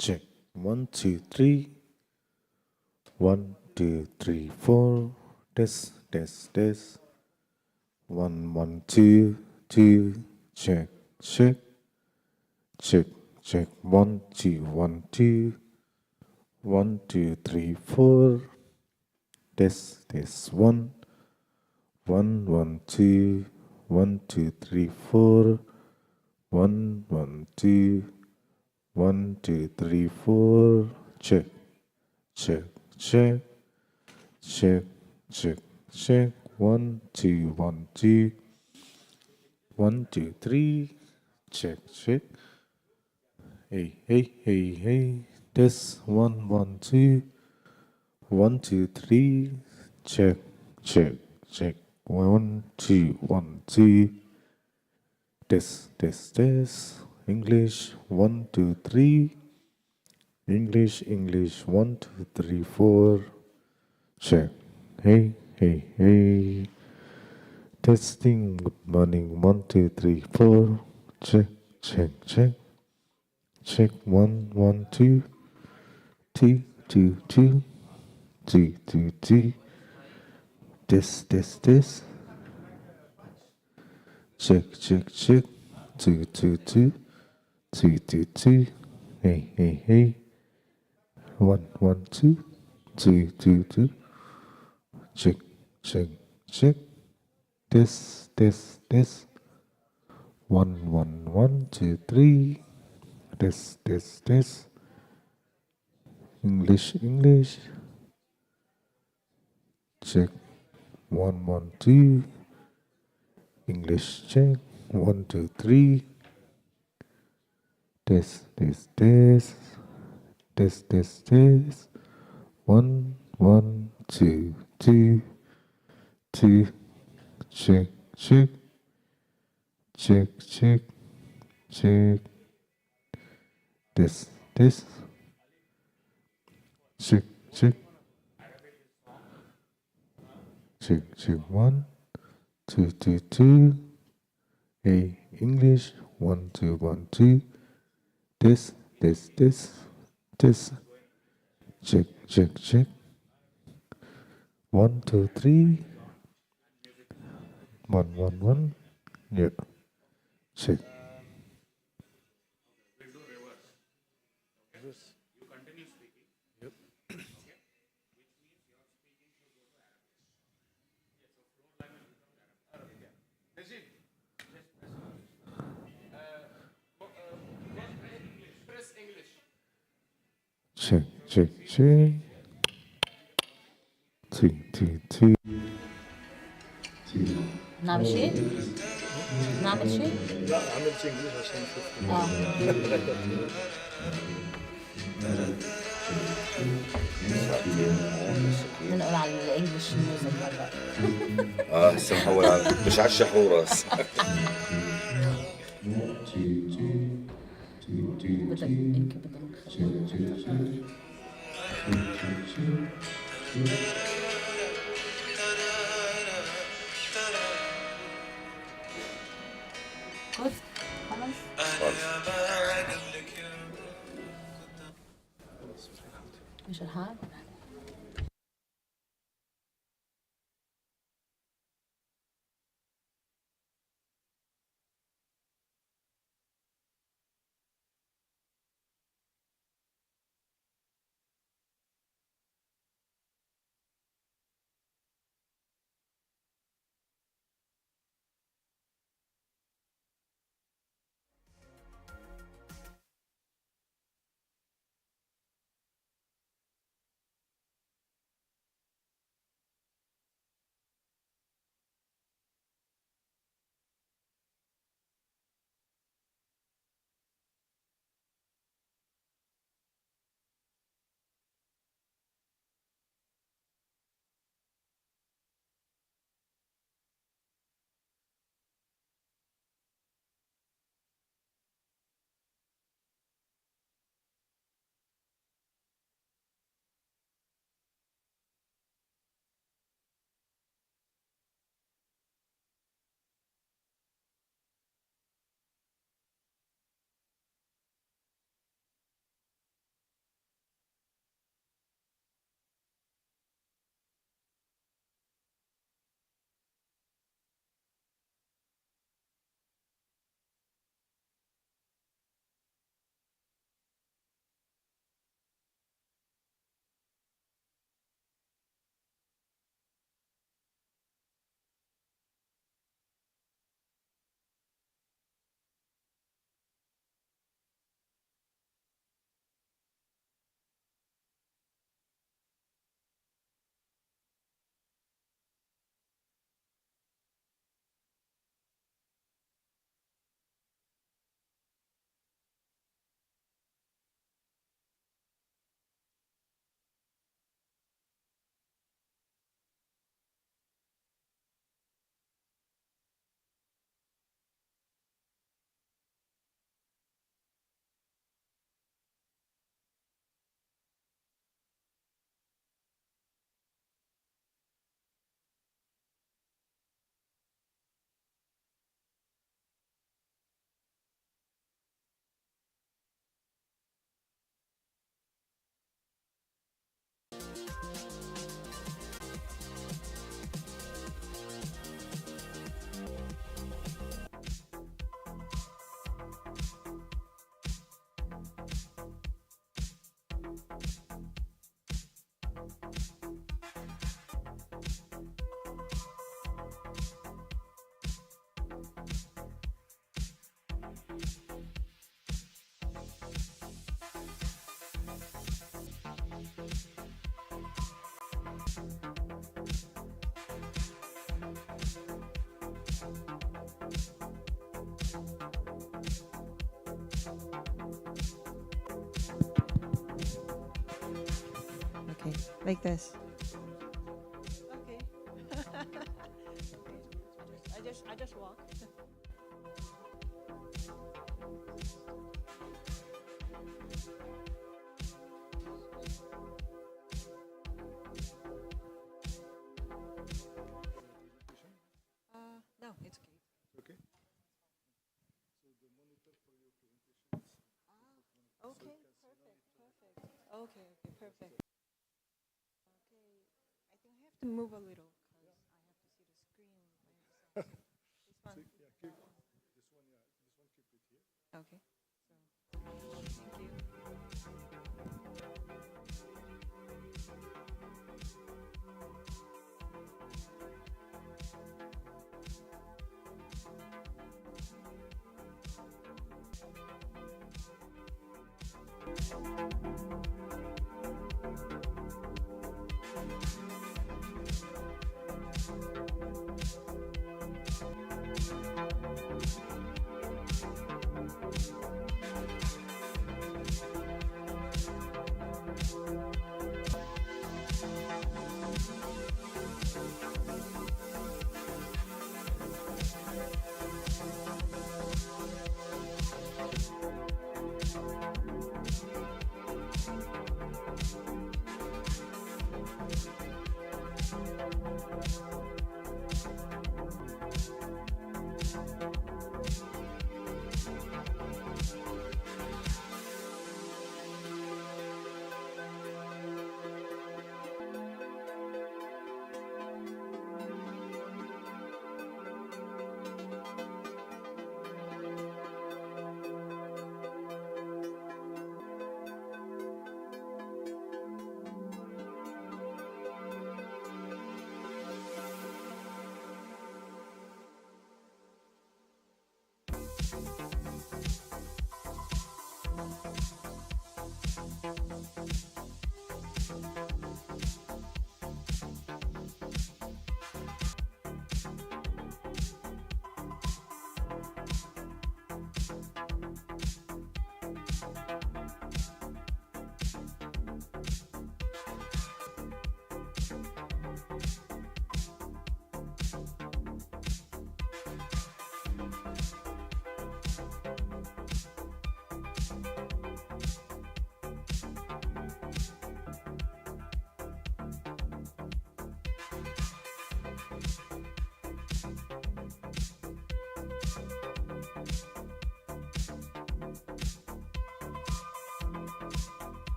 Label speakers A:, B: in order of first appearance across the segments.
A: Check. 1, 2, 3. 1, 2, 3, 4. Test, test, test. 1, 1, 2, 2. Check, check. Check, check. 1, 2, 1, 2. 1, 2, 3, 4. Test, test. 1, 1, 1, 2. 1, 2, 3, 4. 1, 1, 2. 1, 2, 3, 4. Check, check, check. Check, check, check. 1, 2, 1, 2. 1, 2, 3. Check, check. Hey, hey, hey, hey. Test 1, 1, 2. 1, 2, 3. Check, check, check. 1, 2, 1, 2. Test, test, test. English 1, 2, 3. English, English 1, 2, 3, 4. Check. Hey, hey, hey. Testing. Good morning. 1, 2, 3, 4. Check, check, check. Check. 1, 1, 2. 2, 2, 2. 2, 2, 2. Test, test, test. Check, check, check. 2, 2, 2. 2, 2, 2. Hey, hey, hey. 1, 1, 2. 2, 2, 2. Check, check, check. Test, test, test. 1, 1, 1, 2, 3. Test, test, test. English, English. Check. 1, 1, 2. English check. 1, 2, 3. Test, test, test. Test, test, test. 1, 1, 2, 2. 2. Check, check. Check, check, check. Test, test. Check, check. Check, check. 1, 2, 2, 2. Hey, English. 1, 2, 1, 2. Test, test, test. Test. Check, check, check. 1, 2, 3. 1, 1, 1. Yeah. Check. Check, check, check. 2, 2, 2.
B: نعمل شيء؟ نعمل شيء؟
C: لا عملت انجليش عشان نشوف
B: بنقول على الانجلش ميوزك هلا.
D: هسه محول مش على الشحوره هسه.
B: يمكن بدنا نخلي خلص مش الحال
E: Okay, like this. Okay. I just walk. No, it's okay.
C: Okay.
E: Okay, perfect, perfect. Okay, okay, perfect. Okay, I think I have to move a little because I have to see the screen. This one.
C: Yeah, keep this one. Yeah, this one. Keep it here.
E: Okay. So, thank you.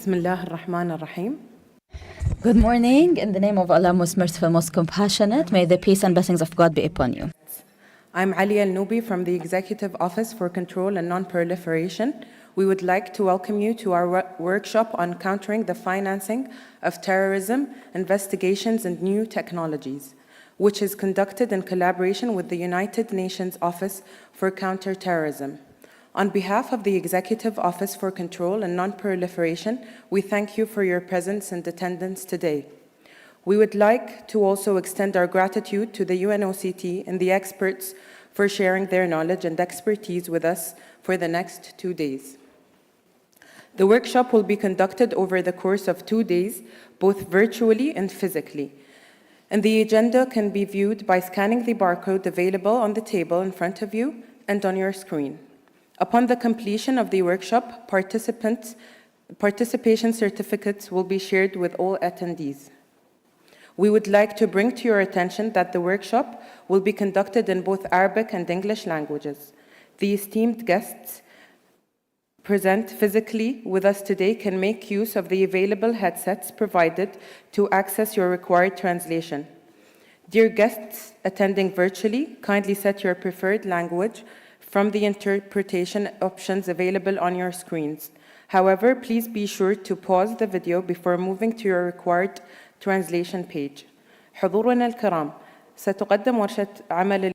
F: بسم الله الرحمن الرحيم.
B: Good morning. In the name of Allah, most merciful, most compassionate, may the peace and blessings of God be upon you.
F: I'm Ali Al-Noubi from the Executive Office for Control and Non-Proliferation. We would like to welcome you to our workshop on countering the financing of terrorism, investigations, and new technologies, which is conducted in collaboration with the United Nations Office for Counterterrorism. On behalf of the Executive Office for Control and Non-Proliferation, we thank you for your presence and attendance today. We would like to also extend our gratitude to the UNOCT and the experts for sharing their knowledge and expertise with us for the next 2 days. The workshop will be conducted over the course of 2 days, both virtually and physically. And the agenda can be viewed by scanning the barcode available on the table in front of you and on your screen. Upon the completion of the workshop, participation certificates will be shared with all attendees. We would like to bring to your attention that the workshop will be conducted in both Arabic and English languages. The esteemed guests present physically with us today can make use of the available headsets provided to access your required translation. Dear guests attending virtually, kindly set your preferred language from the interpretation options available on your screens. However, please be sure to pause the video before moving to your required translation page. حضورنا الكرام، ستقدم ورشة عمل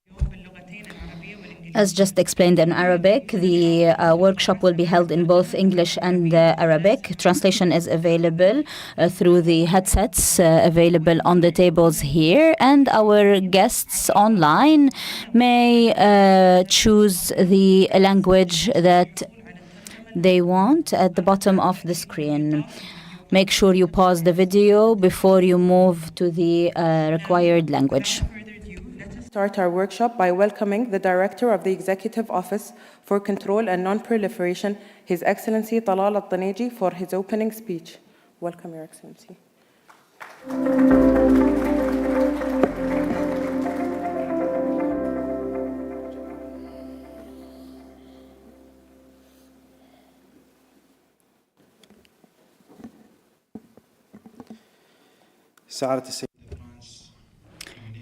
B: As just explained in Arabic, the workshop will be held in both English and Arabic. Translation is available through the headsets available on the tables here, and our guests online may choose the language that they want at the bottom of the screen. Make sure you pause the video before you move to the required language.
F: Start our workshop by welcoming the Director of the Executive Office for Control and Non-Proliferation, His Excellency Talal Al-Taneji, for his opening speech. Welcome, Your Excellency.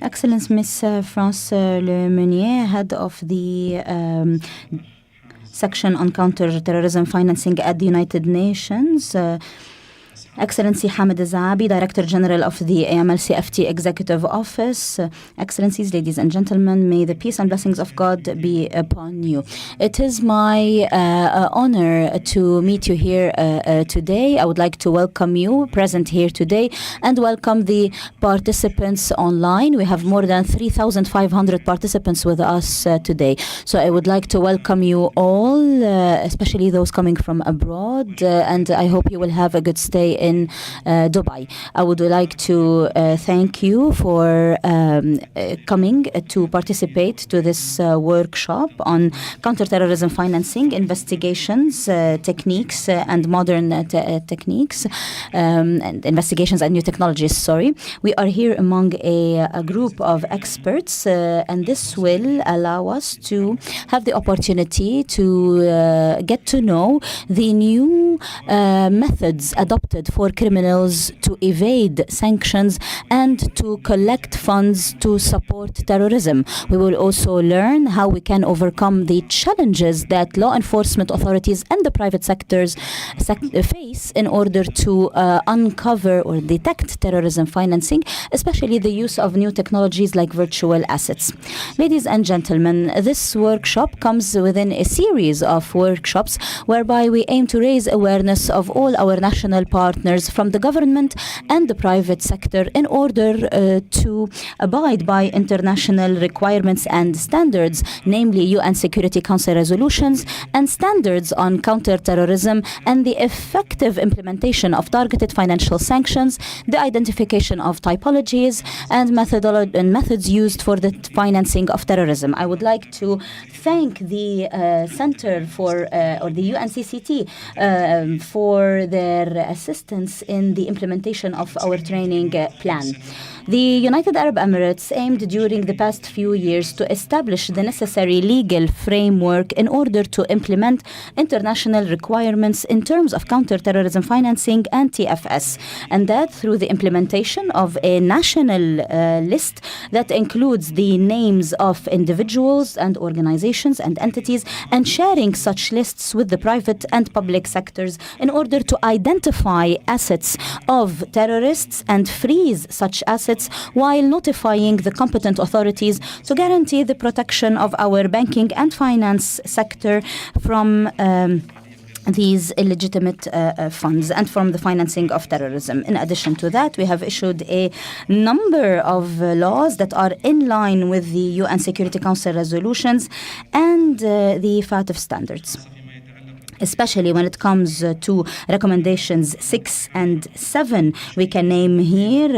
B: Excellency Miss France Lemeunier, head of the section on counter-terrorism financing at the United Nations. Excellency Hamid Zabi, Director General of the AML-CFT Executive Office. Excellencies, ladies and gentlemen, may the peace and blessings of God be upon you. It is my honor to meet you here today. I would like to welcome you present here today and welcome the participants online. We have more than 3,500 participants with us today. So I would like to welcome you all, especially those coming from abroad, and I hope you will have a good stay in Dubai. I would like to thank you for coming to participate to this workshop on counterterrorism financing, investigations, techniques, and modern techniques, and investigations and new technologies, sorry. We are here among a group of experts, and this will allow us to have the opportunity to get to know the new methods adopted for criminals to evade sanctions and to collect funds to support terrorism. We will also learn how we can overcome the challenges that law enforcement authorities and the private sectors face in order to uncover or detect terrorism financing, especially the use of new technologies like virtual assets. Ladies and gentlemen, this workshop comes within a series of workshops whereby we aim to raise awareness of all our national partners from the government and the private sector in order to abide by international requirements and standards, namely UN Security Council resolutions and standards on counterterrorism and the effective implementation of targeted financial sanctions, the identification of typologies and methods used for the financing of terrorism. I would like to thank the Center for, or the UNCCT for their assistance in the implementation of our training plan. The United Arab Emirates aimed during the past few years to establish the necessary legal framework in order to implement international requirements in terms of counterterrorism financing and TFS, and that through the implementation of a national list that includes the names of individuals and organizations and entities, and sharing such lists with the private and public sectors in order to identify assets of terrorists and freeze such assets while notifying the competent authorities to guarantee the protection of our banking and finance sector from these illegitimate funds and from the financing of terrorism. In addition to that, we have issued a number of laws that are in line with the UN Security Council resolutions and the FATF standards, especially when it comes to recommendations 6 and 7. We can name here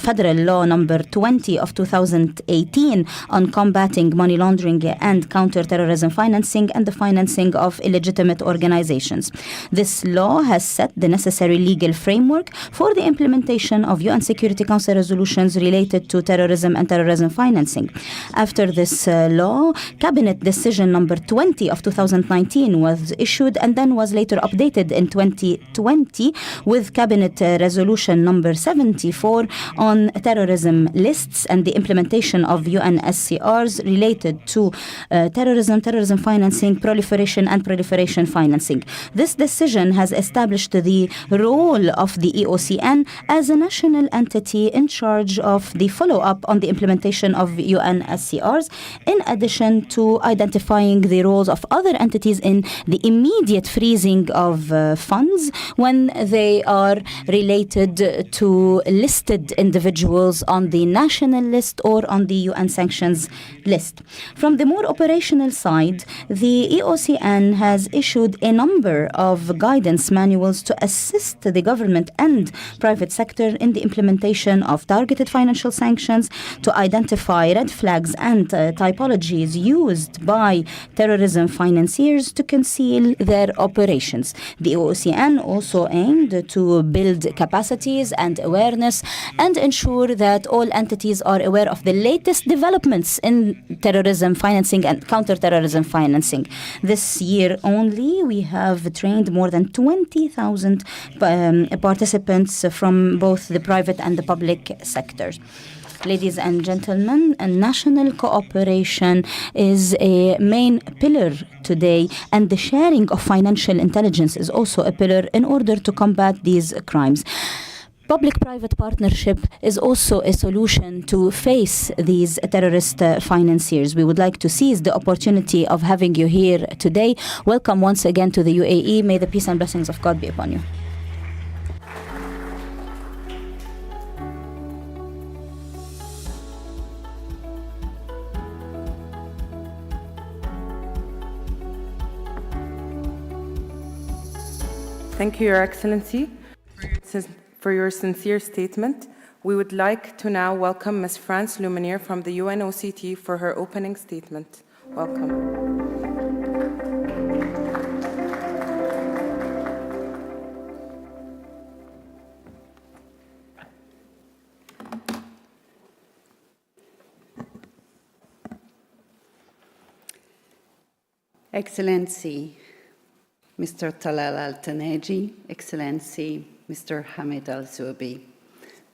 B: Federal Law number 20 of 2018 on combating money laundering and counterterrorism financing and the financing of illegitimate organizations. This law has set the necessary legal framework for the implementation of UN Security Council resolutions related to terrorism and terrorism financing. After this law, Cabinet Decision number 20 of 2019 was issued and then was later updated in 2020 with Cabinet Resolution number 74 on terrorism lists and the implementation of UN SCRs related to terrorism financing, proliferation and proliferation financing. This decision has established the role of the EOCN as a national entity in charge of the follow-up on the implementation of UN SCRs, in addition to identifying the roles of other entities in the immediate freezing of funds when they are related to listed individuals on the national list or on the UN sanctions list. From the more operational side, the EOCN has issued a number of guidance manuals to assist the government and private sector in the implementation of targeted financial sanctions, to identify red flags and typologies used by terrorism financiers to conceal their operations. The EOCN also aimed to build capacities and awareness and ensure that all entities are aware of the latest developments in terrorism financing and counterterrorism financing. This year only, we have trained more than 20,000 participants from both the private and the public sectors. Ladies and gentlemen, national cooperation is a main pillar today, and the sharing of financial intelligence is also a pillar in order to combat these crimes. Public-private partnership is also a solution to face these terrorist financiers. We would like to seize the opportunity of having you here today. Welcome once again to the UAE. May the peace and blessings of God be upon you.
F: Thank you, Your Excellency, for your sincere statement. We would like to now welcome Ms. France Luminaire from the UNOCT for her opening statement. Welcome.
G: Excellency, Mr. Talal Al-Taneji, Excellency, Mr. Hamid Al-Zoubi,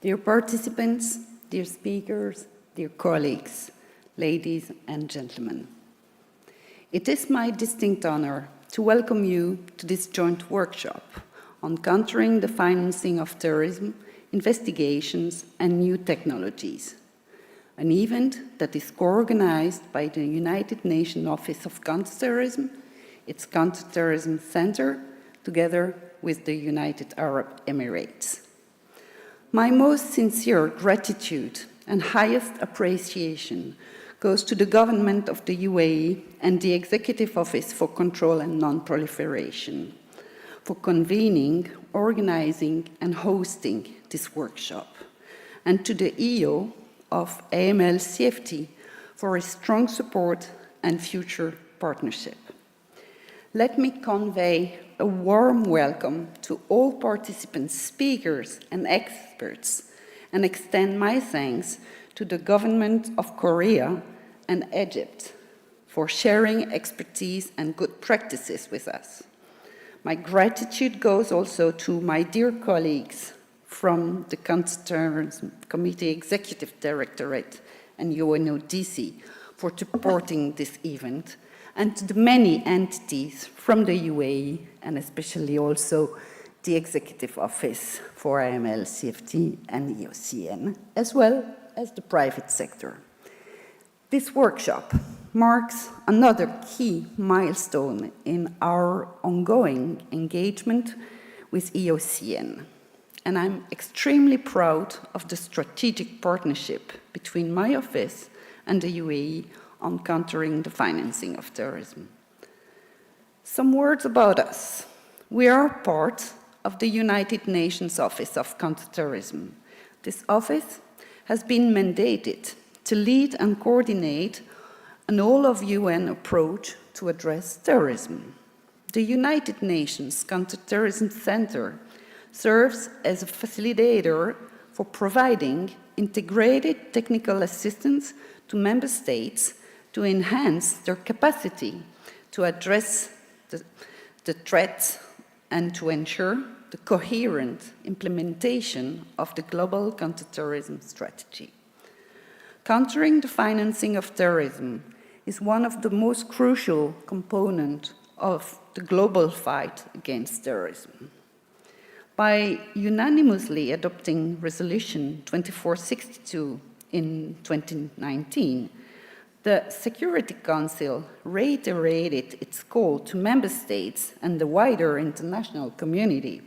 G: dear participants, dear speakers, dear colleagues, ladies and gentlemen. It is my distinct honor to welcome you to this joint workshop on countering the financing of terrorism, investigations, and new technologies, an event that is co-organized by the United Nations Office of Counterterrorism, its Counterterrorism Center, together with the United Arab Emirates. My most sincere gratitude and highest appreciation goes to the government of the UAE and the Executive Office for Control and Non-Proliferation for convening, organizing, and hosting this workshop, and to the EO of AML CFT for its strong support and future partnership. Let me convey a warm welcome to all participants, speakers, and experts, and extend my thanks to the government of Korea and Egypt for sharing expertise and good practices with us. My gratitude goes also to my dear colleagues from the Counterterrorism Committee Executive Directorate and UNODC for supporting this event, and to the many entities from the UAE, and especially also the Executive Office for AML, CFT, and EOCN, as well as the private sector. This workshop marks another key milestone in our ongoing engagement with EOCN, and I'm extremely proud of the strategic partnership between my office and the UAE on countering the financing of terrorism. Some words about us. We are part of the United Nations Office of Counterterrorism. This office has been mandated to lead and coordinate an all-of-UN approach to address terrorism. The United Nations Counterterrorism Center serves as a facilitator for providing integrated technical assistance to member states to enhance their capacity to address the threats and to ensure the coherent implementation of the global counterterrorism strategy. Countering the financing of terrorism is one of the most crucial components of the global fight against terrorism. By unanimously adopting Resolution 2462 in 2019, the Security Council reiterated its call to member states and the wider international community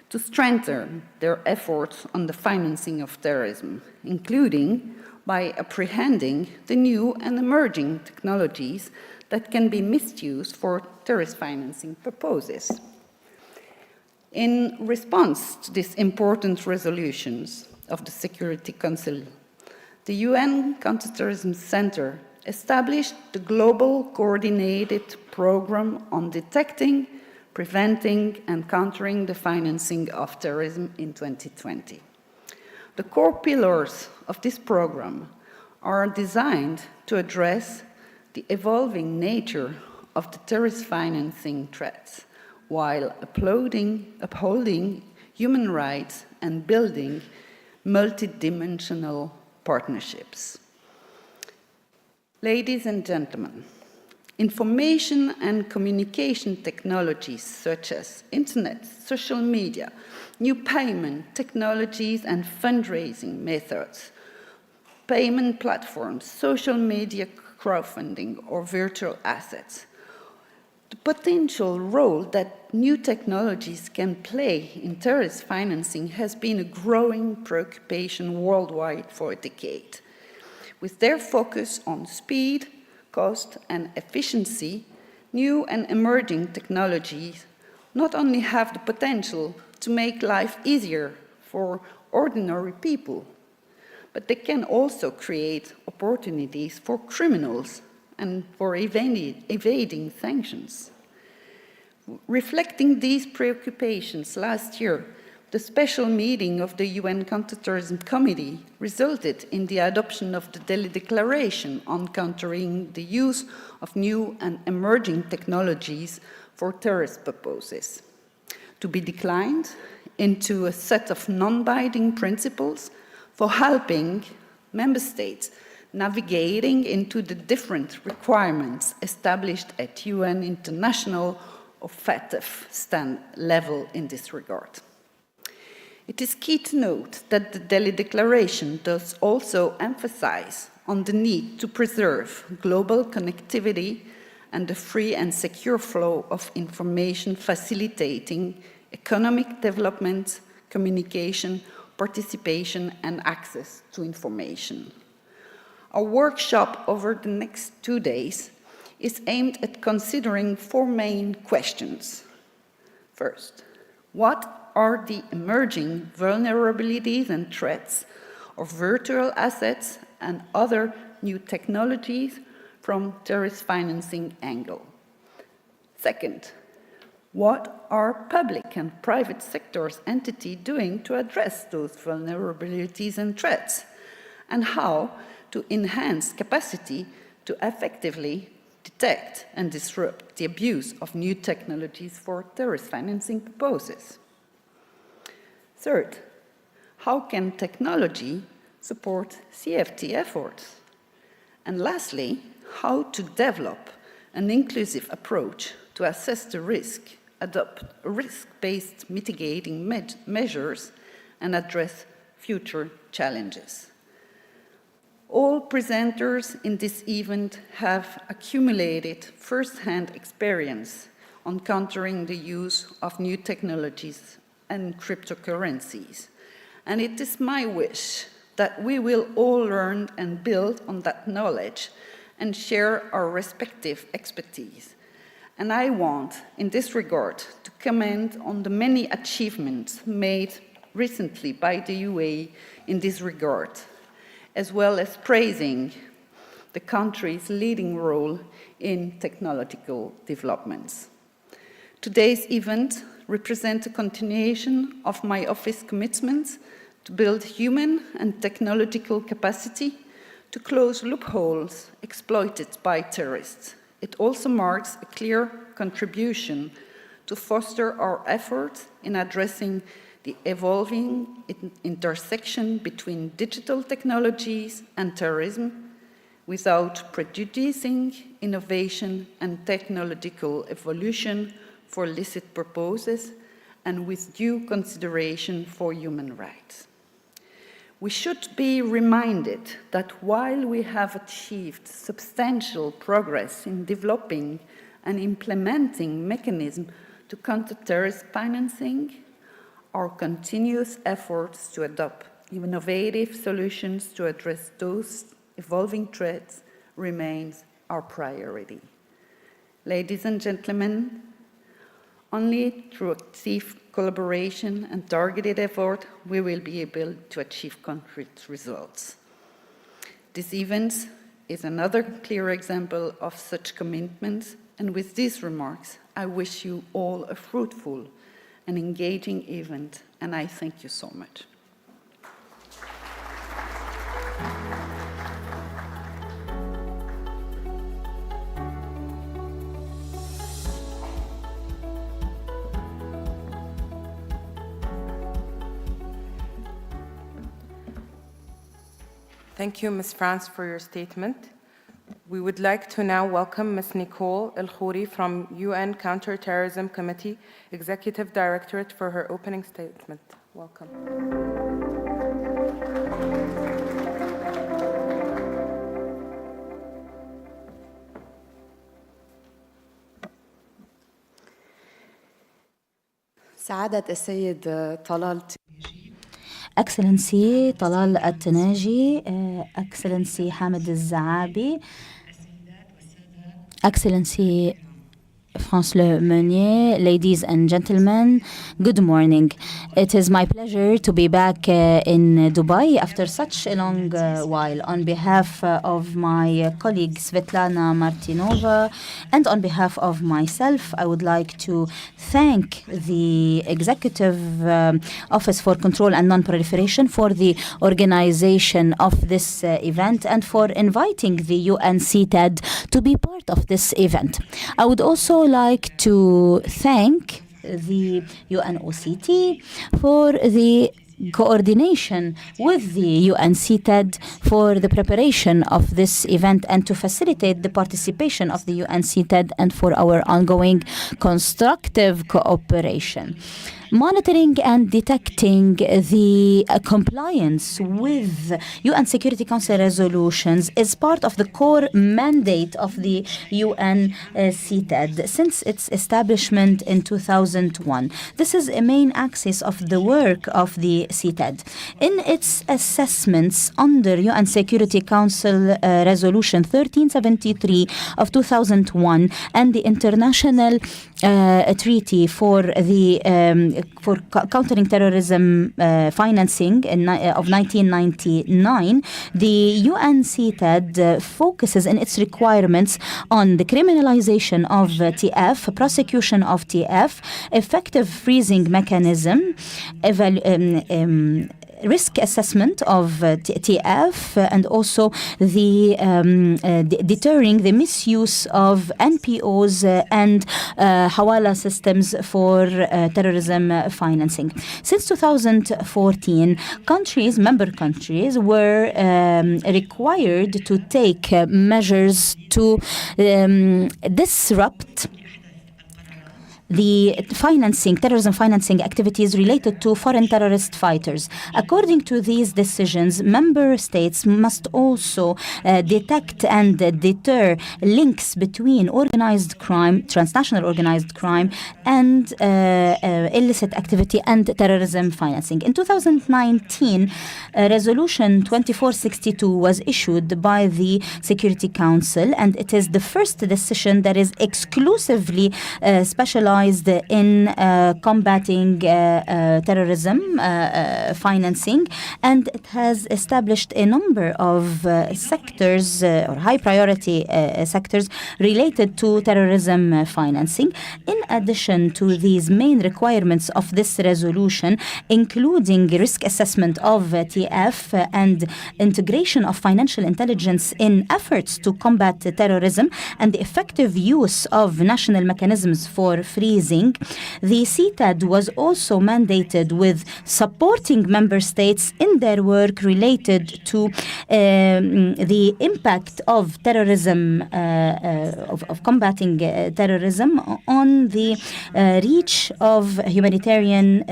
G: to strengthen their efforts on the financing of terrorism, including by apprehending the new and emerging technologies that can be misused for terrorist financing purposes. In response to these important resolutions of the Security Council, the UN Counterterrorism Center established the Global Coordinated Program on Detecting, Preventing, and Countering the Financing of Terrorism in 2020. The core pillars of this program are designed to address the evolving nature of the terrorist financing threats, while upholding human rights and building multidimensional partnerships. Ladies and gentlemen, information and communication technologies such as internet, social media, new payment technologies and fundraising methods, payment platforms, social media crowdfunding, or virtual assets. The potential role that new technologies can play in terrorist financing has been a growing preoccupation worldwide for a decade. With their focus on speed, cost, and efficiency, new and emerging technologies not only have the potential to make life easier for ordinary people, but they can also create opportunities for criminals and for evading sanctions. Reflecting these preoccupations last year, the special meeting of the UN Counterterrorism Committee resulted in the adoption of the Delhi Declaration on countering the use of new and emerging technologies for terrorist purposes, to be declined into a set of non-binding principles for helping member states navigating into the different requirements established at UN international or FATF level in this regard. It is key to note that the Delhi Declaration does also emphasize on the need to preserve global connectivity and the free and secure flow of information facilitating economic development, communication, participation, and access to information. Our workshop over the next 2 days is aimed at considering 4 main questions. First, what are the emerging vulnerabilities and threats of virtual assets and other new technologies from terrorist financing angle? Second, What are public and private sectors entities doing to address those vulnerabilities and threats? And how to enhance capacity to effectively detect and disrupt the abuse of new technologies for terrorist financing purposes? Third, how can technology support CFT efforts? And lastly, how to develop an inclusive approach to assess the risk, adopt risk-based mitigating measures, and address future challenges. All presenters in this event have accumulated first-hand experience on countering the use of new technologies and cryptocurrencies. And it is my wish that we will all learn and build on that knowledge and share our respective expertise. And I want, in this regard, to comment on the many achievements made recently by the UAE in this regard, as well as praising the country's leading role in technological developments. Today's event represents a continuation of my office commitments to build human and technological capacity to close loopholes exploited by terrorists. It also marks a clear contribution to foster our efforts in addressing the evolving intersection between digital technologies and terrorism without prejudicing innovation and technological evolution for illicit purposes and with due consideration for human rights. We should be reminded that while we have achieved substantial progress in developing and implementing mechanisms to counter terrorist financing, our continuous efforts to adopt innovative solutions to address those evolving threats remains our priority. Ladies and gentlemen, only through active collaboration and targeted effort, we will be able to achieve concrete results. This event is another clear example of such commitments, and with these remarks, I wish you all a fruitful and engaging event, and I thank you so much.
F: Thank you, Ms. France, for your statement. We would like to now welcome Ms. Nicole El-Khouri from UN Counterterrorism Committee, Executive Directorate, for her opening statement. Welcome.
H: سعادة السيد طلال
B: Excellency طلال التناجي, Excellency حامد الزعابي, Excellency France Le Meunier, ladies and gentlemen, good morning. It is my pleasure to be back in Dubai after such a long while. On behalf of my colleague Svetlana Martinova and on behalf of myself, I would like to thank the Executive Office for Control and Non-Proliferation for the organization of this event and for inviting the UNCTAD to be part of this event. I would also like to thank the UNOCT for the coordination with the UNCTAD for the preparation of this event and to facilitate the participation of the UNCTAD and for our ongoing constructive cooperation. Monitoring and detecting the compliance with UN Security Council resolutions is part of the core mandate of the UNCTAD since its establishment in 2001. This is a main axis of the work of the CTAD. In its assessments under UN Security Council Resolution 1373 of 2001 and the International Treaty for the for countering terrorism financing of 1999, the UNCTAD focuses in its requirements on the criminalization of TF, prosecution of TF, effective freezing mechanism, risk assessment of TF, and also the deterring the misuse of NPOs and Hawala systems for terrorism financing. Since 2014, member countries were required to take measures to disrupt the terrorism financing activities related to foreign terrorist fighters. According to these decisions, member states must also detect and deter links between organized crime, transnational organized crime, and illicit activity and terrorism financing. In 2019, Resolution 2462 was issued by the Security Council, and it is the first decision that is exclusively specialized in combating terrorism financing, and it has established a number of sectors or high priority sectors related to terrorism financing. In addition to these main requirements of this resolution, including risk assessment of TF and integration of financial intelligence in efforts to combat terrorism and the effective use of national mechanisms for freezing, the CTAD was also mandated with supporting member states in their work related to the impact of terrorism, of combating terrorism on the reach of humanitarian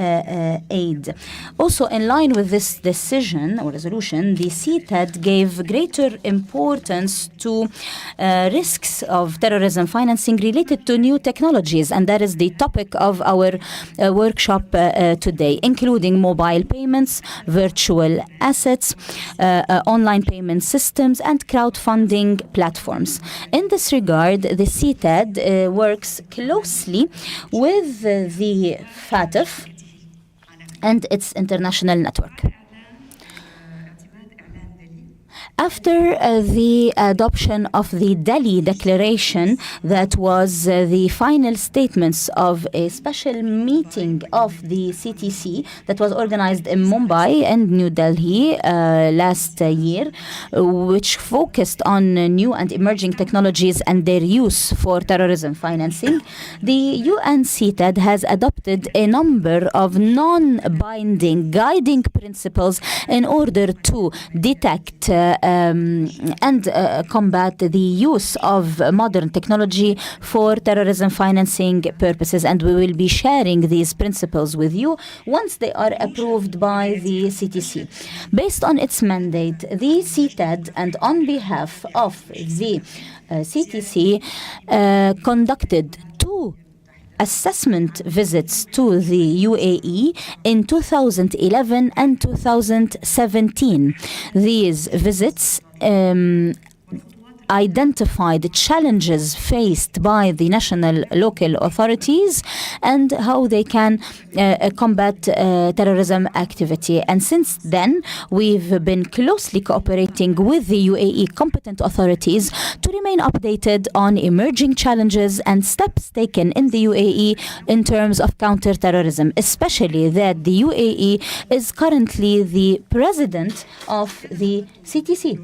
B: aid. Also, in line with this decision or resolution, the CTAD gave greater importance to risks of terrorism financing related to new technologies, and that is the topic of our workshop today, including mobile payments, virtual assets, online payment systems, and crowdfunding platforms. In this regard, the CTAD works closely with the FATF and its international network. After the adoption of the Delhi Declaration, that was the final statements of a special meeting of the CTC that was organized in Mumbai and New Delhi last year, which focused on new and emerging technologies and their use for terrorism financing, the UNCTAD has adopted a number of non-binding guiding principles in order to detect and combat the use of modern technology for terrorism financing purposes. And we will be sharing these principles with you once they are approved by the CTC. Based on its mandate, the CTAD, and on behalf of the CTC, conducted two assessment visits to the UAE in 2011 and 2017. These visits identified challenges faced by the national local authorities and how they can combat terrorism activity. And since then, we've been closely cooperating with the UAE competent authorities to remain updated on emerging challenges and steps taken in the UAE in terms of counter-terrorism, especially that the UAE is currently the president of the CTC.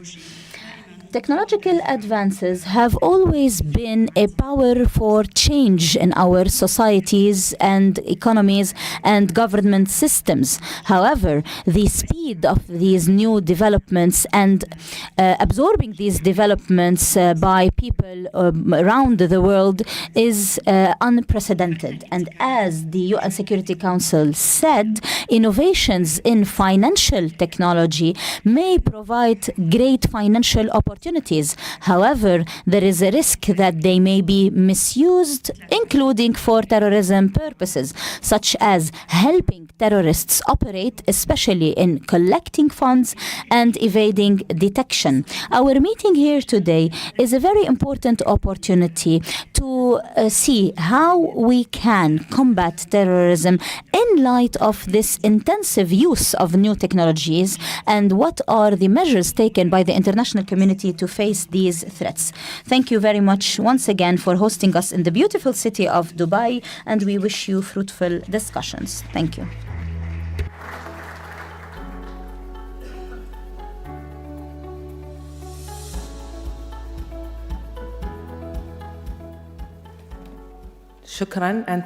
B: Technological advances have always been a power for change in our societies and economies and government systems. However, the speed of these new developments and absorbing these developments by people around the world is unprecedented. And as the UN Security Council said, innovations in financial technology may provide great financial opportunities. However, there is a risk that they may be misused, including for terrorism purposes, such as helping terrorists operate, especially in collecting funds and evading detection. Our meeting here today is a very important opportunity to see how we can combat terrorism in light of this intensive use of new technologies, and what are the measures taken by the international community to face these threats. Thank you very much once again for hosting us in the beautiful city of Dubai, and we wish you fruitful discussions. Thank you.
F: Shukran, and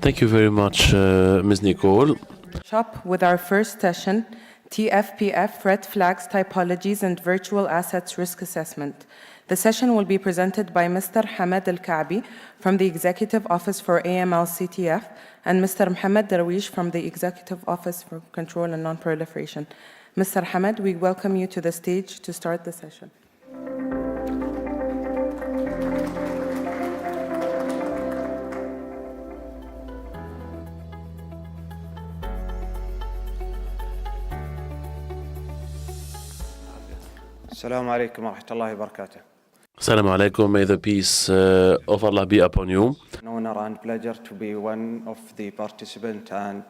I: Thank you very much, Ms. Nicole.
F: Shop with our first session, TFPF, Red Flags, Typologies, and Virtual Assets Risk Assessment. The session will be presented by Mr. Hamad Al-Kaabi from the Executive Office for AML-CTF and Mr. Mohammed Darwish from the Executive Office for Control and Non-Proliferation. Mr. Hamad, we welcome you to the stage to start the session.
J: Assalamu alaikum wa rahmatullahi wa barakatuh.
I: Assalamu alaikum. May the peace of Allah be upon you.
J: An honor and pleasure to be one of the participants and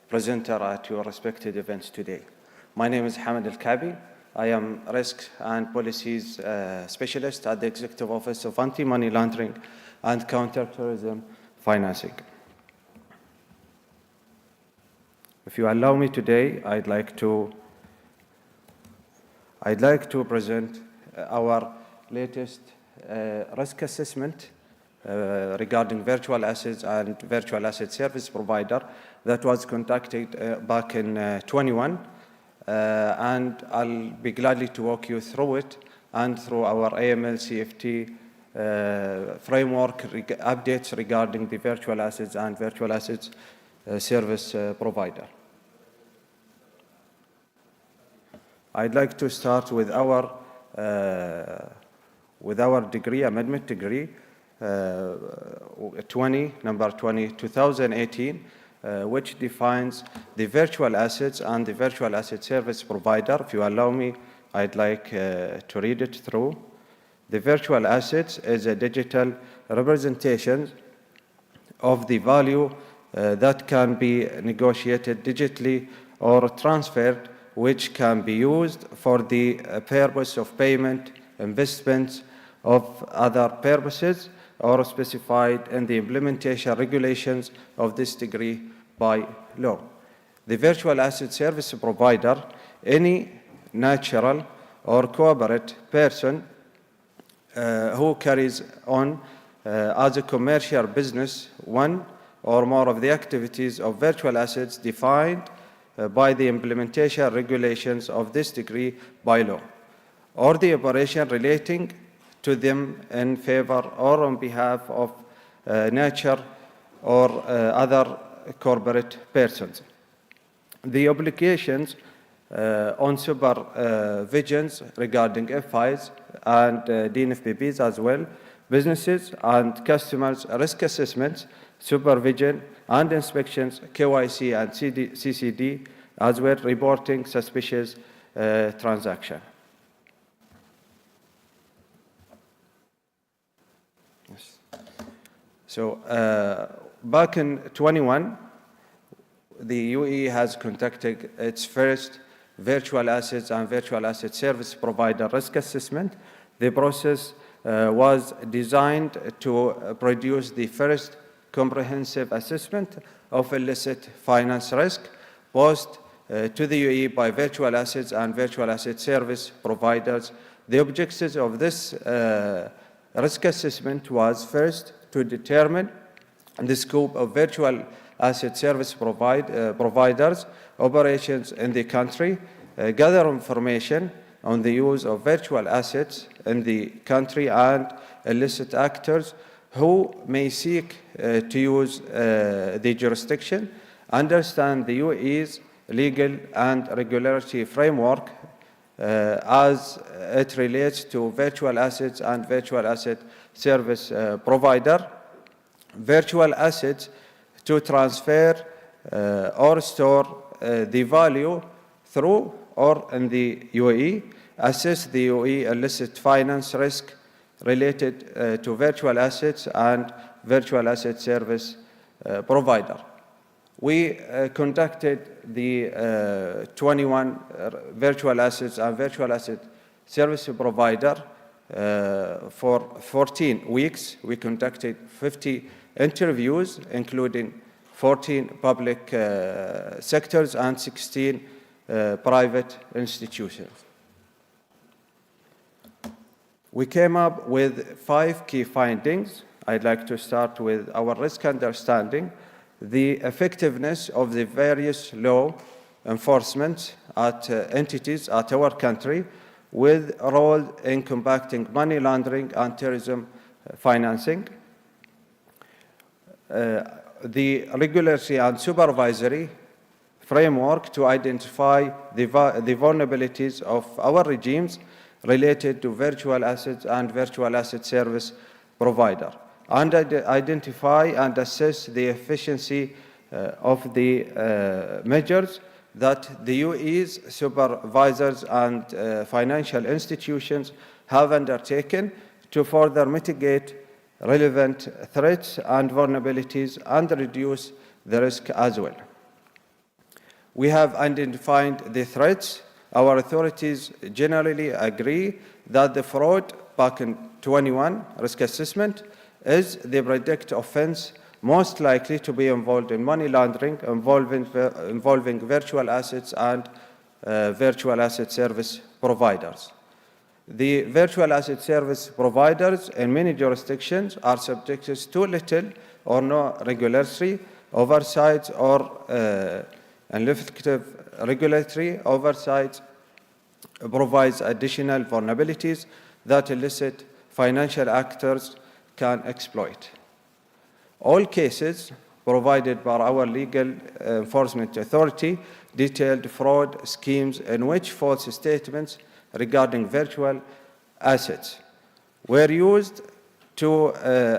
J: presenter at your respected events today. My name is Hamad Al-Kaabi. I am Risk and Policies Specialist at the Executive Office of Anti-Money Laundering and Counter-Terrorism Financing. If you allow me today, I'd like to present our latest risk assessment regarding virtual assets and virtual asset service provider that was conducted back in 21, and I'll be gladly to walk you through it and through our AML-CFT framework updates regarding the virtual assets and virtual assets service provider. I'd like to start with our degree, amendment degree, number 20, 2018, which defines the virtual assets and the virtual asset service provider. If you allow me, I'd like to read it through. The virtual assets is a digital representation of the value that can be negotiated digitally or transferred, which can be used for the purpose of payment, investments, of other purposes, or specified in the implementation regulations of this degree by law. The virtual asset service provider, any natural or corporate person who carries on as a commercial business one or more of the activities of virtual assets defined by the implementation regulations of this degree by law, or the operation relating to them in favor or on behalf of nature or other corporate persons. The obligations on supervisions regarding FIs and DNFPPs as well, businesses and customers risk assessments, supervision and inspections, KYC and CCD, as well reporting suspicious transaction. Yes. So back in 21, the UAE has conducted its first virtual assets and virtual asset service provider risk assessment. The process was designed to produce the first comprehensive assessment of illicit finance risk posed to the UAE by virtual assets and virtual asset service providers. The objectives of this risk assessment was first to determine the scope of virtual asset service providers' operations in the country, gather information on the use of virtual assets in the country and illicit actors who may seek to use the jurisdiction, understand the UAE's legal and regulatory framework as it relates to virtual assets and virtual asset service provider, virtual assets to transfer or store the value through or in the UAE, assess the UAE illicit finance risk related to virtual assets and virtual asset service provider. We conducted the 21 virtual assets and virtual asset service provider for 14 weeks. We conducted 50 interviews, including 14 public sectors and 16 private institutions. We came up with 5 key findings. I'd like to start with our risk understanding, the effectiveness of the various law enforcement entities at our country with a role in combating money laundering and terrorism financing, the regulatory and supervisory framework to identify the vulnerabilities of our regimes related to virtual assets and virtual asset service provider, and identify and assess the efficiency of the measures that the UAE's supervisors and financial institutions have undertaken to further mitigate relevant threats and vulnerabilities and reduce the risk as well. We have identified the threats. Our authorities generally agree that the fraud back in 21 risk assessment is the predicted offense most likely to be involved in money laundering involving virtual assets and virtual asset service providers. The virtual asset service providers in many jurisdictions are subjected to little or no regulatory oversight or ineffective regulatory oversight provides additional vulnerabilities that illicit financial actors can exploit. All cases provided by our legal enforcement authority detailed fraud schemes in which false statements regarding virtual assets were used to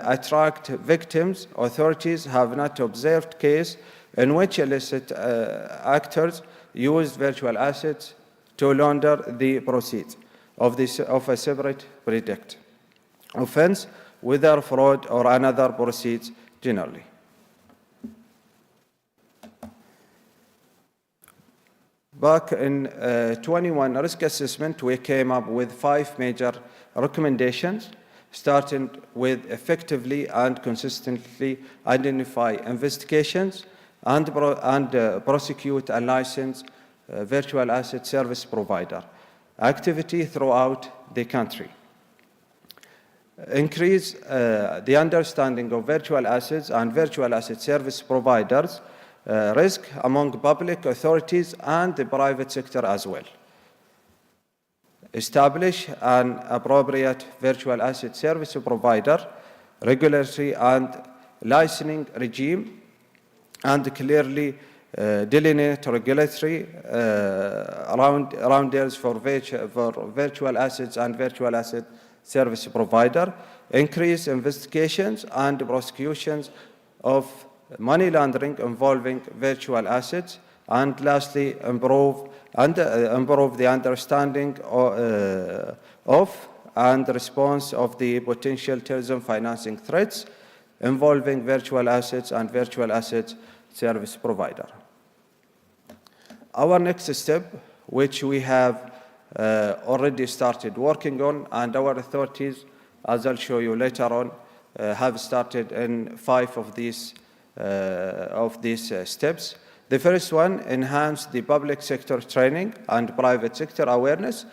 J: attract victims. Authorities have not observed case in which illicit actors used virtual assets to launder the proceeds of a separate predicate offense, whether fraud or another proceeds generally. Back in 21 risk assessment, we came up with 5 major recommendations, starting with effectively and consistently identify investigations and prosecute and license virtual asset service provider activity throughout the country. Increase the understanding of virtual assets and virtual asset service providers risk among public authorities and the private sector as well. Establish an appropriate virtual asset service provider regulatory and licensing regime and clearly delineate regulatory rounders for virtual assets and virtual asset service provider, increase investigations and prosecutions of money laundering involving virtual assets, and lastly, improve the understanding of and response of the potential terrorism financing threats involving virtual assets and virtual asset service provider. Our next step, which we have already started working on, and our authorities, as I'll show you later on, have started in 5 of these steps. The first one, enhance the public sector training and private sector awareness.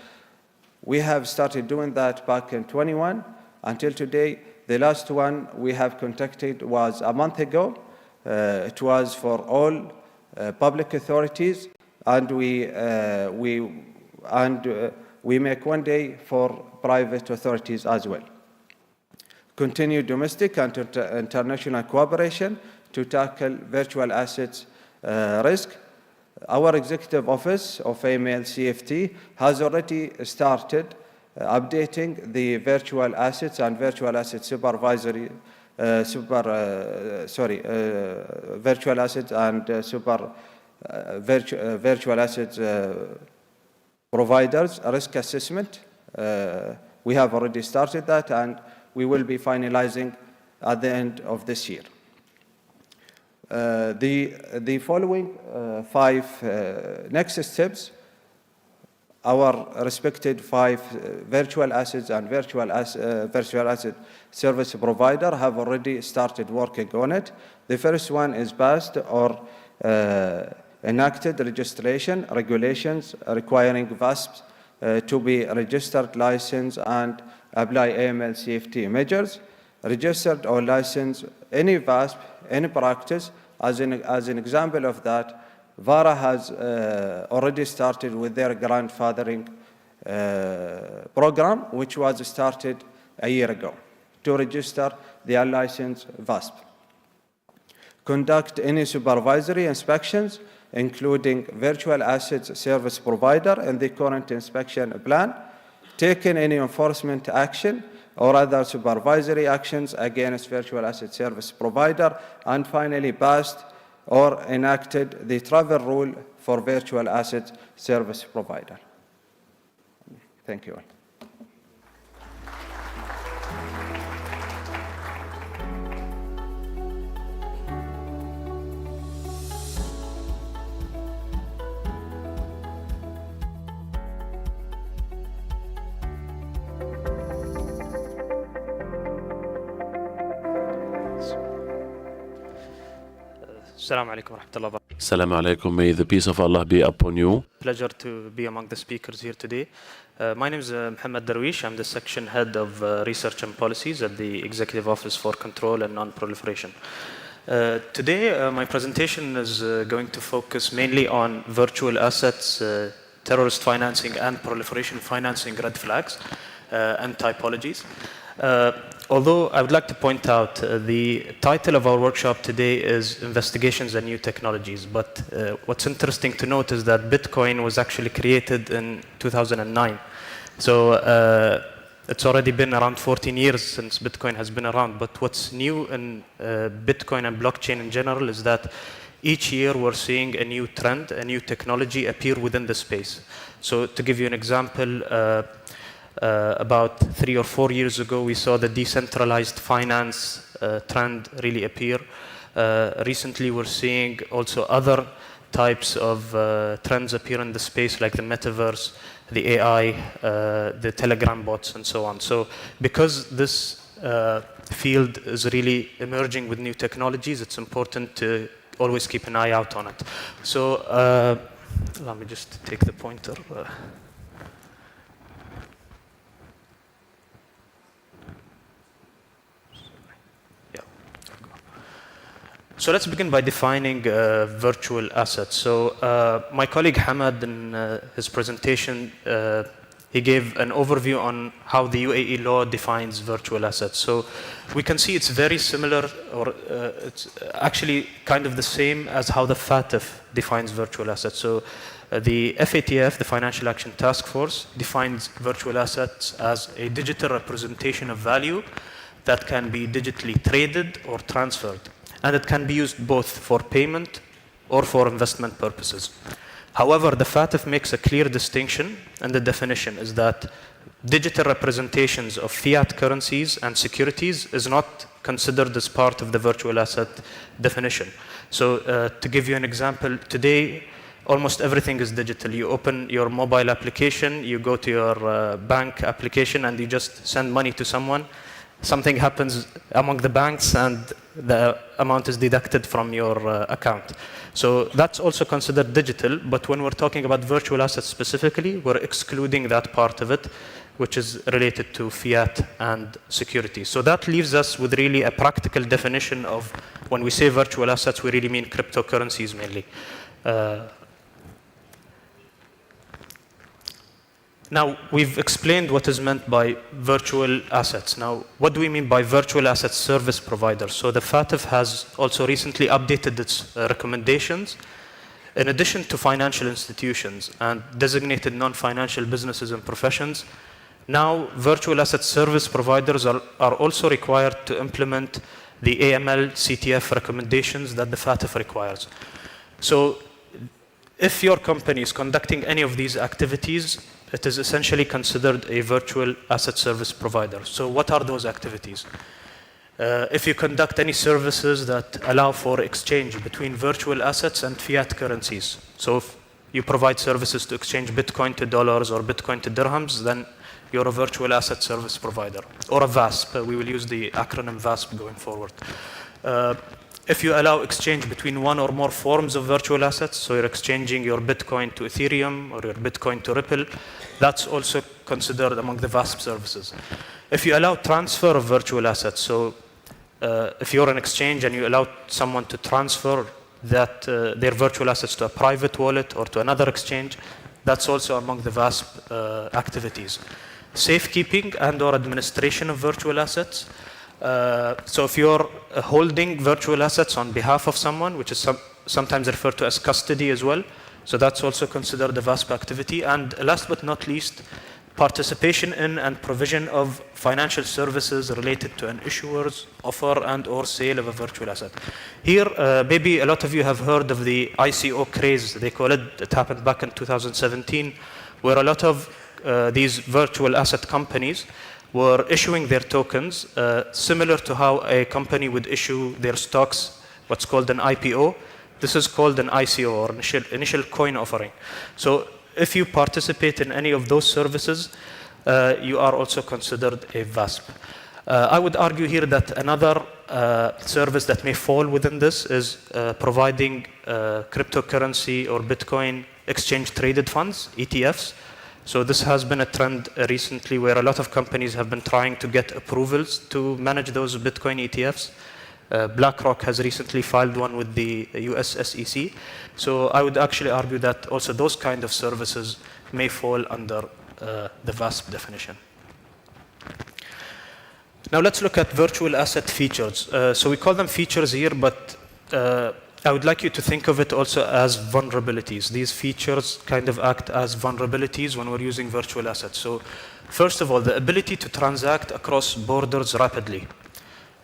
J: We have started doing that back in 21 until today. The last one we have conducted was a month ago. It was for all public authorities, and we make one day for private authorities as well. Continue domestic and international cooperation to tackle virtual assets risk. Our Executive Office of AML CFT has already started updating the virtual assets and virtual asset supervisory virtual assets and virtual assets providers risk assessment We have already started that, and we will be finalizing at the end of this year. The following 5 next steps, our respected 5 virtual assets and virtual asset service provider have already started working on it. The first one is passed or enacted registration regulations requiring VASPs to be registered, licensed, and apply AML CFT measures. Registered or licensed any VASP, any practice. As an example of that, VARA has already started with their grandfathering program, which was started a year ago, to register the unlicensed VASP. Conduct any supervisory inspections, including virtual assets service provider in the current inspection plan. Taken any enforcement action or other supervisory actions against virtual asset service provider, and finally passed or enacted the travel rule for virtual asset service provider. Thank you all.
K: Assalamu alaikum wa rahmatullahi wa barakatuh.
I: Assalamu alaikum. May the peace of Allah be upon you.
K: Pleasure to be among the speakers here today. My name is Mohammed Darwish. I'm the section head of research and policies at the Executive Office for Control and Non-Proliferation. Today, my presentation is going to focus mainly on virtual assets, terrorist financing and proliferation financing red flags and typologies. Although I would like to point out the title of our workshop today is Investigations and New Technologies, but what's interesting to note is that Bitcoin was actually created in 2009. So it's already been around 14 years since Bitcoin has been around, but what's new in Bitcoin and blockchain in general is that each year we're seeing a new trend, a new technology appear within the space. So to give you an example, about 3 or 4 years ago, we saw the decentralized finance trend really appear. Recently, we're seeing also other types of trends appear in the space, like the metaverse, the AI, the Telegram bots, and so on. So because this field is really emerging with new technologies, it's important to always keep an eye out on it. So let me just take the pointer. So let's begin by defining virtual assets. So my colleague Hamad, in his presentation, he gave an overview on how the UAE law defines virtual assets. So we can see it's very similar, or it's actually kind of the same as how the FATF defines virtual assets. So the FATF, the Financial Action Task Force, defines virtual assets as a digital representation of value that can be digitally traded or transferred. And it can be used both for payment or for investment purposes. However, the FATF makes a clear distinction, and the definition is that digital representations of fiat currencies and securities is not considered as part of the virtual asset definition. So to give you an example, today, almost everything is digital. You open your mobile application, you go to your bank application, and you just send money to someone. Something happens among the banks and the amount is deducted from your account. So that's also considered digital, but when we're talking about virtual assets specifically, we're excluding that part of it, which is related to fiat and security. So that leaves us with really a practical definition of when we say virtual assets, we really mean cryptocurrencies mainly. Now, we've explained what is meant by virtual assets. Now, what do we mean by virtual asset service provider? So the FATF has also recently updated its recommendations. In addition to financial institutions and designated non-financial businesses and professions, now virtual asset service providers are also required to implement the AML CTF recommendations that the FATF requires. So if your company is conducting any of these activities, it is essentially considered a virtual asset service provider. So what are those activities? If you conduct any services that allow for exchange between virtual assets and fiat currencies, so if you provide services to exchange Bitcoin to dollars or Bitcoin to dirhams, then you're a virtual asset service provider, or a VASP. We will use the acronym VASP going forward. If you allow exchange between one or more forms of virtual assets, so you're exchanging your Bitcoin to Ethereum or your Bitcoin to Ripple, that's also considered among the VASP services. If you allow transfer of virtual assets, so if you're an exchange and you allow someone to transfer their virtual assets to a private wallet or to another exchange, that's also among the VASP activities. Safekeeping and or administration of virtual assets. So if you're holding virtual assets on behalf of someone, which is sometimes referred to as custody as well, so that's also considered a VASP activity. And last but not least, participation in and provision of financial services related to an issuer's offer and or sale of a virtual asset. Here, maybe a lot of you have heard of the ICO craze, they call it. It happened back in 2017, where a lot of these virtual asset companies were issuing their tokens similar to how a company would issue their stocks, what's called an IPO. This is called an ICO, or initial coin offering. So if you participate in any of those services, you are also considered a VASP. I would argue here that another service that may fall within this is providing cryptocurrency or Bitcoin exchange traded funds, ETFs. So this has been a trend recently where a lot of companies have been trying to get approvals to manage those Bitcoin ETFs. BlackRock has recently filed one with the US SEC. So I would actually argue that also those kind of services may fall under the VASP definition. Now let's look at virtual asset features. So we call them features here, but I would like you to think of it also as vulnerabilities. These features kind of act as vulnerabilities when we're using virtual assets. So first of all, the ability to transact across borders rapidly.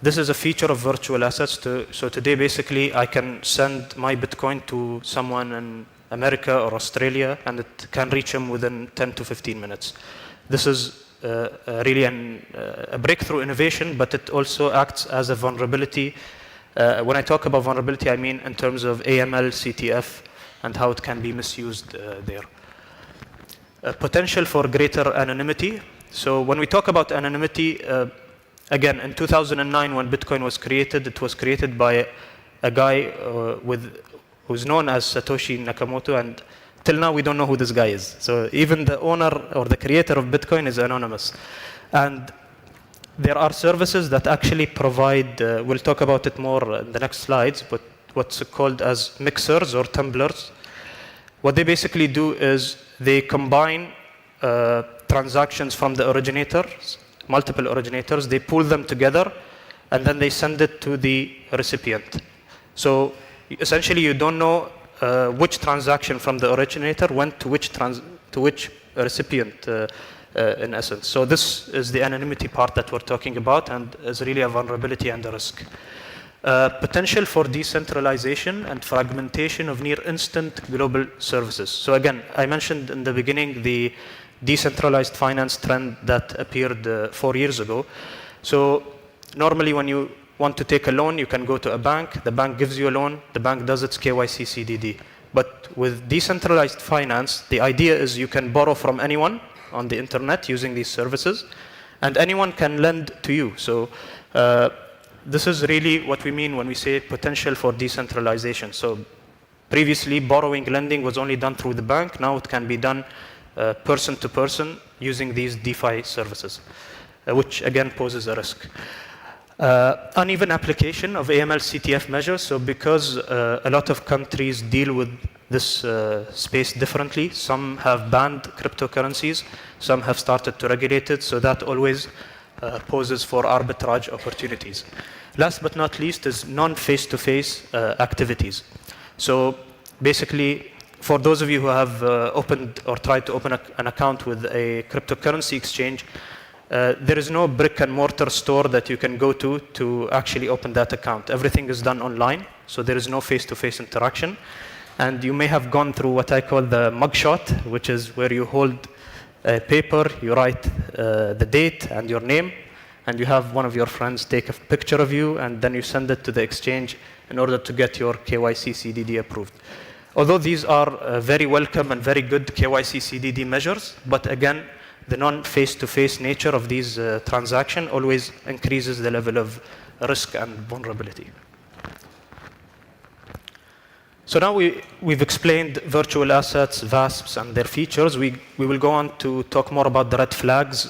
K: This is a feature of virtual assets. So today, basically, I can send my Bitcoin to someone in America or Australia, and it can reach him within 10 to 15 minutes. This is really a breakthrough innovation, but it also acts as a vulnerability. When I talk about vulnerability, I mean in terms of AML, CTF, and how it can be misused there. Potential for greater anonymity. So when we talk about anonymity, again, in 2009, when Bitcoin was created, it was created by a guy who's known as Satoshi Nakamoto, and till now we don't know who this guy is. So even the owner or the creator of Bitcoin is anonymous. And there are services that actually provide, we'll talk about it more in the next slides, but what's called as mixers or tumblers. What they basically do is they combine transactions from the originators, multiple originators, they pool them together, and then they send it to the recipient. So essentially you don't know which transaction from the originator went to which recipient in essence. So this is the anonymity part that we're talking about, and is really a vulnerability and a risk. Potential for decentralization and fragmentation of near instant global services. So again, I mentioned in the beginning the decentralized finance trend that appeared 4 years ago. So normally when you want to take a loan, you can go to a bank, the bank gives you a loan, the bank does its KYC CDD. But with decentralized finance, the idea is you can borrow from anyone on the internet using these services, and anyone can lend to you. So this is really what we mean when we say potential for decentralization. So previously, borrowing, lending was only done through the bank. Now it can be done person to person using these DeFi services, which again poses a risk. Uneven application of AML CTF measures. So because a lot of countries deal with this space differently, some have banned cryptocurrencies, some have started to regulate it, so that always poses for arbitrage opportunities. Last but not least is non-face-to-face activities. So basically, for those of you who have opened or tried to open an account with a cryptocurrency exchange, there is no brick and mortar store that you can go to actually open that account. Everything is done online, so there is no face-to-face interaction. And you may have gone through what I call the mugshot, which is where you hold a paper, you write the date and your name, and you have one of your friends take a picture of you, and then you send it to the exchange in order to get your KYC CDD approved. Although these are very welcome and very good KYC CDD measures, but again, the non-face-to-face nature of these transactions always increases the level of risk and vulnerability. So now we've explained virtual assets, VASPs, and their features. We will go on to talk more about the red flags,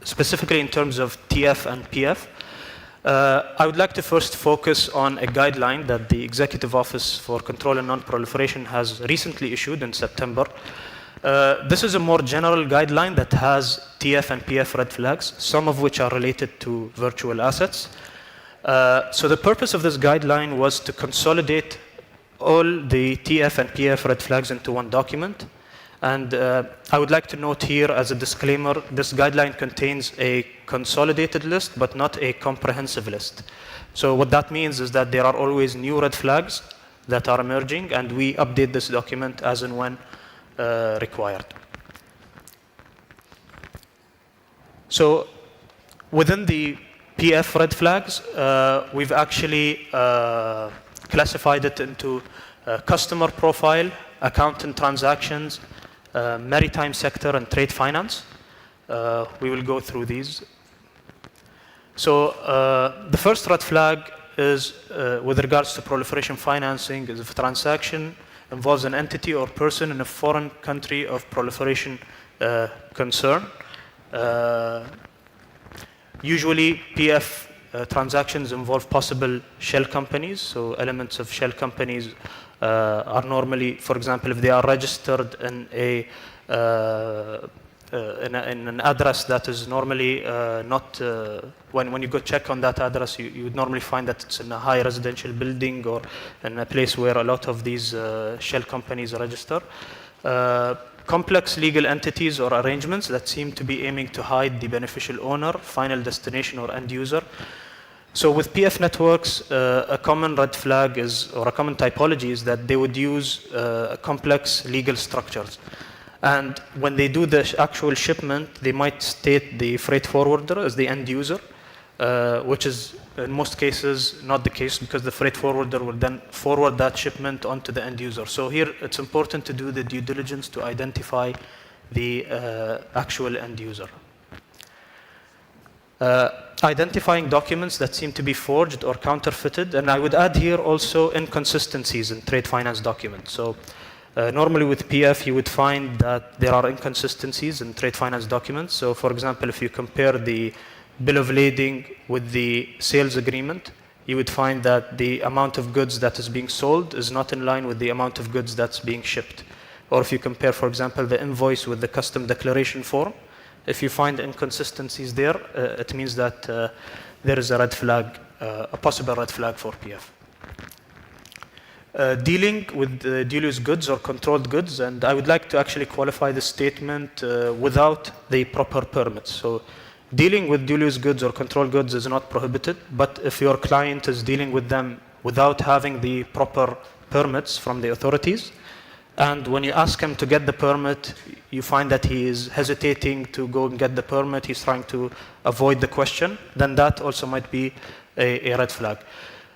K: specifically in terms of TF and PF. I would like to first focus on a guideline that the Executive Office for Control and Non-Proliferation has recently issued in September. This is a more general guideline that has TF and PF red flags, some of which are related to virtual assets. So the purpose of this guideline was to consolidate all the TF and PF red flags into one document. And I would like to note here as a disclaimer, this guideline contains a consolidated list, but not a comprehensive list. So what that means is that there are always new red flags that are emerging, and we update this document as and when required. So within the PF red flags, we've actually classified it into customer profile, account and transactions, maritime sector, and trade finance. We will go through these. So the first red flag is with regards to proliferation financing is if a transaction involves an entity or person in a foreign country of proliferation concern. Usually PF transactions involve possible shell companies, so elements of shell companies are normally, for example, if they are registered in an address that is normally not, when you go check on that address, you would normally find that it's in a high residential building or in a place where a lot of these shell companies register. Complex legal entities or arrangements that seem to be aiming to hide the beneficial owner, final destination, or end user. So with PF networks, a common red flag is, or a common typology is that they would use complex legal structures. And when they do the actual shipment, they might state the freight forwarder as the end user, which is in most cases not the case because the freight forwarder will then forward that shipment onto the end user. So here it's important to do the due diligence to identify the actual end user. Identifying documents that seem to be forged or counterfeited, and I would add here also inconsistencies in trade finance documents. So normally with PF, you would find that there are inconsistencies in trade finance documents. So for example, if you compare the bill of lading with the sales agreement, you would find that the amount of goods that is being sold is not in line with the amount of goods that's being shipped. Or if you compare, for example, the invoice with the custom declaration form, if you find inconsistencies there, it means that there is a red flag, a possible red flag for PF. Dealing with dual-use goods or controlled goods, and I would like to actually qualify the statement without the proper permits. So dealing with dual-use goods or controlled goods is not prohibited, but if your client is dealing with them without having the proper permits from the authorities, and when you ask him to get the permit, you find that he is hesitating to go and get the permit, he's trying to avoid the question, then that also might be a red flag.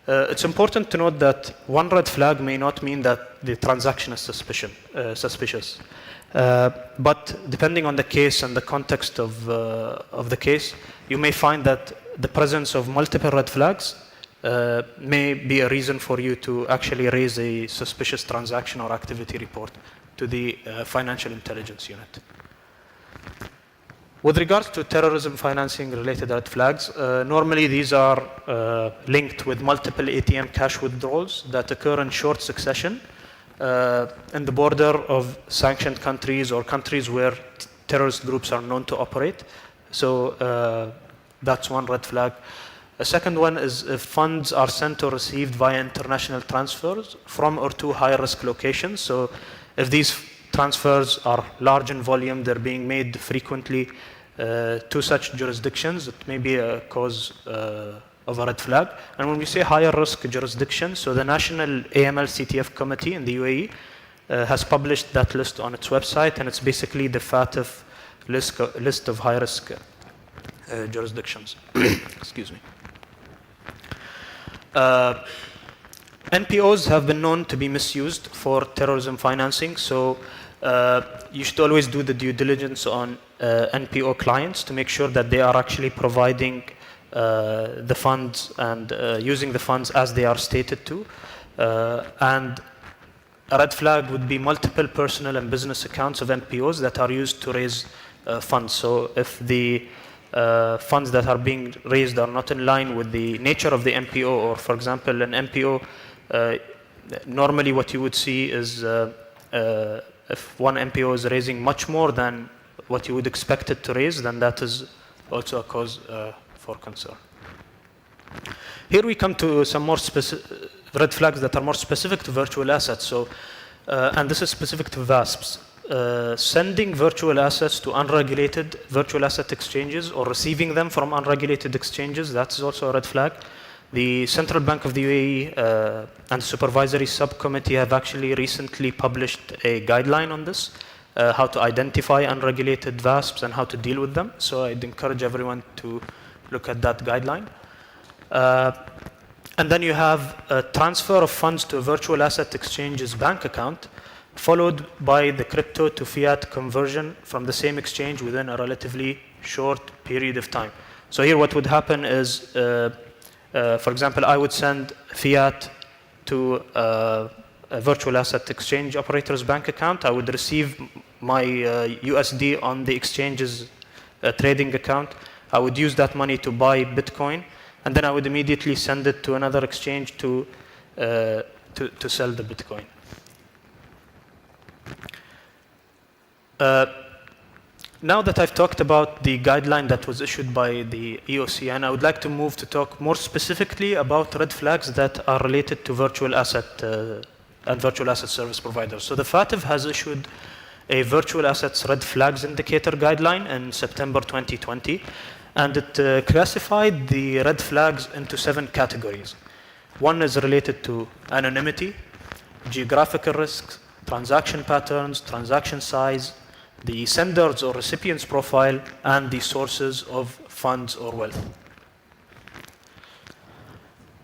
K: It's important to note that one red flag may not mean that the transaction is suspicious. But depending on the case and the context of the case, you may find that the presence of multiple red flags may be a reason for you to actually raise a suspicious transaction or activity report to the Financial Intelligence Unit. With regards to terrorism financing related red flags, normally these are linked with multiple ATM cash withdrawals that occur in short succession in the border of sanctioned countries or countries where terrorist groups are known to operate. So that's one red flag. A second one is if funds are sent or received via international transfers from or to high-risk locations. So if these transfers are large in volume, they're being made frequently to such jurisdictions, it may be a cause of a red flag. And when we say higher risk jurisdiction, so the National AML CTF Committee in the UAE has published that list on its website, and it's basically the FATF list of high-risk jurisdictions. Excuse me. NPOs have been known to be misused for terrorism financing, so you should always do the due diligence on NPO clients to make sure that they are actually providing the funds and using the funds as they are stated to. And a red flag would be multiple personal and business accounts of NPOs that are used to raise funds. So if the funds that are being raised are not in line with the nature of the NPO, or for example, an NPO, normally what you would see is if one NPO is raising much more than what you would expect it to raise, then that is also a cause for concern. Here we come to some more red flags that are more specific to virtual assets. So, and this is specific to VASPs. Sending virtual assets to unregulated virtual asset exchanges or receiving them from unregulated exchanges, that's also a red flag. The Central Bank of the UAE and Supervisory Subcommittee have actually recently published a guideline on this, how to identify unregulated VASPs and how to deal with them. So I'd encourage everyone to look at that guideline. And then you have a transfer of funds to a virtual asset exchange's bank account, followed by the crypto to fiat conversion from the same exchange within a relatively short period of time. So here what would happen is, for example, I would send fiat to a virtual asset exchange operator's bank account. I would receive my USD on the exchange's trading account. I would use that money to buy Bitcoin, and then I would immediately send it to another exchange to sell the Bitcoin. Now that I've talked about the guideline that was issued by the EOCN, I would like to move to talk more specifically about red flags that are related to virtual asset and virtual asset service providers. So the FATF has issued a virtual assets red flags indicator guideline in September 2020, and it classified the red flags into 7 categories. One is related to anonymity, geographical risks, transaction patterns, transaction size, the sender's or recipient's profile, and the sources of funds or wealth.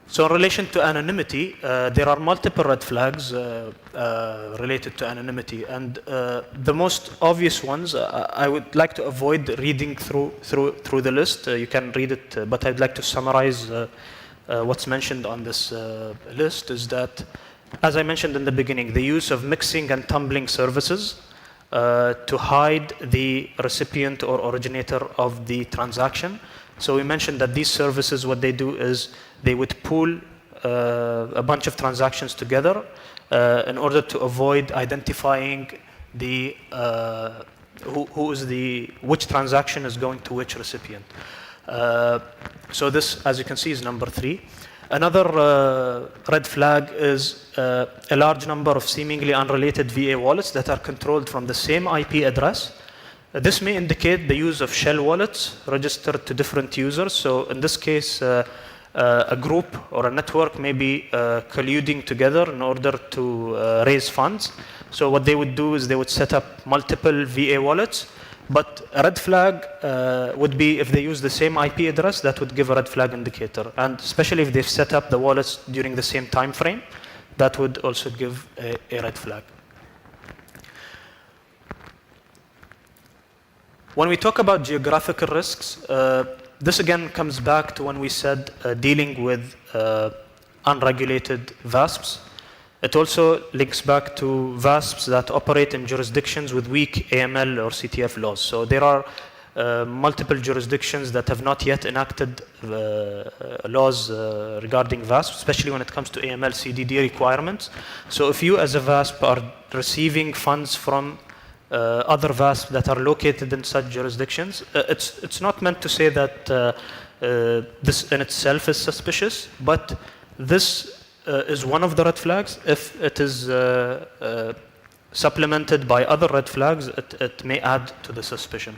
K: So in relation to anonymity, there are multiple red flags related to anonymity, and the most obvious ones, I would like to avoid reading through the list. You can read it, but I'd like to summarize what's mentioned on this list is that, as I mentioned in the beginning, the use of mixing and tumbling services to hide the recipient or originator of the transaction. So we mentioned that these services, what they do is they would pool a bunch of transactions together in order to avoid identifying the which transaction is going to which recipient. So this, as you can see, is number 3. Another red flag is a large number of seemingly unrelated VA wallets that are controlled from the same IP address. This may indicate the use of shell wallets registered to different users. So in this case, a group or a network may be colluding together in order to raise funds. So what they would do is they would set up multiple VA wallets. But a red flag would be if they use the same IP address, that would give a red flag indicator. And especially if they've set up the wallets during the same time frame, that would also give a red flag. When we talk about geographical risks, this again comes back to when we said dealing with unregulated VASPs. It also links back to VASPs that operate in jurisdictions with weak AML or CTF laws. So there are multiple jurisdictions that have not yet enacted laws regarding VASP, especially when it comes to AML CDD requirements. So if you as a VASP are receiving funds from other VASP that are located in such jurisdictions, it's not meant to say that this in itself is suspicious, but this is one of the red flags. If it is supplemented by other red flags, it may add to the suspicion.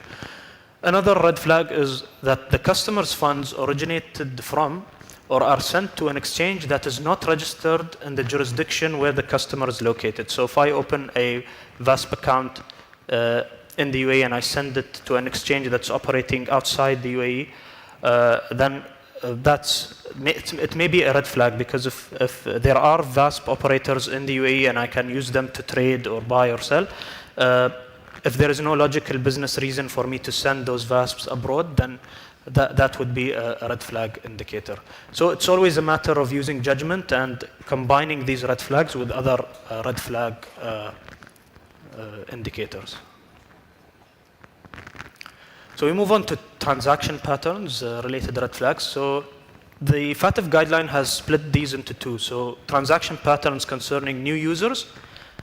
K: Another red flag is that the customer's funds originated from or are sent to an exchange that is not registered in the jurisdiction where the customer is located. So if I open a VASP account in the UAE and I send it to an exchange that's operating outside the UAE, then it may be a red flag, because if there are VASP operators in the UAE and I can use them to trade or buy or sell, if there is no logical business reason for me to send those VASPs abroad, then that would be a red flag indicator. So it's always a matter of using judgment and combining these red flags with other red flag indicators. So we move on to transaction patterns related red flags. So the FATF guideline has split these into two. So transaction patterns concerning new users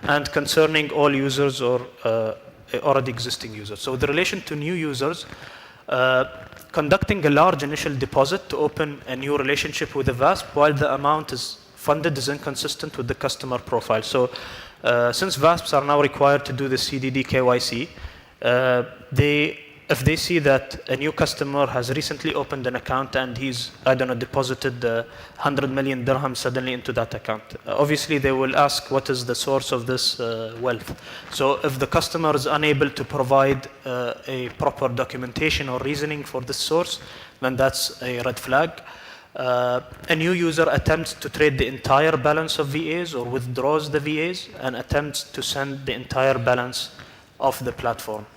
K: and concerning all users or already existing users. So with relation to new users, conducting a large initial deposit to open a new relationship with a VASP while the amount is funded is inconsistent with the customer profile. So since VASPs are now required to do the CDD KYC, if they see that a new customer has recently opened an account and he's, I don't know, deposited 100 million dirham suddenly into that account, obviously they will ask what is the source of this wealth. So if the customer is unable to provide a proper documentation or reasoning for this source, then that's a red flag. A new user attempts to trade the entire balance of VAs or withdraws the VAs and attempts to send the entire balance of the platform.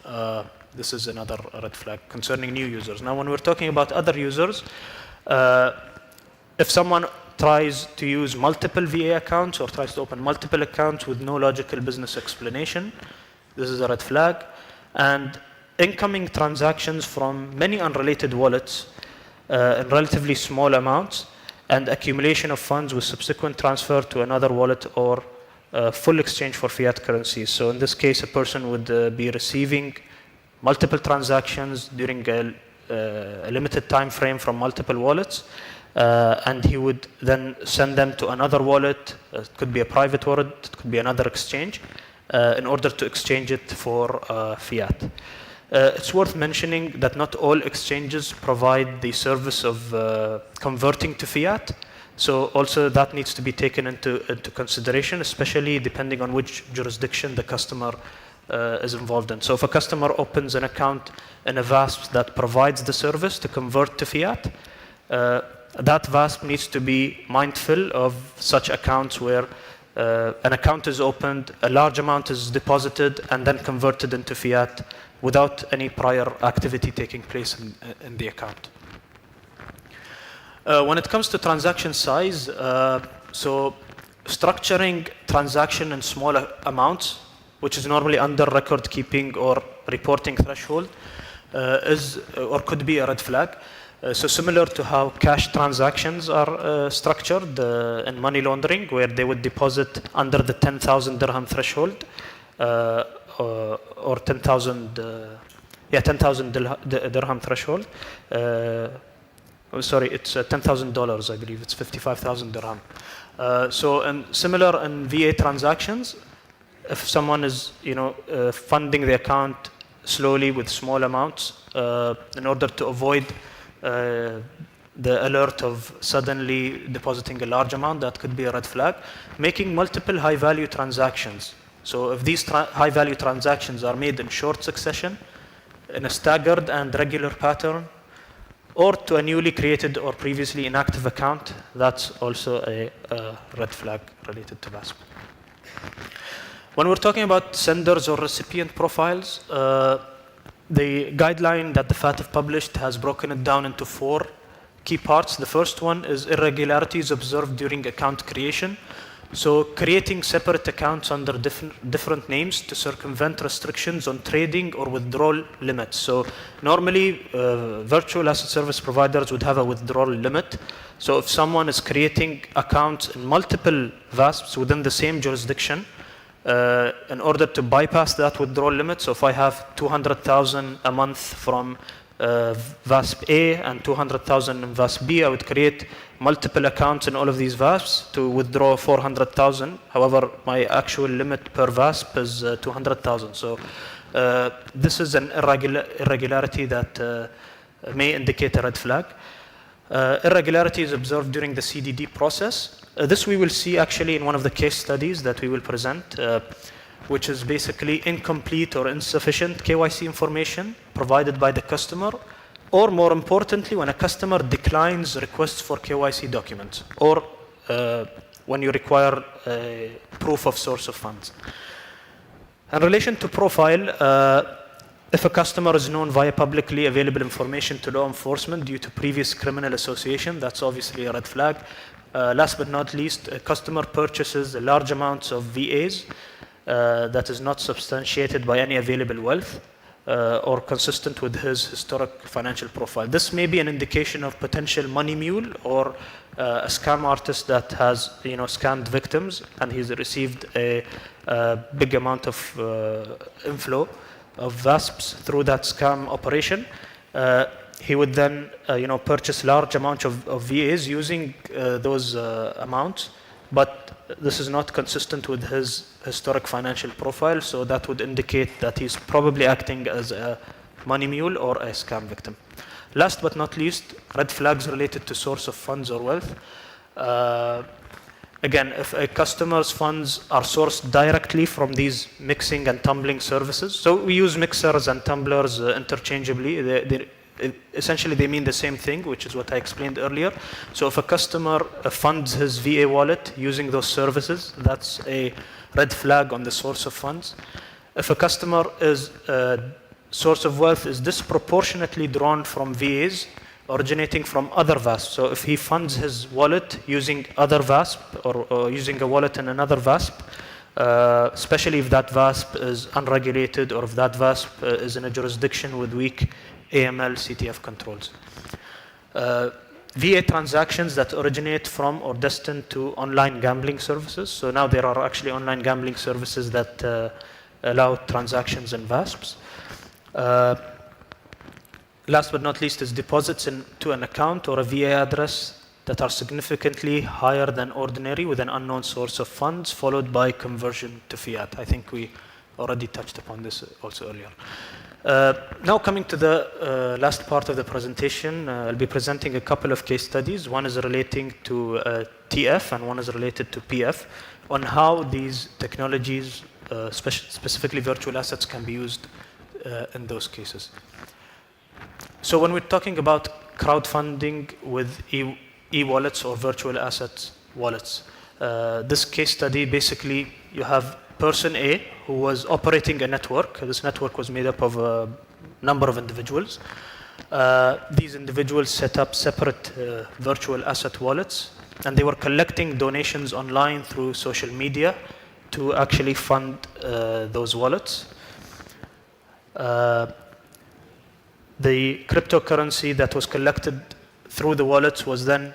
K: This is another red flag concerning new users. Now, when we're talking about other users, if someone tries to use multiple VA accounts or tries to open multiple accounts with no logical business explanation, this is a red flag. And incoming transactions from many unrelated wallets in relatively small amounts and accumulation of funds with subsequent transfer to another wallet or full exchange for fiat currencies. So in this case, a person would be receiving multiple transactions during a limited time frame from multiple wallets, and he would then send them to another wallet. It could be a private wallet, it could be another exchange, in order to exchange it for fiat. It's worth mentioning that not all exchanges provide the service of converting to fiat. So also that needs to be taken into consideration, especially depending on which jurisdiction the customer is involved in. So if a customer opens an account in a VASP that provides the service to convert to fiat, that VASP needs to be mindful of such accounts where an account is opened, a large amount is deposited, and then converted into fiat without any prior activity taking place in the account. When it comes to transaction size, so structuring transaction in smaller amounts, which is normally under record keeping or reporting threshold, is or could be a red flag. So similar to how cash transactions are structured in money laundering, where they would deposit under the 10,000 dirham threshold, or 10,000 dirham threshold. Sorry, it's $10,000, I believe. It's 55,000 dirham. So similar in VA transactions, if someone is funding the account slowly with small amounts in order to avoid the alert of suddenly depositing a large amount, that could be a red flag. Making multiple high-value transactions. So if these high-value transactions are made in short succession, in a staggered and regular pattern, or to a newly created or previously inactive account, that's also a red flag related to VASP. When we're talking about senders or recipient profiles, the guideline that the FATF published has broken it down into 4 key parts. The first one is irregularities observed during account creation. So creating separate accounts under different names to circumvent restrictions on trading or withdrawal limits. So normally, virtual asset service providers would have a withdrawal limit. So if someone is creating accounts in multiple VASPs within the same jurisdiction, in order to bypass that withdrawal limit, so if I have 200,000 a month from VASP A and 200,000 in VASP B, I would create multiple accounts in all of these VASPs to withdraw 400,000. However, my actual limit per VASP is 200,000. So this is an irregularity that may indicate a red flag. Irregularities observed during the CDD process. This we will see actually in one of the case studies that we will present, which is basically incomplete or insufficient KYC information provided by the customer, or more importantly, when a customer declines requests for KYC documents, or when you require proof of source of funds. In relation to profile, if a customer is known via publicly available information to law enforcement due to previous criminal association, that's obviously a red flag. Last but not least, a customer purchases large amounts of VAs that is not substantiated by any available wealth or consistent with his historic financial profile. This may be an indication of potential money mule or a scam artist that has scammed victims, and he's received a big amount of inflow of VASPs through that scam operation. He would then purchase large amounts of VAs using those amounts, but this is not consistent with his historic financial profile, so that would indicate that he's probably acting as a money mule or a scam victim. Last but not least, red flags related to source of funds or wealth. Again, if a customer's funds are sourced directly from these mixing and tumbling services, so we use mixers and tumblers interchangeably. Essentially, they mean the same thing, which is what I explained earlier. So if a customer funds his VA wallet using those services, that's a red flag on the source of funds. If a customer is source of wealth is disproportionately drawn from VAs originating from other VASP. So if he funds his wallet using other VASP or using a wallet in another VASP, especially if that VASP is unregulated or if that VASP is in a jurisdiction with weak AML CTF controls. VA transactions that originate from or destined to online gambling services. So now there are actually online gambling services that allow transactions in VASPs. Last but not least is deposits into an account or a VA address that are significantly higher than ordinary with an unknown source of funds, followed by conversion to fiat. I think we already touched upon this also earlier. Now coming to the last part of the presentation, I'll be presenting a couple of case studies. One is relating to TF and one is related to PF on how these technologies, specifically virtual assets, can be used in those cases. So when we're talking about crowdfunding with e-wallets or virtual assets wallets, this case study, basically you have person A who was operating a network. This network was made up of a number of individuals. These individuals set up separate virtual asset wallets, and they were collecting donations online through social media to actually fund those wallets. The cryptocurrency that was collected through the wallets was then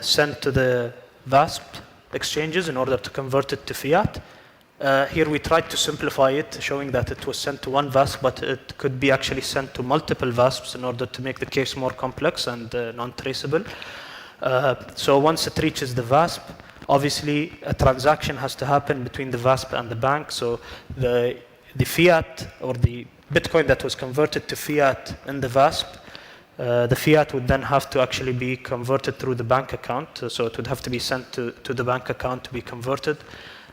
K: sent to the VASP exchanges in order to convert it to fiat. Here we tried to simplify it, showing that it was sent to one VASP, but it could be actually sent to multiple VASPs in order to make the case more complex and non-traceable. So once it reaches the VASP, obviously a transaction has to happen between the VASP and the bank. So the fiat or the Bitcoin that was converted to fiat in the VASP, the fiat would then have to actually be converted through the bank account. So it would have to be sent to the bank account to be converted.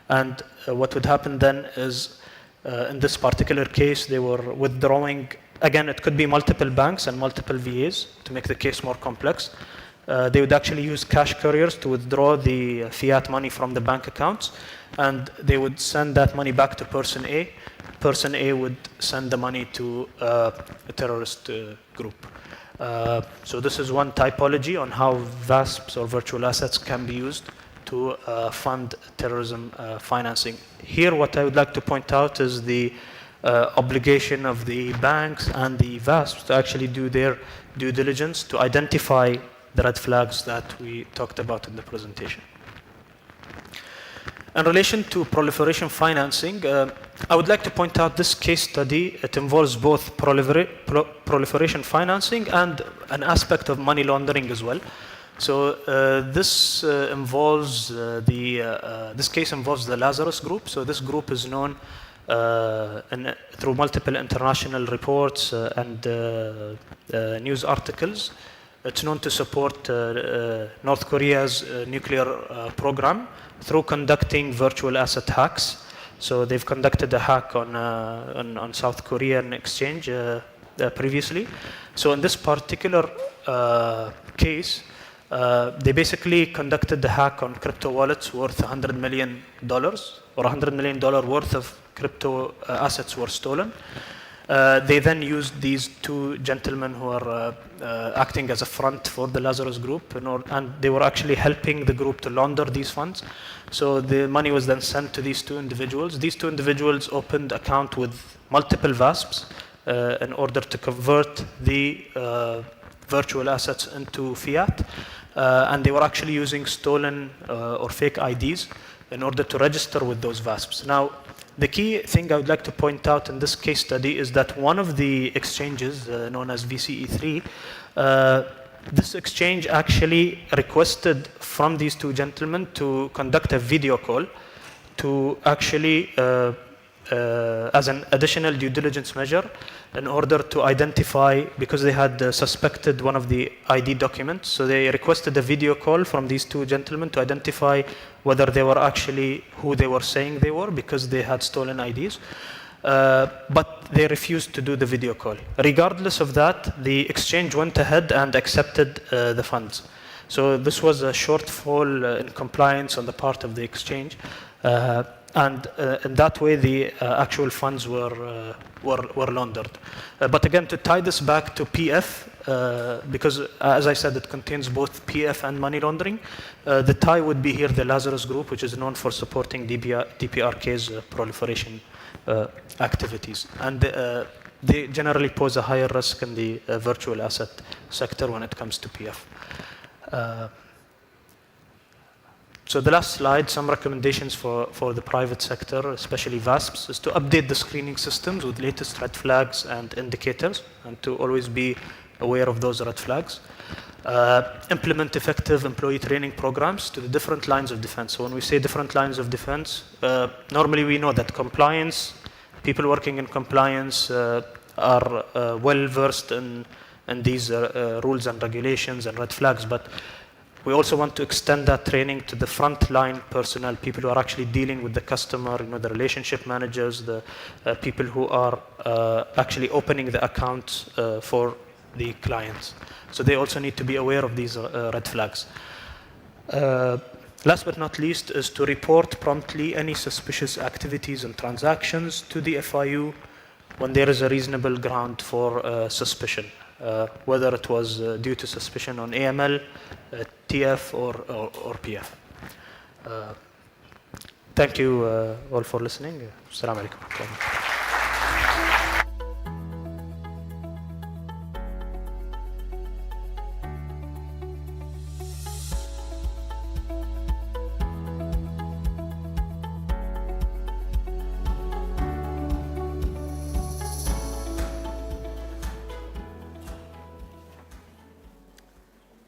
K: And what would happen then is, in this particular case, they were withdrawing. Again, it could be multiple banks and multiple VAs to make the case more complex. They would actually use cash couriers to withdraw the fiat money from the bank accounts, and they would send that money back to person A. Person A would send the money to a terrorist group. So this is one typology on how VASPs or virtual assets can be used to fund terrorism financing. Here, what I would like to point out is the obligation of the banks and the VASPs to actually do their due diligence to identify the red flags that we talked about in the presentation. In relation to proliferation financing, I would like to point out this case study. It involves both proliferation financing and an aspect of money laundering as well. So this involves this case involves the Lazarus Group. So this group is known through multiple international reports and news articles It's known to support North Korea's nuclear program through conducting virtual asset hacks. So they've conducted a hack on South Korean exchange previously. So in this particular case, they basically conducted the hack on crypto wallets worth $100 million, or $100 million worth of crypto assets were stolen. They then used these two gentlemen who are acting as a front for the Lazarus group, and they were actually helping the group to launder these funds. So the money was then sent to these two individuals. These two individuals opened account with multiple VASPs in order to convert the virtual assets into fiat. And they were actually using stolen or fake IDs in order to register with those VASPs. Now, the key thing I would like to point out in this case study is that one of the exchanges, known as VCE3, this exchange actually requested from these two gentlemen to conduct a video call to actually, as an additional due diligence measure, in order to identify, because they had suspected one of the ID documents, so they requested a video call from these two gentlemen to identify whether they were actually who they were saying they were, because they had stolen IDs. But they refused to do the video call. Regardless of that, the exchange went ahead and accepted the funds. So this was a shortfall in compliance on the part of the exchange. And in that way, the actual funds were laundered. But again, to tie this back to PF, because as I said, it contains both PF and money laundering, the tie would be here the Lazarus Group, which is known for supporting DPRK's proliferation activities. And they generally pose a higher risk in the virtual asset sector when it comes to PF. So the last slide, some recommendations for the private sector, especially VASPs, is to update the screening systems with latest red flags and indicators, and to always be aware of those red flags. Implement effective employee training programs to the different lines of defense. So when we say different lines of defense, normally we know that compliance, people working in compliance are well versed in these rules and regulations and red flags, but we also want to extend that training to the frontline personnel, people who are actually dealing with the customer, the relationship managers, the people who are actually opening the accounts for the clients. So they also need to be aware of these red flags. Last but not least is to report promptly any suspicious activities and transactions to the FIU when there is a reasonable ground for suspicion, whether it was due to suspicion on AML, TF, or PF. Thank you all for listening. Assalamu alaikum.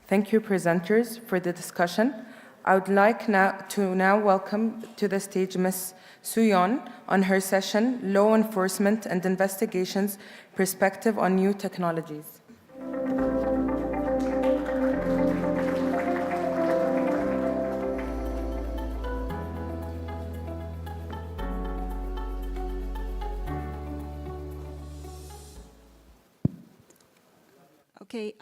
F: Thank you, presenters, for the discussion. I would like to welcome to the stage Ms. Suyon on her session, Law Enforcement and Investigations, Perspective on New Technologies.
E: Okay.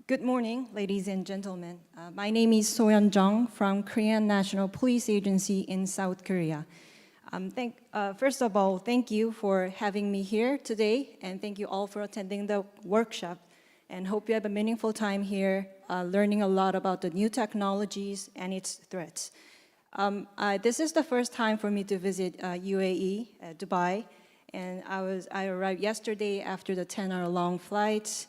E: Good morning, ladies and gentlemen. My name is Soyeon Jung from Korean National Police Agency in South Korea. First of all, thank you for having me here today, and thank you all for attending the workshop, and hope you have a meaningful time here learning a lot about the new technologies and its threats. This is the first time for me to visit UAE, Dubai, and I arrived yesterday after the 10-hour-long flight.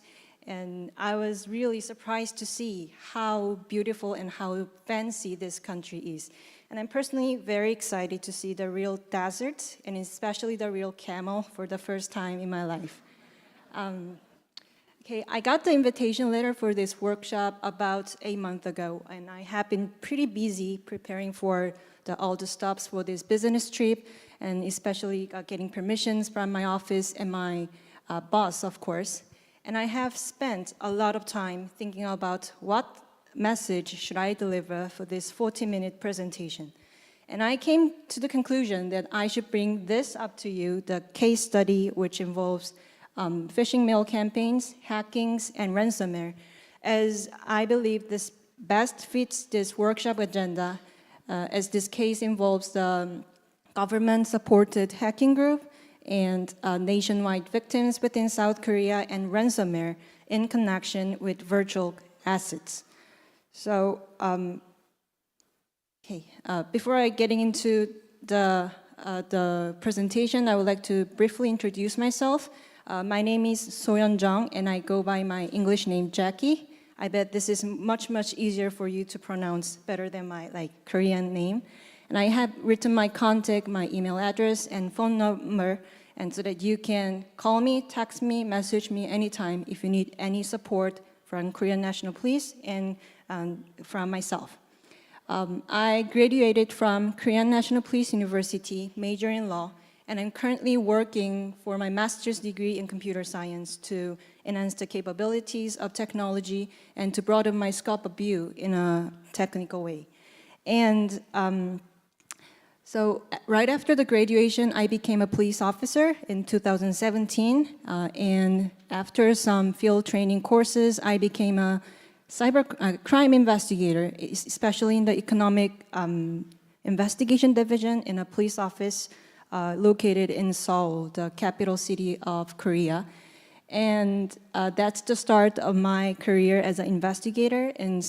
E: And I was really surprised to see how beautiful and how fancy this country is. And I'm personally very excited to see the real desert, and especially the real camel for the first time in my life. I got the invitation letter for this workshop about a month ago, and I have been pretty busy preparing for all the stops for this business trip, and especially getting permissions from my office and my boss, of course. And I have spent a lot of time thinking about what message should I deliver for this 40-minute presentation. And I came to the conclusion that I should bring this up to you, the case study which involves phishing mail campaigns, hackings, and ransomware, as I believe this best fits this workshop agenda, as this case involves the government-supported hacking group and nationwide victims within South Korea and ransomware in connection with virtual assets. So, before I getting into the presentation, I would like to briefly introduce myself. My name is Soyeon Jung, and I go by my English name, Jackie. I bet this is much easier for you to pronounce better than my Korean name. And I have written my contact, my email address, and phone number, and so that you can call me, text me, message me anytime if you need any support from Korean National Police and from myself. I graduated from Korean National Police University, major in law, and I'm currently working for my master's degree in computer science to enhance the capabilities of technology and to broaden my scope of view in a technical way. And so right after the graduation, I became a police officer in 2017, and after some field training courses, I became a cyber crime investigator, especially in the economic investigation division in a police office located in Seoul, the capital city of Korea. And that's the start of my career as an investigator in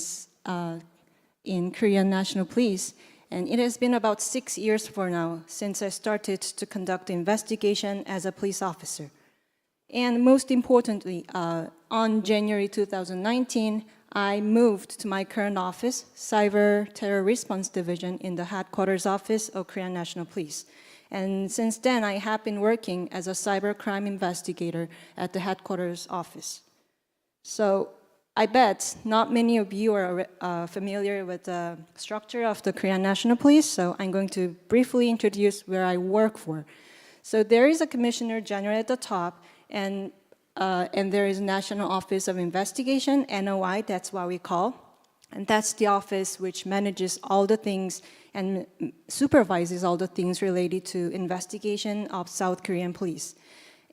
E: Korean National Police. And it has been about 6 years for now since I started to conduct investigation as a police officer. And most importantly, on January 2019, I moved to my current office, Cyber Terror Response Division in the headquarters office of Korean National Police. And since then, I have been working as a cybercrime investigator at the headquarters office. So I bet not many of you are familiar with the structure of the Korean National Police, so I'm going to briefly introduce where I work for. So there is a Commissioner General at the top, and there is National Office of Investigation, NOI, that's what we call. And that's the office which manages all the things and supervises all the things related to investigation of South Korean police.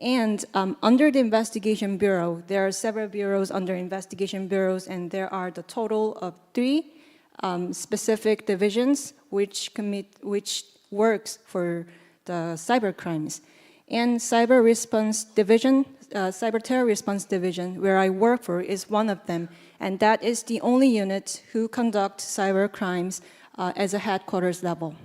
E: And under the Investigation Bureau, there are several bureaus under Investigation Bureaus, and there are the total of 3 specific divisions which works for the cyber crimes. And Cyber Response Division, Cyber Terror Response Division, where I work for, is one of them. And that is the only unit who conduct cyber crimes as a headquarters level.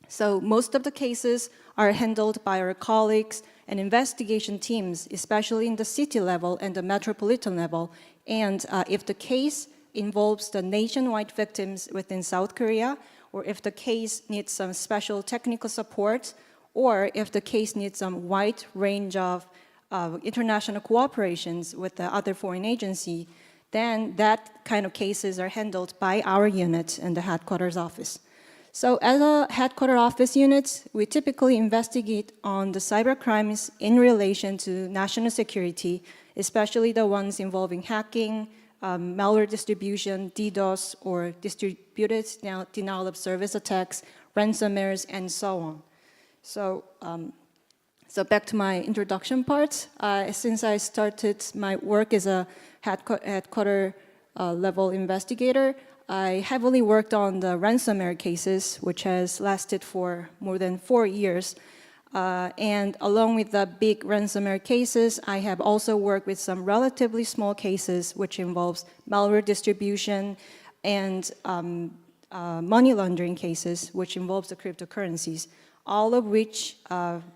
E: So most of the cases are handled by our colleagues and investigation teams, especially in the city level and the metropolitan level. And if the case involves the nationwide victims within South Korea, or if the case needs some special technical support, or if the case needs some wide range of international cooperations with the other foreign agency, then that kind of cases are handled by our unit in the headquarters office. So as a headquarters office unit, we typically investigate on the cyber crimes in relation to national security, especially the ones involving hacking, malware distribution, DDoS, or distributed denial of service attacks, ransomwares, and so on. So, so back to my introduction part. Since I started my work as a headquarter level investigator, I heavily worked on the ransomware cases, which has lasted for more than 4 years. And along with the big ransomware cases, I have also worked with some relatively small cases, which involves malware distribution and money laundering cases, which involves the cryptocurrencies, all of which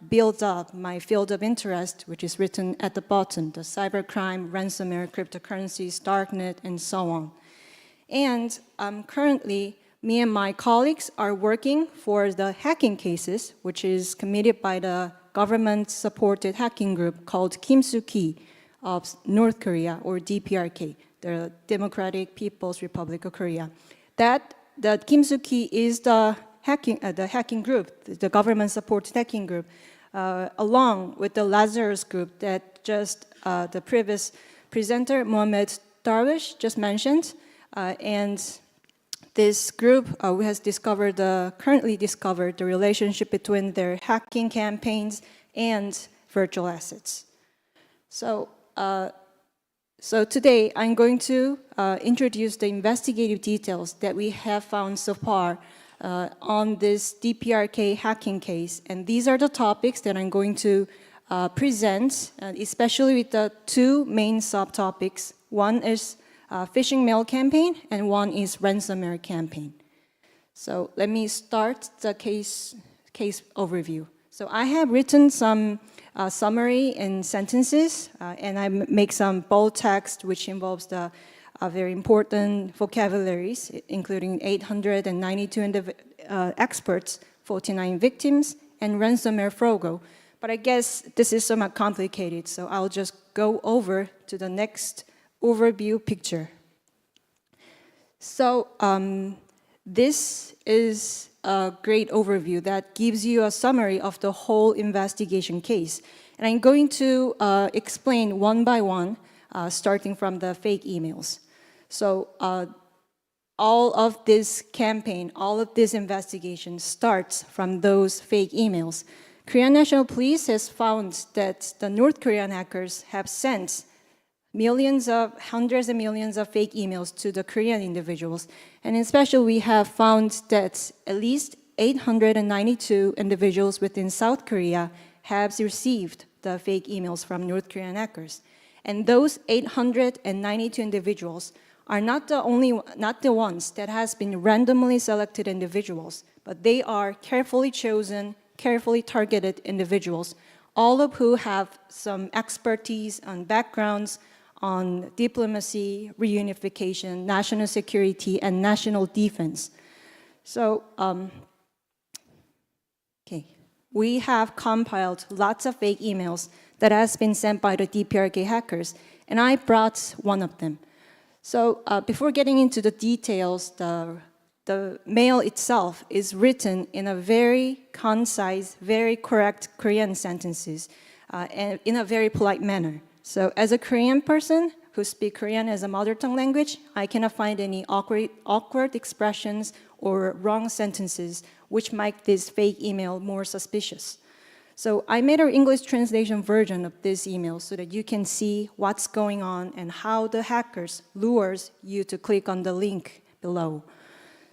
E: builds up my field of interest, which is written at the bottom, the cybercrime, ransomware, cryptocurrencies, darknet, and so on. And currently, me and my colleagues are working for the hacking cases, which is committed by the government-supported hacking group called Kim Soo-ki of North Korea, or DPRK, the Democratic People's Republic of Korea. The Kim Soo-ki is the hacking group, the government-supported hacking group, along with the Lazarus group that just the previous presenter Mohamed Darwish just mentioned, and this group has currently discovered the relationship between their hacking campaigns and virtual assets. So today I'm going to introduce the investigative details that we have found so far on this DPRK hacking case. And these are the topics that I'm going to present, especially with the two main subtopics. One is phishing mail campaign, and one is ransomware campaign. So let me start the case overview. So I have written some summary in sentences, and I make some bold text, which involves the very important vocabularies, including 892 experts, 49 victims, and ransomware Frogo. But I guess this is somewhat complicated, so I'll just go over to the next overview picture. So this is a great overview that gives you a summary of the whole investigation case. And I'm going to explain one by one, starting from the fake emails. So all of this campaign, all of this investigation starts from those fake emails. Korean National Police has found that the North Korean hackers have sent hundreds of millions of fake emails to the Korean individuals. And especially we have found that at least 892 individuals within South Korea have received the fake emails from North Korean hackers. And those 892 individuals are not the ones that has been randomly selected individuals, but they are carefully chosen, carefully targeted individuals, all of who have some expertise and backgrounds on diplomacy, reunification, national security, and national defense. So, we have compiled lots of fake emails that has been sent by the DPRK hackers, and I brought one of them. So, before getting into the details, the mail itself is written in a very concise, very correct Korean sentences, and in a very polite manner. So as a Korean person who speaks Korean as a mother tongue language, I cannot find any awkward expressions or wrong sentences which make this fake email more suspicious. So I made an English translation version of this email so that you can see what's going on and how the hackers lures you to click on the link below.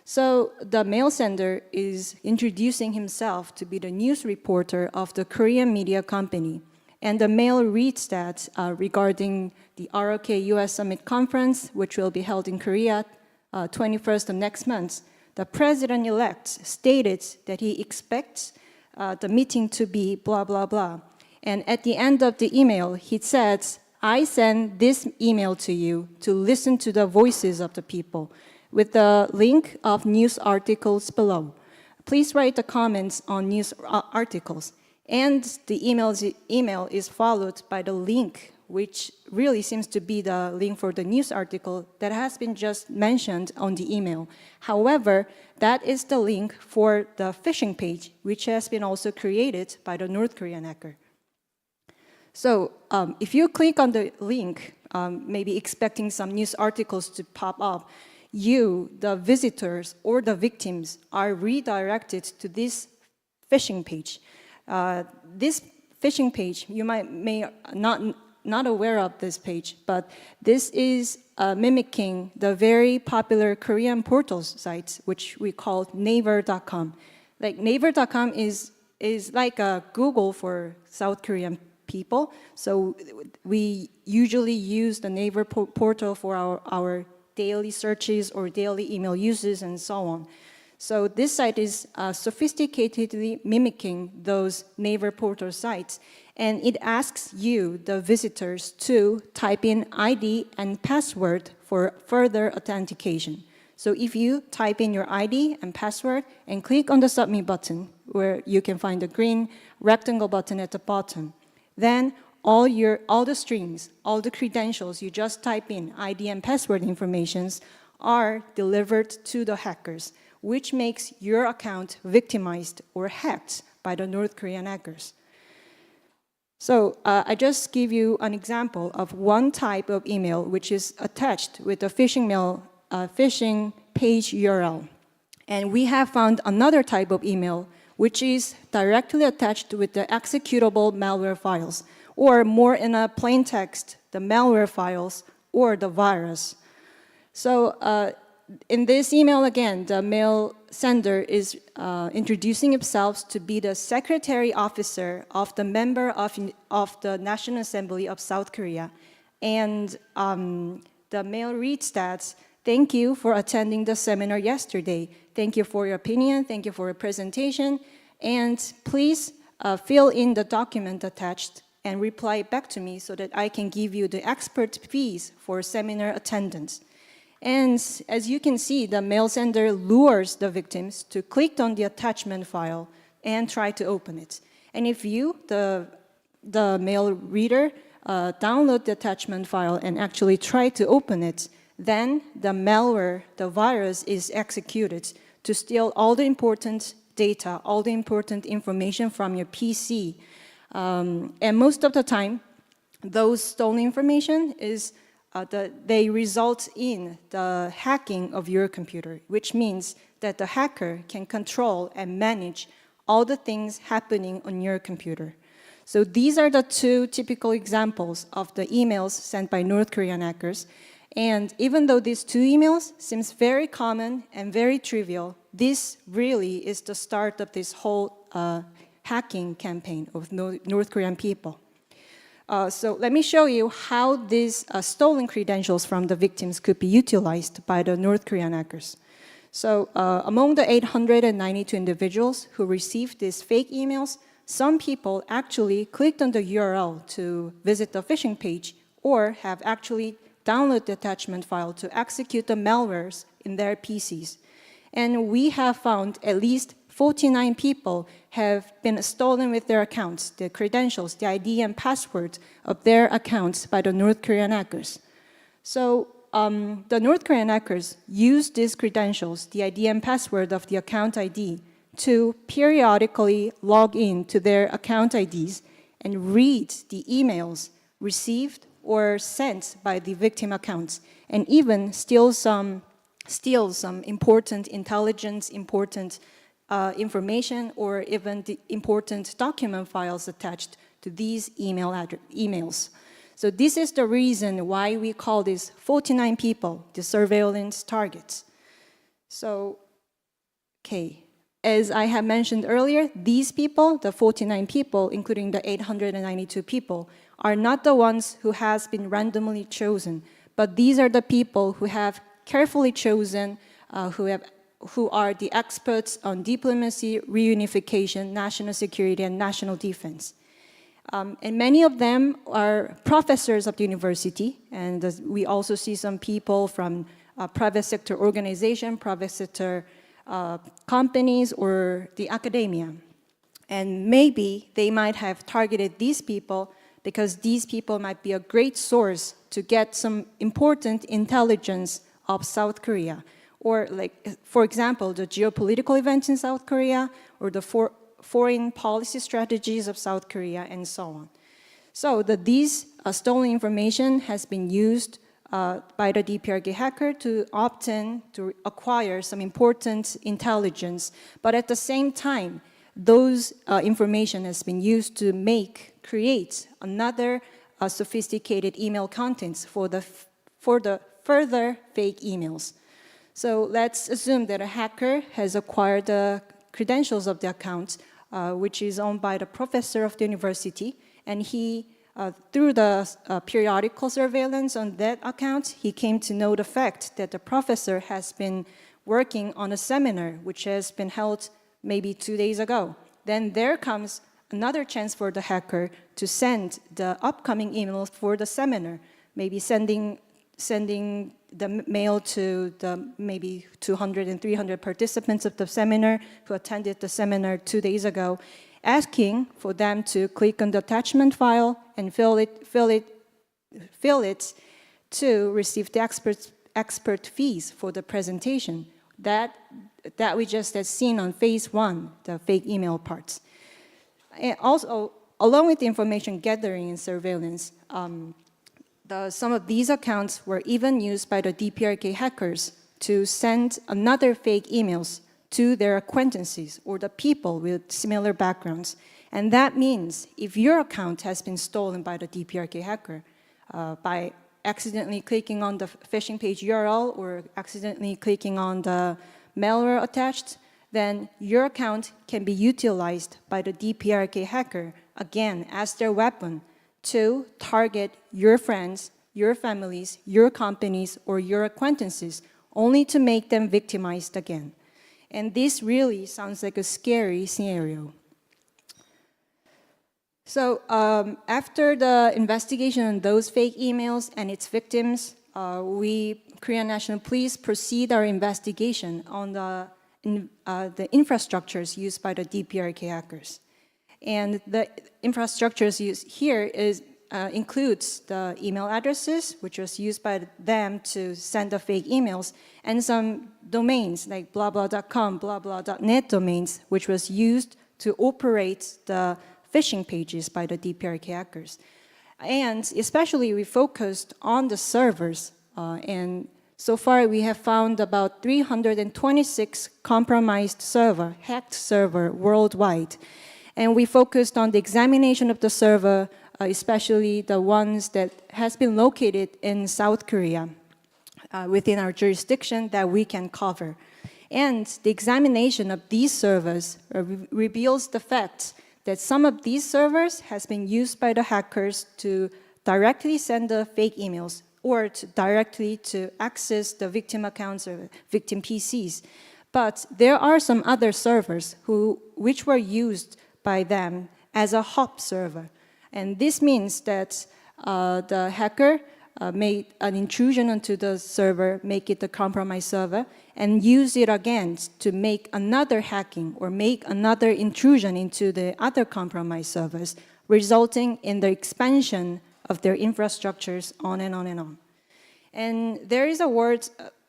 E: So the mail sender is introducing himself to be the news reporter of the Korean media company. And the mail reads that regarding the ROK US Summit Conference, which will be held in Korea 21st of next month, the president-elect stated that he expects the meeting to be blah, blah, blah. And at the end of the email, he says, I send this email to you to listen to the voices of the people, with the link of news articles below. Please write the comments on news articles. And the email is followed by the link, which really seems to be the link for the news article that has been just mentioned on the email. However, that is the link for the phishing page, which has been also created by the North Korean hacker. So if you click on the link, maybe expecting some news articles to pop up, you, the visitors or the victims, are redirected to this phishing page. This phishing page, you may not aware of this page, but this is mimicking the very popular Korean portal sites, which we call Naver.com. Like Naver.com is like a Google for South Korean people. So we usually use the Naver portal for our daily searches or daily email uses and so on. So this site is sophisticatedly mimicking those Naver portal sites, and it asks you, the visitors, to type in ID and password for further authentication. So if you type in your ID and password and click on the Submit button, where you can find the green rectangle button at the bottom, then all the strings, all the credentials you just type in, ID and password informations, are delivered to the hackers, which makes your account victimized or hacked by the North Korean hackers. So I just give you an example of one type of email which is attached with a phishing page URL. And we have found another type of email which is directly attached with the executable malware files, or more in a plain text, the malware files or the virus. So in this email again, the mail sender is introducing himself to be the secretary officer of the member of the National Assembly of South Korea. And the mail reads that, "Thank you for attending the seminar yesterday. Thank you for your opinion, thank you for your presentation, and please fill in the document attached and reply back to me so that I can give you the expert fees for seminar attendance." And as you can see, the mail sender lures the victims to click on the attachment file and try to open it. And if you, the mail reader, download the attachment file and actually try to open it, then the malware, the virus, is executed to steal all the important data, all the important information from your PC. And most of the time, those stolen information is they result in the hacking of your computer, which means that the hacker can control and manage all the things happening on your computer. So these are the two typical examples of the emails sent by North Korean hackers. And even though these two emails seems very common and very trivial, this really is the start of this whole hacking campaign of North Korean people. So let me show you how these stolen credentials from the victims could be utilized by the North Korean hackers. So among the 892 individuals who received these fake emails, some people actually clicked on the URL to visit the phishing page, or have actually downloaded the attachment file to execute the malwares in their PCs. And we have found at least 49 people have been stolen with their accounts, the credentials, the ID and password of their accounts by the North Korean hackers. So the North Korean hackers use these credentials, the ID and password of the account ID, to periodically log in to their account IDs and read the emails received or sent by the victim accounts, and even steal some important intelligence, important information, or even the important document files attached to these emails. So this is the reason why we call these 49 people the surveillance targets. So, okay, as I have mentioned earlier, these people, the 49 people, including the 892 people, are not the ones who has been randomly chosen, but these are the people who have carefully chosen, who are the experts on diplomacy, reunification, national security, and national defense. And many of them are professors of the university, and we also see some people from private sector organization, private sector companies, or the academia. And maybe they might have targeted these people because these people might be a great source to get some important intelligence of South Korea, or like, for example, the geopolitical events in South Korea, or the foreign policy strategies of South Korea, and so on. So these stolen information has been used by the DPRK hacker to acquire some important intelligence, but at the same time, those information has been used to create another sophisticated email contents for the further fake emails. So let's assume that a hacker has acquired the credentials of the account, which is owned by the professor of the university, and he, through the periodical surveillance on that account, he came to know the fact that the professor has been working on a seminar which has been held maybe 2 days ago. Then there comes another chance for the hacker to send the upcoming emails for the seminar, maybe sending the mail to the maybe 200 and 300 participants of the seminar who attended the seminar 2 days ago, asking for them to click on the attachment file and fill it to receive the expert fees for the presentation. That we just had seen on phase 1, the fake email parts. And also along with the information gathering and surveillance, some of these accounts were even used by the DPRK hackers to send another fake emails to their acquaintances or the people with similar backgrounds. And that means if your account has been stolen by the DPRK hacker by accidentally clicking on the phishing page URL or accidentally clicking on the malware attached, then your account can be utilized by the DPRK hacker, again, as their weapon to target your friends, your families, your companies, or your acquaintances, only to make them victimized again. And this really sounds like a scary scenario. So after the investigation on those fake emails and its victims, we, Korean National Police, proceed our investigation on the infrastructures used by the DPRK hackers. And the infrastructures used here includes the email addresses, which was used by them to send the fake emails, and some domains like blahblah.com, blahblah.net domains, which was used to operate the phishing pages by the DPRK hackers. And especially we focused on the servers, and so far we have found about 326 compromised server, hacked server worldwide. And we focused on the examination of the server, especially the ones that has been located in South Korea within our jurisdiction that we can cover. And the examination of these servers reveals the fact that some of these servers has been used by the hackers to directly send the fake emails or directly to access the victim accounts or victim PCs. But there are some other servers which were used by them as a hop server. And this means that the hacker made an intrusion onto the server, make it a compromised server, and use it again to make another hacking or make another intrusion into the other compromised servers, resulting in the expansion of their infrastructures on and on and on. And there is a word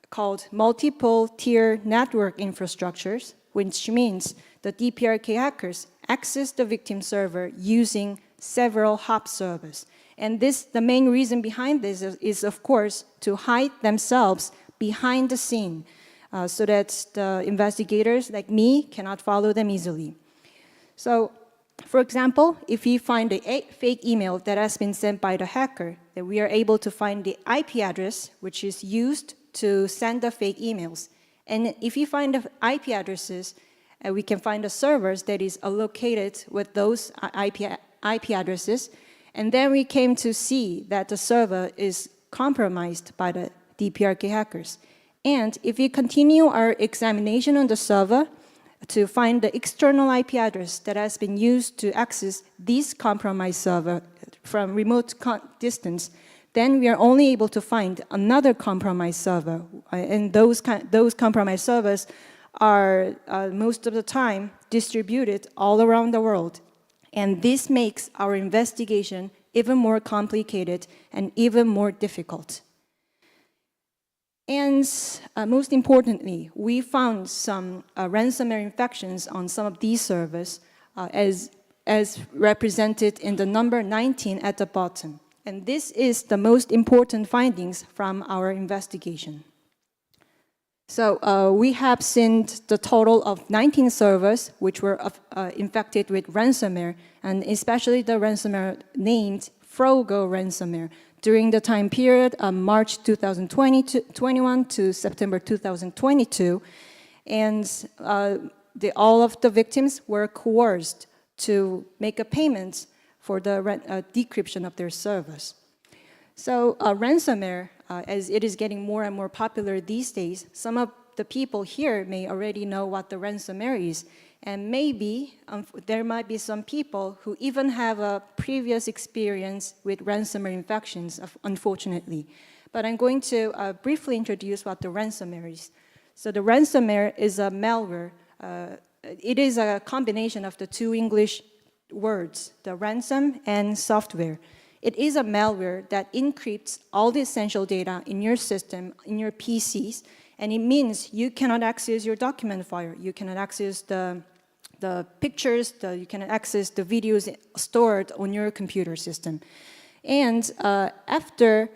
E: called multiple tier network infrastructures, which means the DPRK hackers access the victim server using several hop servers. And the main reason behind this is, of course, to hide themselves behind the scene so that the investigators like me cannot follow them easily. So, for example, if we find a fake email that has been sent by the hacker, then we are able to find the IP address which is used to send the fake emails. And if we find the IP addresses, we can find the servers that is allocated with those IP addresses. And then we came to see that the server is compromised by the DPRK hackers. And if we continue our examination on the server to find the external IP address that has been used to access this compromised server from remote distance, then we are only able to find another compromised server. And those compromised servers are most of the time distributed all around the world. And this makes our investigation even more complicated and even more difficult. And most importantly, we found some ransomware infections on some of these servers as represented in the number 19 at the bottom. And this is the most important findings from our investigation. So we have seen the total of 19 servers which were infected with ransomware, and especially the ransomware named Frogo ransomware during the time period of March 2021 to September 2022. And all of the victims were coerced to make a payment for the decryption of their servers. So ransomware, as it is getting more and more popular these days, some of the people here may already know what the ransomware is. And maybe there might be some people who even have a previous experience with ransomware infections, unfortunately. But I'm going to briefly introduce what the ransomware is. So the ransomware is a malware. It is a combination of the two English words, the ransom and software. It is a malware that encrypts all the essential data in your system, in your PCs, and it means you cannot access your document file, you cannot access the the pictures, you can access the videos stored on your computer system. And after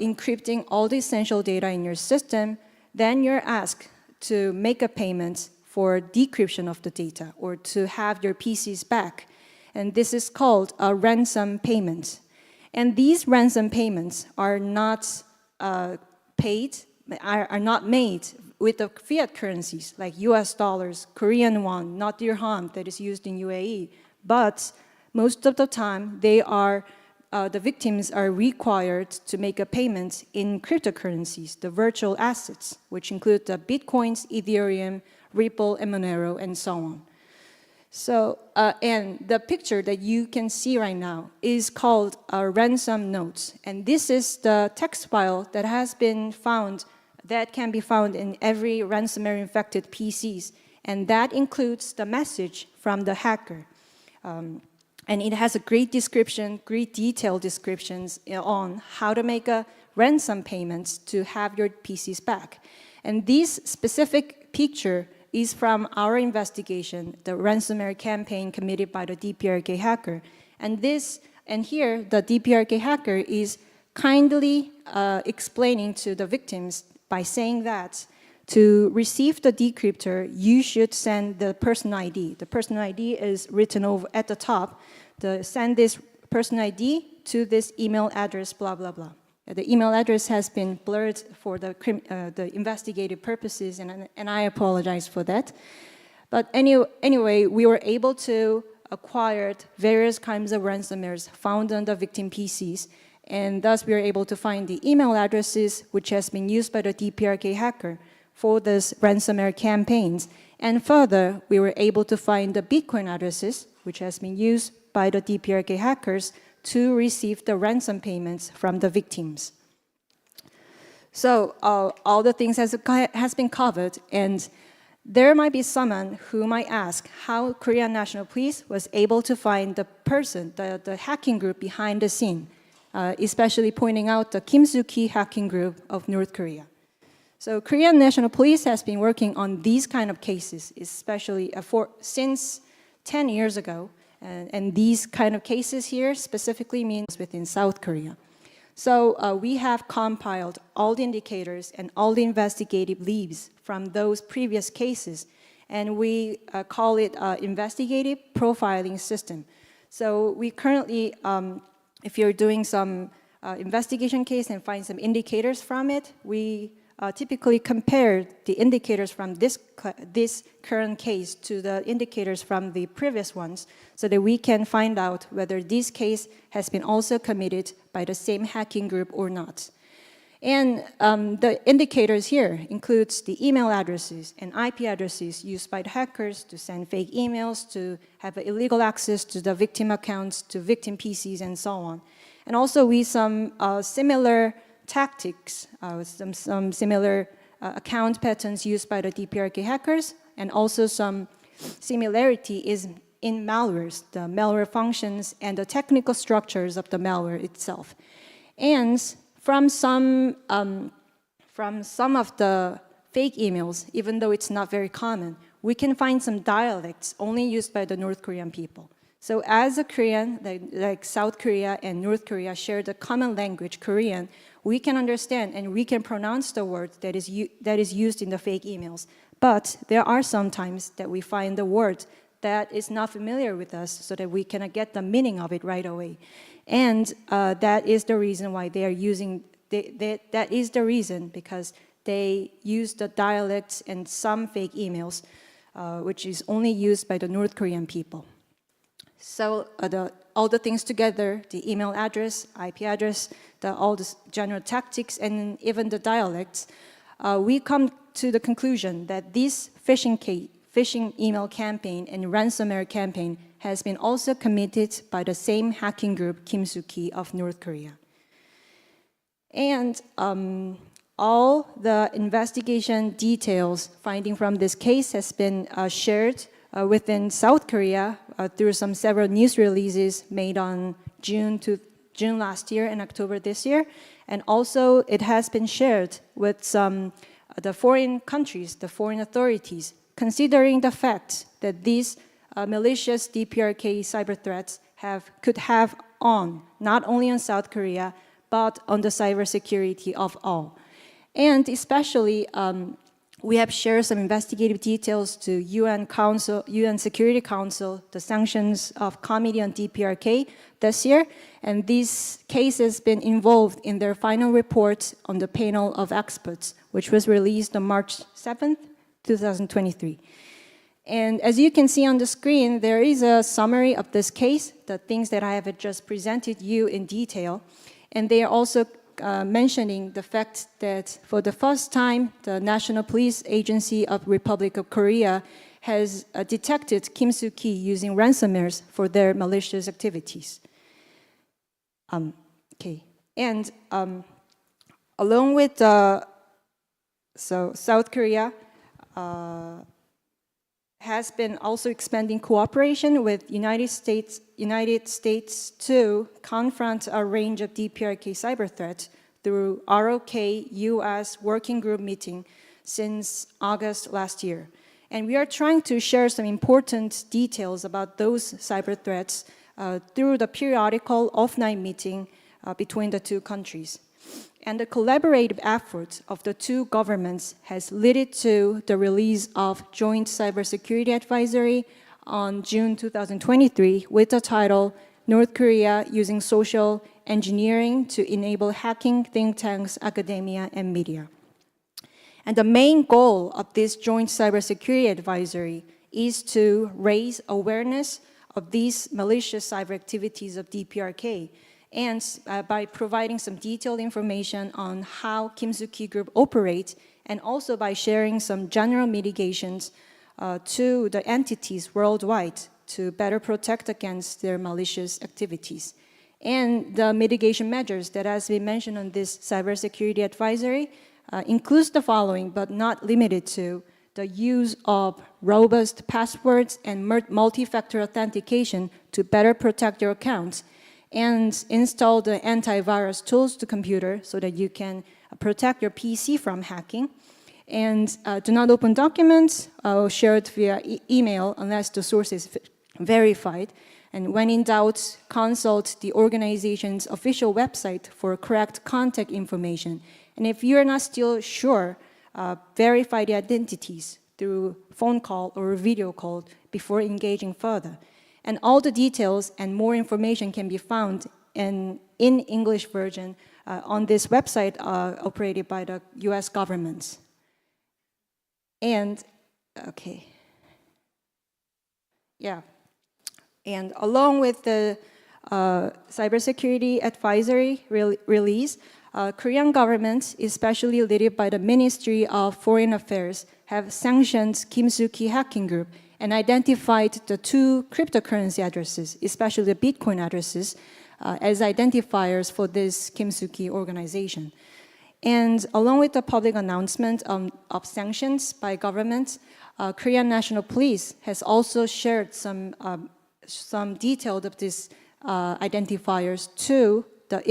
E: encrypting all the essential data in your system, then you're asked to make a payment for decryption of the data or to have your PCs back. And this is called a ransom payment. And these ransom payments are not are not made with the fiat currencies like US dollars, Korean won, not dirham that is used in UAE. But most of the time, they are the victims are required to make a payment in cryptocurrencies, the virtual assets, which include the Bitcoins, Ethereum, Ripple, and Monero, and so on. So, and the picture that you can see right now is called a ransom note. And this is the text file that has been found, that can be found in every ransomware-infected PCs. And that includes the message from the hacker. And it has a great description, great detailed descriptions on how to make a ransom payment to have your PCs back. And this specific picture is from our investigation, the ransomware campaign committed by the DPRK hacker. And here, the DPRK hacker is kindly explaining to the victims by saying that to receive the decryptor, you should send the person ID. The person ID is written over at the top. Send this person ID to this email address, blah, blah, blah. The email address has been blurred for the investigative purposes, and I apologize for that. But anyway, we were able to acquire various kinds of ransomwares found on the victim PCs, and thus we were able to find the email addresses which has been used by the DPRK hacker for this ransomware campaigns. And further, we were able to find the Bitcoin addresses which has been used by the DPRK hackers to receive the ransom payments from the victims. So all the things has been covered, and there might be someone who might ask how Korean National Police was able to find the person, the hacking group behind the scene, especially pointing out the Kim Soo-ki hacking group of North Korea. So Korean National Police has been working on these kind of cases, especially since 10 years ago. And these kind of cases here specifically means within South Korea. So we have compiled all the indicators and all the investigative leads from those previous cases, and we call it investigative profiling system. So we currently, if you're doing some investigation case and find some indicators from it, we typically compare the indicators from this current case to the indicators from the previous ones so that we can find out whether this case has been also committed by the same hacking group or not. And the indicators here includes the email addresses and IP addresses used by the hackers to send fake emails, to have illegal access to the victim accounts, to victim PCs, and so on. And also some similar tactics, some similar account patterns used by the DPRK hackers, and also some similarity is in malwares, the malware functions and the technical structures of the malware itself. And from some of the fake emails, even though it's not very common, we can find some dialects only used by the North Korean people. So as a Korean, like South Korea and North Korea share the common language, Korean, we can understand and we can pronounce the word that is used in the fake emails. But there are some times that we find the word that is not familiar with us so that we cannot get the meaning of it right away. And that is the reason why they are using, that is the reason because they use the dialects and some fake emails, which is only used by the North Korean people. So all the things together, the email address, IP address, all the general tactics, and even the dialects, we come to the conclusion that this phishing email campaign and ransomware campaign has been also committed by the same hacking group, Kim Soo-ki of North Korea. And all the investigation details finding from this case has been shared within South Korea through several news releases made on June last year and October this year. And also it has been shared with the foreign countries, the foreign authorities, considering the fact that these malicious DPRK cyber threats could have on, not only on South Korea, but on the cybersecurity of all. And especially, we have shared some investigative details to UN Security Council, the sanctions of Committee on DPRK this year, and this case has been involved in their final report on the panel of experts, which was released on March 7th, 2023. And as you can see on the screen, there is a summary of this case, the things that I have just presented you in detail, and they are also mentioning the fact that for the first time, the National Police Agency of Republic of Korea has detected Kim Soo-ki using ransomwares for their malicious activities. Okay, and along with so South Korea has been also expanding cooperation with United States to confront a range of DPRK cyber threats through ROK US Working Group meeting since August last year. And we are trying to share some important details about those cyber threats through the periodical offline meeting between the two countries. And the collaborative efforts of the two governments has led to the release of Joint Cybersecurity Advisory on June 2023 with the title, North Korea Using Social Engineering to Enable Hacking Think Tanks, Academia, and Media. And the main goal of this Joint Cybersecurity Advisory is to raise awareness of these malicious cyber activities of DPRK, and by providing some detailed information on how Kim Soo-ki Group operates, and also by sharing some general mitigations to the entities worldwide to better protect against their malicious activities. And the mitigation measures that has been mentioned on this cybersecurity advisory includes the following, but not limited to: the use of robust passwords and multi-factor authentication to better protect your accounts, and install the antivirus tools to computer so that you can protect your PC from hacking. And do not open documents shared via email unless the source is verified. And when in doubt, consult the organization's official website for correct contact information. And if you're not still sure, verify the identities through phone call or video call before engaging further. And all the details and more information can be found in English version on this website operated by the US government. And, okay. Yeah. And along with the cybersecurity advisory release, Korean government, especially led by the Ministry of Foreign Affairs, have sanctioned Kim Soo-ki hacking group and identified the two cryptocurrency addresses, especially the Bitcoin addresses, as identifiers for this Kim Soo-ki organization. And along with the public announcement of sanctions by government, Korean National Police has also shared some details of these identifiers to the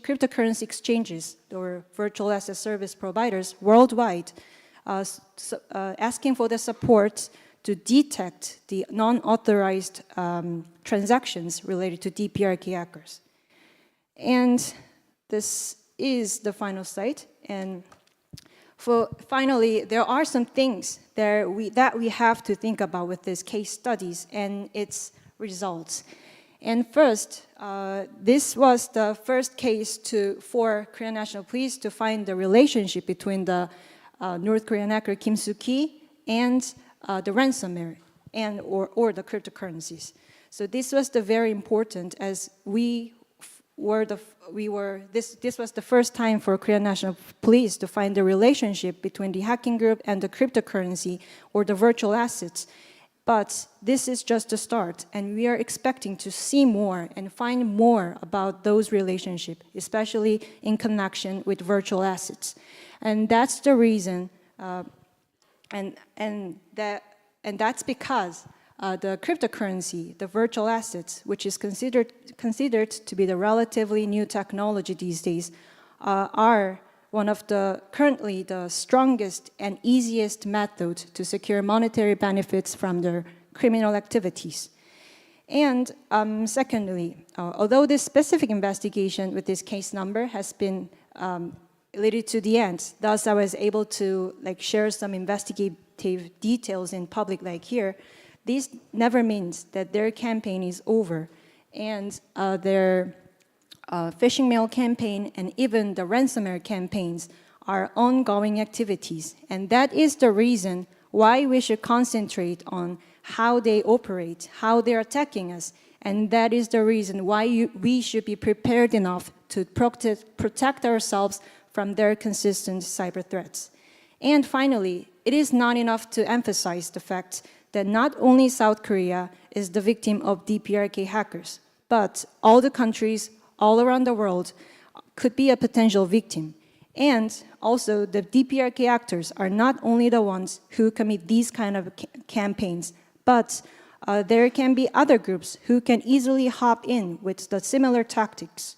E: cryptocurrency exchanges or virtual asset service providers worldwide, asking for the support to detect the non-authorized transactions related to DPRK hackers. And this is the final slide. And finally, there are some things that we have to think about with these case studies and its results. And first, this was the first case for Korean National Police to find the relationship between the North Korean hacker Kim Soo-ki and the ransomware or the cryptocurrencies. So this was very important, as this was the first time for Korean National Police to find the relationship between the hacking group and the cryptocurrency or the virtual assets. But this is just the start, and we are expecting to see more and find more about those relationships, especially in connection with virtual assets. And that's the reason, and that's because the cryptocurrency, the virtual assets, which is considered to be the relatively new technology these days, are one of the currently the strongest and easiest method to secure monetary benefits from their criminal activities. And secondly, although this specific investigation with this case number has been leaded to the end, thus I was able to share some investigative details in public like here, this never means that their campaign is over, and their phishing mail campaign and even the ransomware campaigns are ongoing activities. And that is the reason why we should concentrate on how they operate, how they're attacking us. And that is the reason why we should be prepared enough to protect ourselves from their consistent cyber threats. And finally, it is not enough to emphasize the fact that not only South Korea is the victim of DPRK hackers, but all the countries all around the world could be a potential victim. And also, the DPRK actors are not only the ones who commit these kind of campaigns, but there can be other groups who can easily hop in with the similar tactics.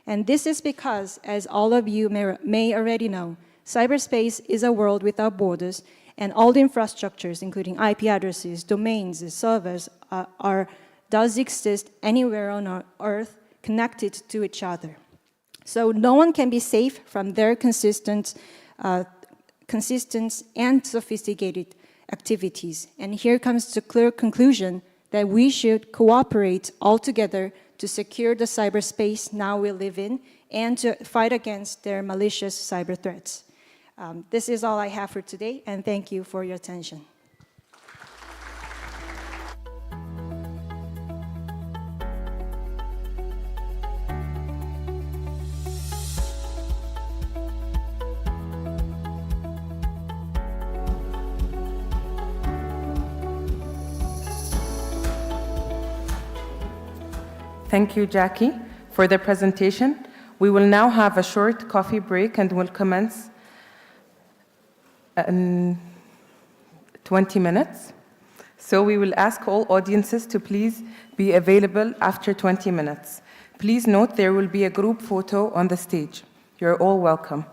E: And this is because, as all of you may already know, cyberspace is a world without borders, and all the infrastructures, including IP addresses, domains, servers, does exist anywhere on our Earth connected to each other. So no one can be safe from their consistent and sophisticated activities. And here comes the clear conclusion that we should cooperate all together to secure the cyberspace now we live in and to fight against their malicious cyber threats. This is all I have for today, and thank you for your attention.
F: Thank you, Jackie, for the presentation. We will now have a short coffee break and will commence in 20 minutes. So we will ask all audiences to please be available after 20 minutes. Please note there will be a group photo on the stage. You're all welcome.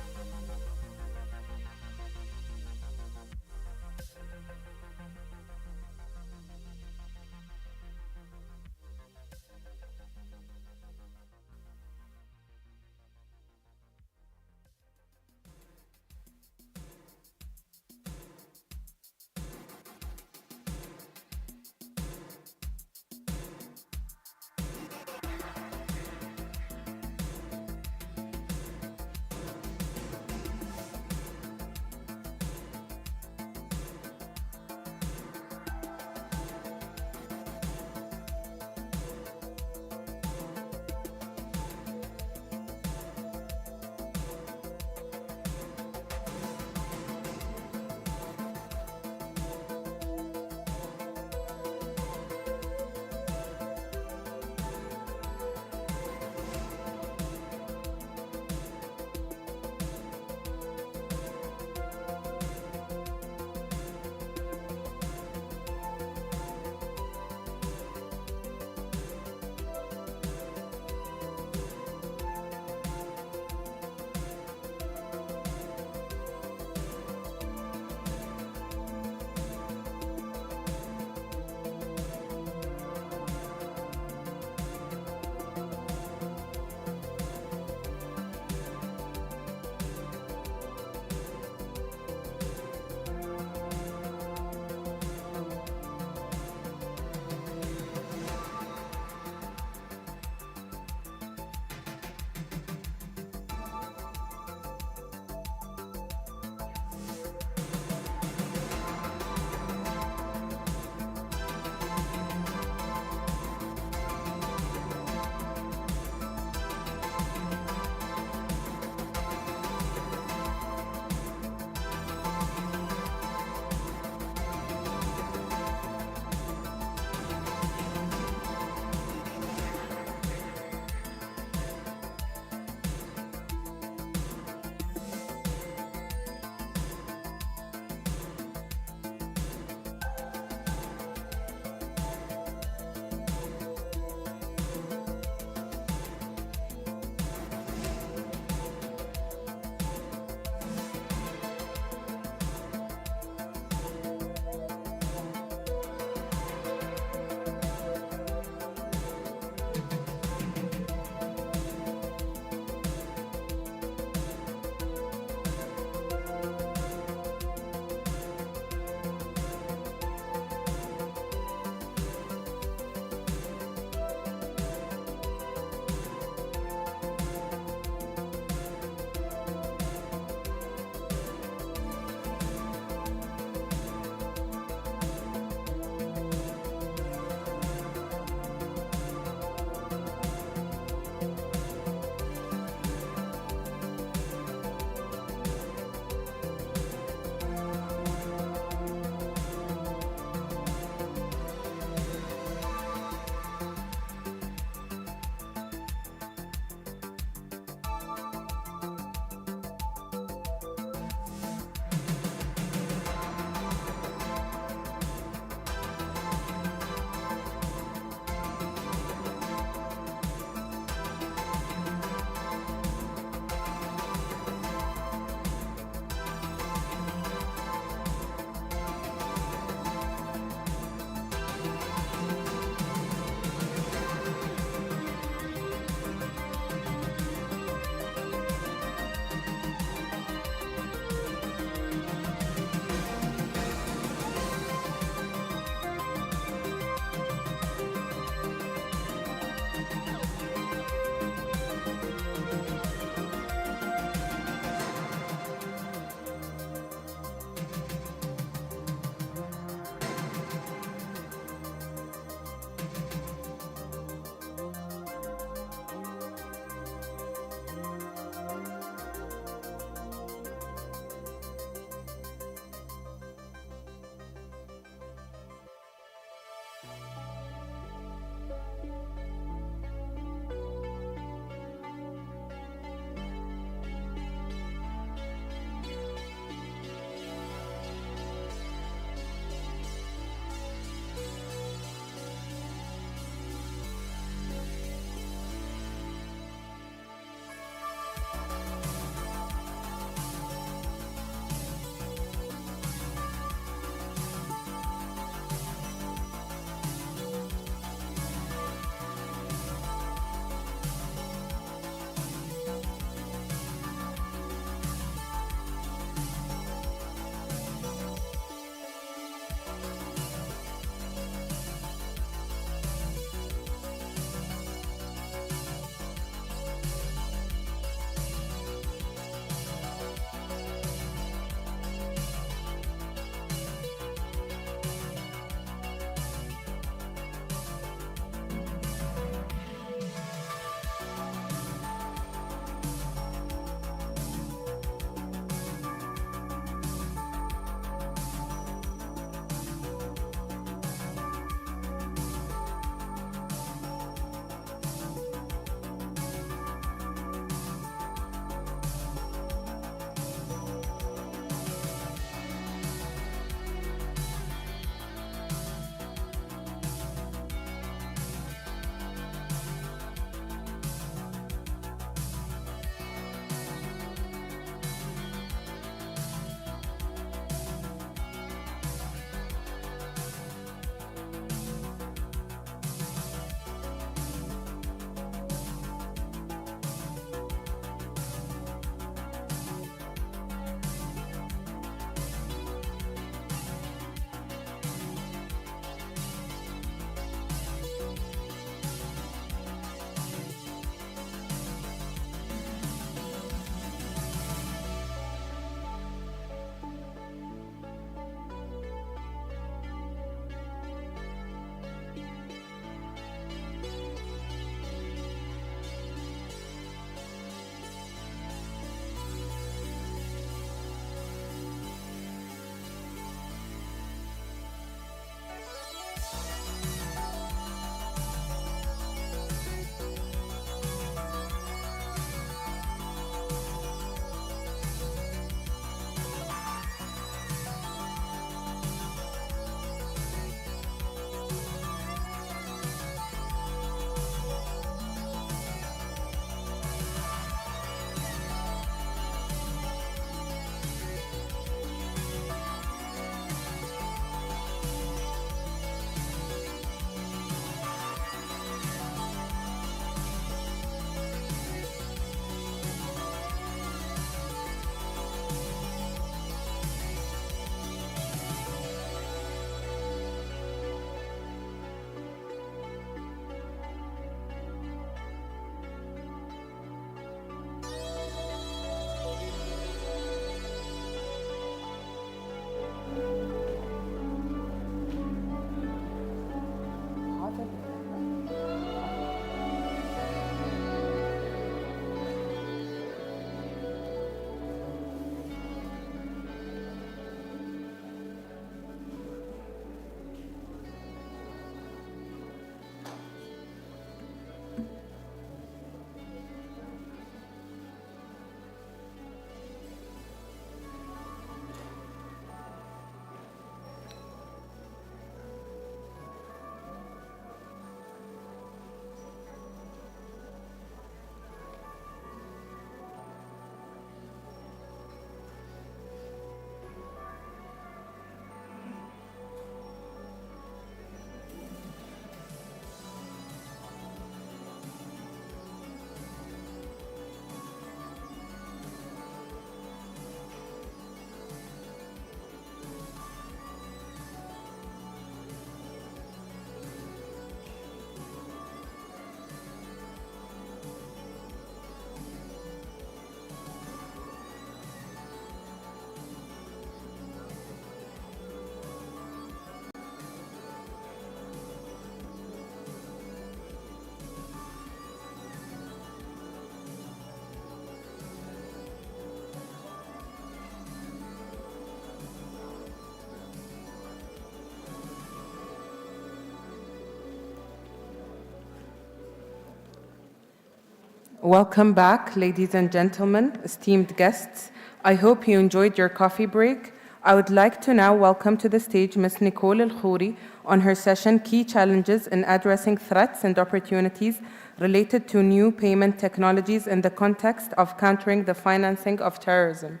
F: Welcome back, ladies and gentlemen, esteemed guests. I hope you enjoyed your coffee break. I would like to now welcome to the stage Ms. Nicole El-Khouri on her session, Key Challenges in Addressing Threats and Opportunities Related to New Payment Technologies in the Context of Countering the Financing of Terrorism.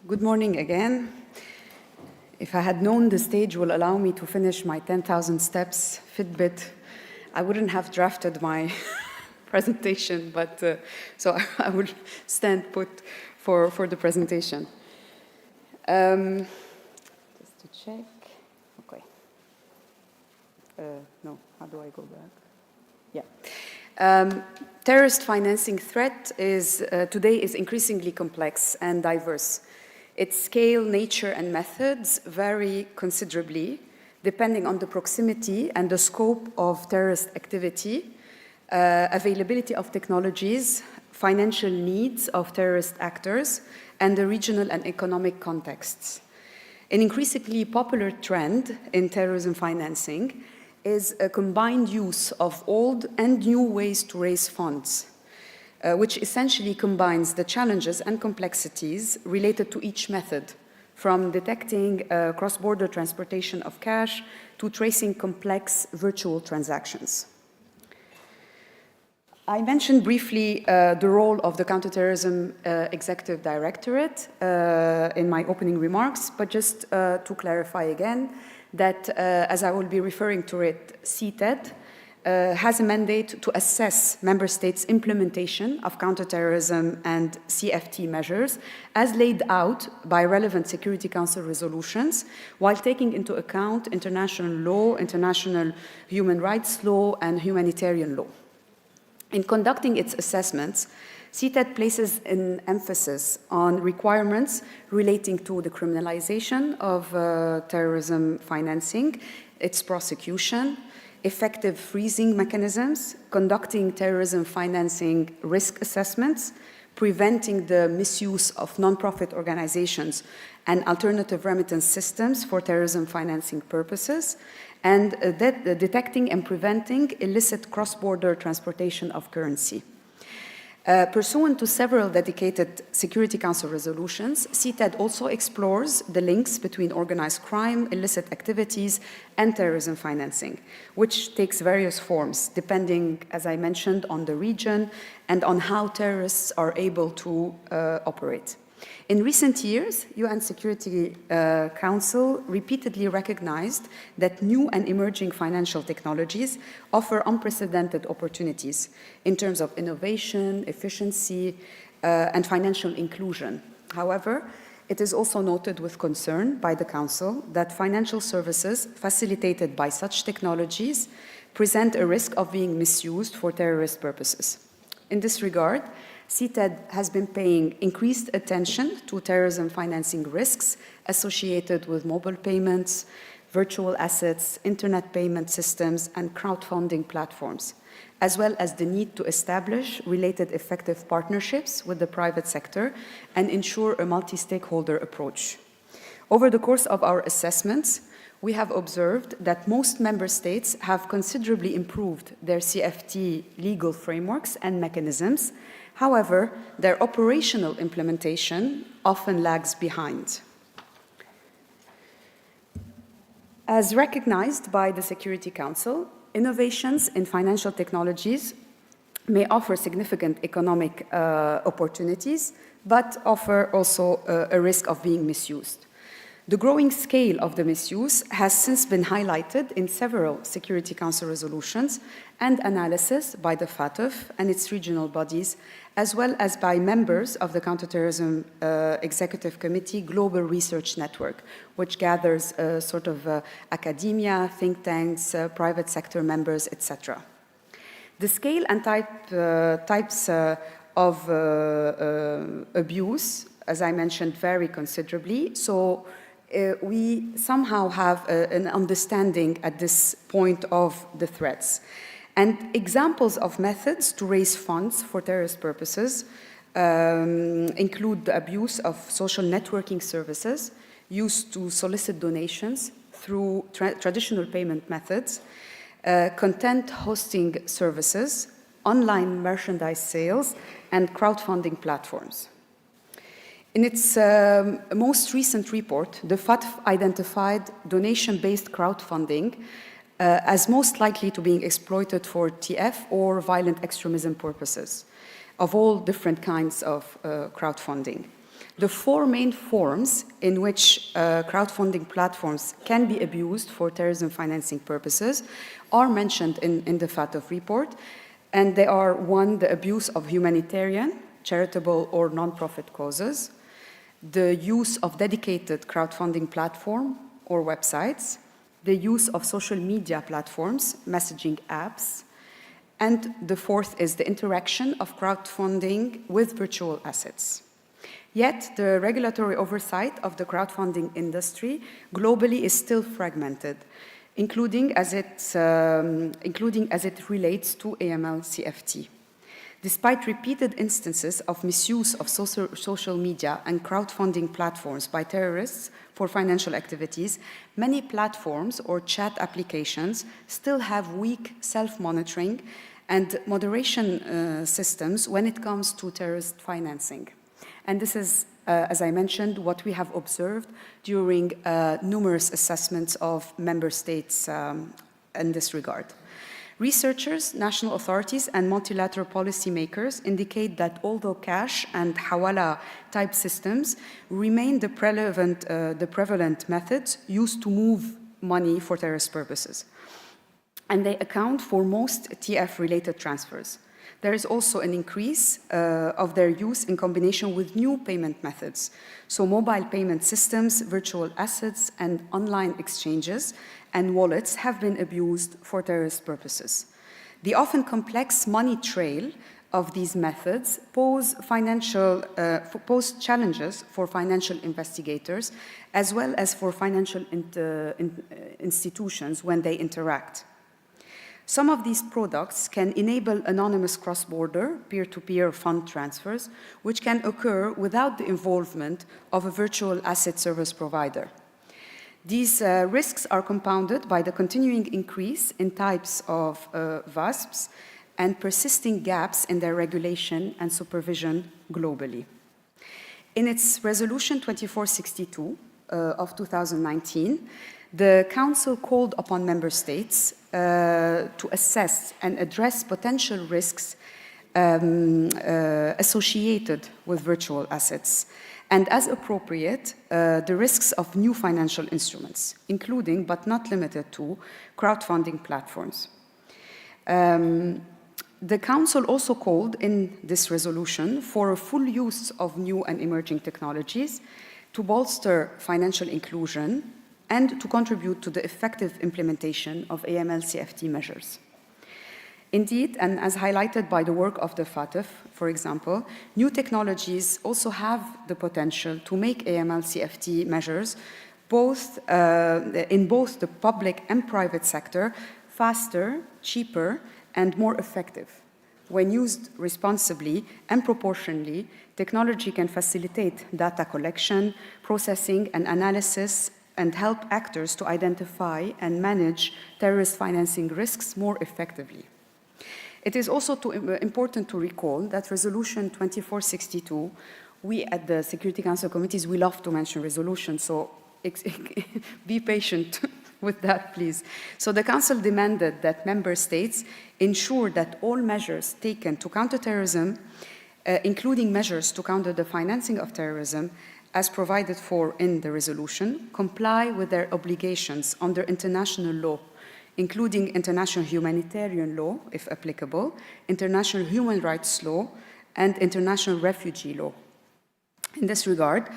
H: Good morning again. If I had known the stage will allow me to finish my 10,000 steps Fitbit, I wouldn't have drafted my presentation, but so I would stand put for the presentation. Just to check. Okay. No, how do I go back? Yeah. Terrorist financing threat today is increasingly complex and diverse. Its scale, nature, and methods vary considerably depending on the proximity and the scope of terrorist activity, availability of technologies, financial needs of terrorist actors, and the regional and economic contexts. An increasingly popular trend in terrorism financing is a combined use of old and new ways to raise funds, which essentially combines the challenges and complexities related to each method, from detecting cross-border transportation of cash to tracing complex virtual transactions. I mentioned briefly the role of the Counterterrorism Executive Directorate in my opening remarks, but just to clarify again that, as I will be referring to it, CTED has a mandate to assess member states' implementation of counterterrorism and CFT measures as laid out by relevant Security Council resolutions, while taking into account international law, international human rights law, and humanitarian law. In conducting its assessments, CTED places an emphasis on requirements relating to the criminalization of terrorism financing, its prosecution, effective freezing mechanisms, conducting terrorism financing risk assessments, preventing the misuse of nonprofit organizations and alternative remittance systems for terrorism financing purposes, and detecting and preventing illicit cross-border transportation of currency. Pursuant to several dedicated Security Council resolutions, CTED also explores the links between organized crime, illicit activities, and terrorism financing, which takes various forms, depending, as I mentioned, on the region and on how terrorists are able to operate. In recent years, UN Security Council repeatedly recognized that new and emerging financial technologies offer unprecedented opportunities in terms of innovation, efficiency, and financial inclusion. However, it is also noted with concern by the Council that financial services facilitated by such technologies present a risk of being misused for terrorist purposes. In this regard, CTED has been paying increased attention to terrorism financing risks associated with mobile payments, virtual assets, internet payment systems, and crowdfunding platforms, as well as the need to establish related effective partnerships with the private sector and ensure a multi-stakeholder approach. Over the course of our assessments, we have observed that most member states have considerably improved their CFT legal frameworks and mechanisms. However, their operational implementation often lags behind. As recognized by the Security Council, innovations in financial technologies may offer significant economic opportunities, but offer also a risk of being misused. The growing scale of the misuse has since been highlighted in several Security Council resolutions and analysis by the FATF and its regional bodies, as well as by members of the Counterterrorism Executive Committee Global Research Network, which gathers sort of academia, think tanks, private sector members, etc. The scale and types of abuse, as I mentioned, vary considerably. So we somehow have an understanding at this point of the threats. And examples of methods to raise funds for terrorist purposes include the abuse of social networking services used to solicit donations through traditional payment methods, content hosting services, online merchandise sales, and crowdfunding platforms. In its most recent report, the FATF identified donation-based crowdfunding as most likely to be exploited for TF or violent extremism purposes of all different kinds of crowdfunding. The four main forms in which crowdfunding platforms can be abused for terrorism financing purposes are mentioned in the FATF report, and they are: one, the abuse of humanitarian, charitable, or non-profit causes; the use of dedicated crowdfunding platform or websites; the use of social media platforms, messaging apps; and the fourth is the interaction of crowdfunding with virtual assets. Yet, the regulatory oversight of the crowdfunding industry globally is still fragmented, including as it relates to AML-CFT. Despite repeated instances of misuse of social media and crowdfunding platforms by terrorists for financial activities, many platforms or chat applications still have weak self-monitoring and moderation systems when it comes to terrorist financing. And this is, as I mentioned, what we have observed during numerous assessments of member states in this regard. Researchers, national authorities, and multilateral policymakers indicate that although cash and hawala type systems remain the prevalent methods used to move money for terrorist purposes, and they account for most TF-related transfers, there is also an increase of their use in combination with new payment methods. So mobile payment systems, virtual assets, and online exchanges and wallets have been abused for terrorist purposes. The often complex money trail of these methods pose challenges for financial investigators as well as for financial institutions when they interact. Some of these products can enable anonymous cross-border, peer-to-peer fund transfers, which can occur without the involvement of a virtual asset service provider. These risks are compounded by the continuing increase in types of VASPs and persisting gaps in their regulation and supervision globally. In its Resolution 2462 of 2019, the Council called upon member states to assess and address potential risks associated with virtual assets, and as appropriate, the risks of new financial instruments, including but not limited to crowdfunding platforms. The Council also called in this resolution for a full use of new and emerging technologies to bolster financial inclusion and to contribute to the effective implementation of AML-CFT measures. Indeed, and as highlighted by the work of the FATF, for example, new technologies also have the potential to make AML-CFT measures in both the public and private sector faster, cheaper, and more effective. When used responsibly and proportionally, technology can facilitate data collection, processing, and analysis, and help actors to identify and manage terrorist financing risks more effectively. It is also important to recall that Resolution 2462, we at the Security Council committees, we love to mention resolutions, so be patient with that, please. So the Council demanded that member states ensure that all measures taken to counter terrorism, including measures to counter the financing of terrorism, as provided for in the resolution, comply with their obligations under international law, including international humanitarian law, if applicable, international human rights law, and international refugee law. In this regard,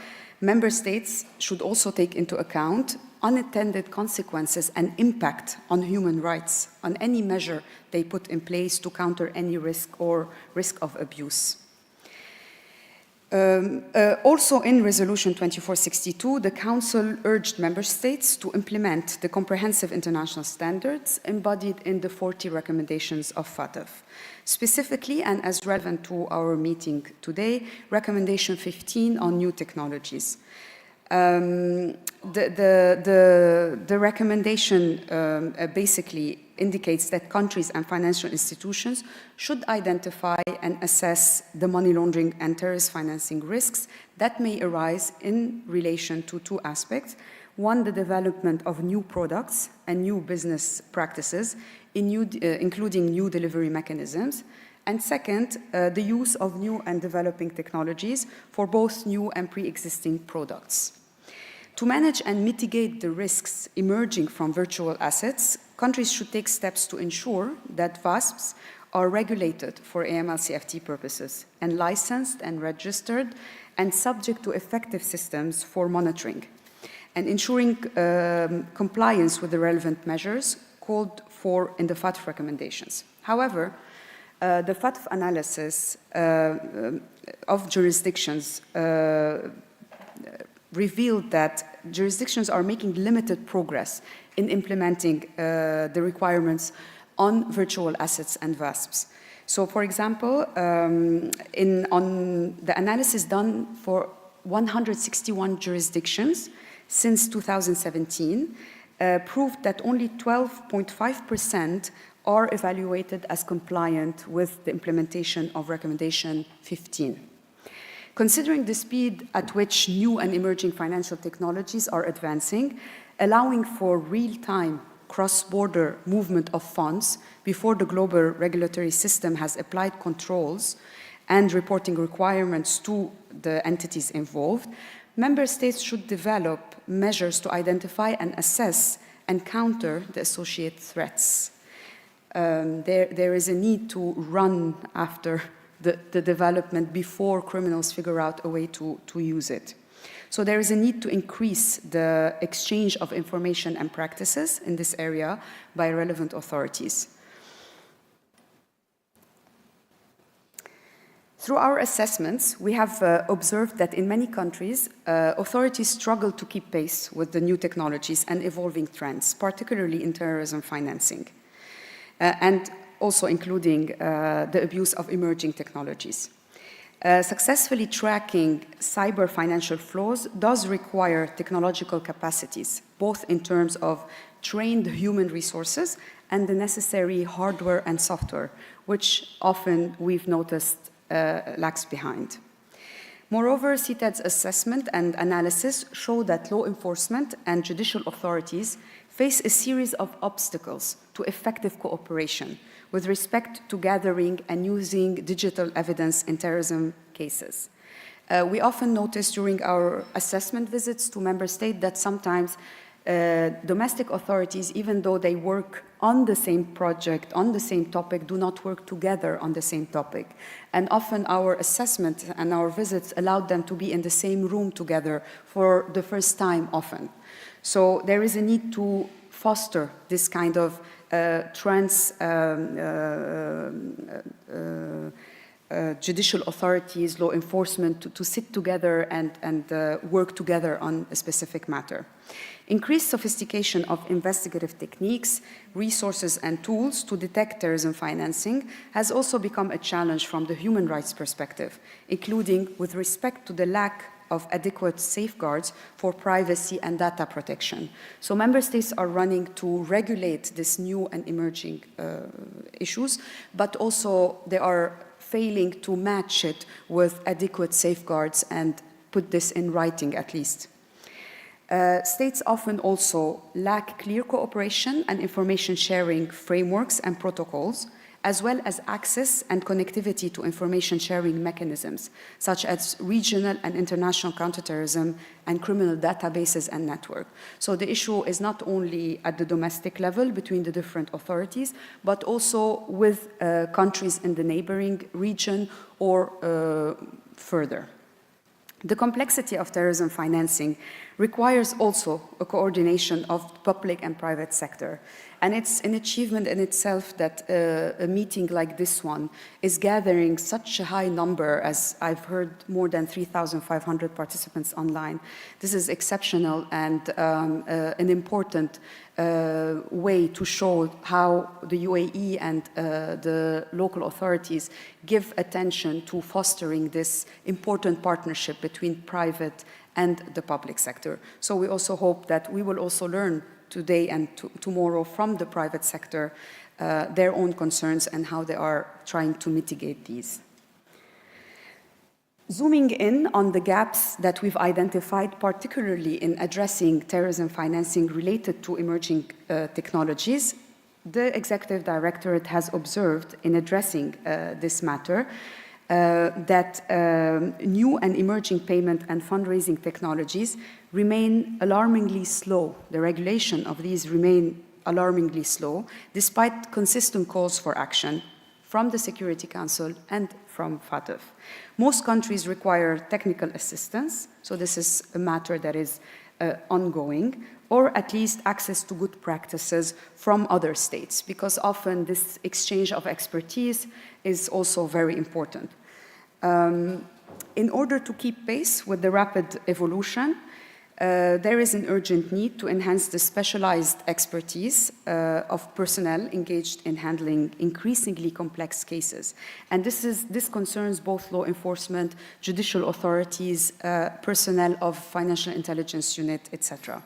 H: member states should also take into account unintended consequences and impact on human rights on any measure they put in place to counter any risk or risk of abuse. Also in Resolution 2462, the Council urged Member States to implement the comprehensive international standards embodied in the 40 recommendations of FATF. Specifically, and as relevant to our meeting today, Recommendation 15 on new technologies. The recommendation basically indicates that countries and financial institutions should identify and assess the money laundering and terrorist financing risks that may arise in relation to two aspects. One, the development of new products and new business practices, including new delivery mechanisms. And second, the use of new and developing technologies for both new and pre-existing products. To manage and mitigate the risks emerging from virtual assets, countries should take steps to ensure that VASPs are regulated for AML-CFT purposes and licensed and registered and subject to effective systems for monitoring and ensuring compliance with the relevant measures called for in the FATF recommendations. However, the FATF analysis of jurisdictions revealed that jurisdictions are making limited progress in implementing the requirements on virtual assets and VASPs. So, for example, on the analysis done for 161 jurisdictions since 2017 proved that only 12.5% are evaluated as compliant with the implementation of Recommendation 15. Considering the speed at which new and emerging financial technologies are advancing, allowing for real-time cross-border movement of funds before the global regulatory system has applied controls and reporting requirements to the entities involved, member states should develop measures to identify and assess and counter the associated threats. There is a need to run after the development before criminals figure out a way to use it. So there is a need to increase the exchange of information and practices in this area by relevant authorities. Through our assessments, we have observed that in many countries, authorities struggle to keep pace with the new technologies and evolving trends, particularly in terrorism financing, and also including the abuse of emerging technologies. Successfully tracking cyber financial flows does require technological capacities, both in terms of trained human resources and the necessary hardware and software, which often we've noticed lags behind. Moreover, CTAD's assessment and analysis show that law enforcement and judicial authorities face a series of obstacles to effective cooperation with respect to gathering and using digital evidence in terrorism cases. We often notice during our assessment visits to member states that sometimes domestic authorities, even though they work on the same project, on the same topic, do not work together on the same topic. And often our assessment and our visits allowed them to be in the same room together for the first time often. So there is a need to foster this kind of judicial authorities, law enforcement to sit together and work together on a specific matter. Increased sophistication of investigative techniques, resources and tools to detect terrorism financing has also become a challenge from the human rights perspective, including with respect to the lack of adequate safeguards for privacy and data protection. So member states are running to regulate these new and emerging issues, but also they are failing to match it with adequate safeguards and put this in writing at least. States often also lack clear cooperation and information sharing frameworks and protocols, as well as access and connectivity to information sharing mechanisms, such as regional and international counterterrorism and criminal databases and networks. So the issue is not only at the domestic level between the different authorities, but also with countries in the neighboring region or further. The complexity of terrorism financing requires also a coordination of public and private sector. And it's an achievement in itself that a meeting like this one is gathering such a high number, as I've heard, more than 3,500 participants online. This is exceptional and an important way to show how the UAE and the local authorities give attention to fostering this important partnership between private and the public sector. So we also hope that we will also learn today and tomorrow from the private sector their own concerns and how they are trying to mitigate these. Zooming in on the gaps that we've identified, particularly in addressing terrorism financing related to emerging technologies, the Executive Directorate has observed in addressing this matter that new and emerging payment and fundraising technologies remain alarmingly slow. The regulation of these remain alarmingly slow, despite consistent calls for action from the Security Council and from FATF. Most countries require technical assistance, so this is a matter that is ongoing, or at least access to good practices from other states, because often this exchange of expertise is also very important. In order to keep pace with the rapid evolution, there is an urgent need to enhance the specialized expertise of personnel engaged in handling increasingly complex cases. And this concerns both law enforcement, judicial authorities, personnel of financial intelligence unit, etc.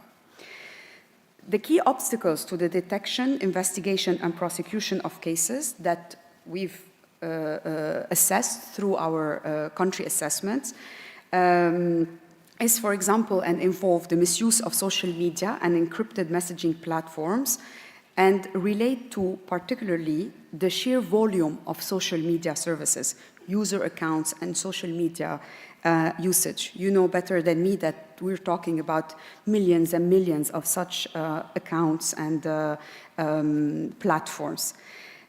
H: The key obstacles to the detection, investigation, and prosecution of cases that we've assessed through our country assessments is, for example, and involve the misuse of social media and encrypted messaging platforms, and relate to particularly the sheer volume of social media services, user accounts, and social media usage. You know better than me that we're talking about millions and millions of such accounts and platforms.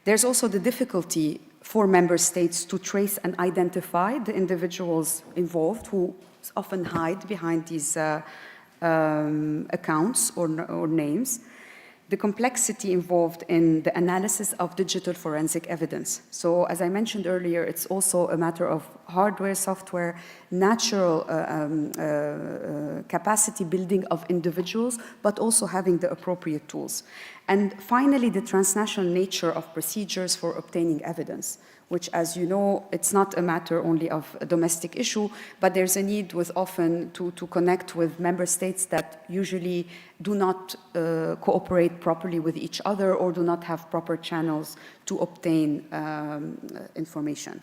H: There's also the difficulty for member states to trace and identify the individuals involved who often hide behind these accounts or names. The complexity involved in the analysis of digital forensic evidence. So, as I mentioned earlier, it's also a matter of hardware, software, natural capacity building of individuals, but also having the appropriate tools. And finally, the transnational nature of procedures for obtaining evidence, which, as you know, it's not a matter only of a domestic issue, but there's a need with often to connect with member states that usually do not cooperate properly with each other or do not have proper channels to obtain information.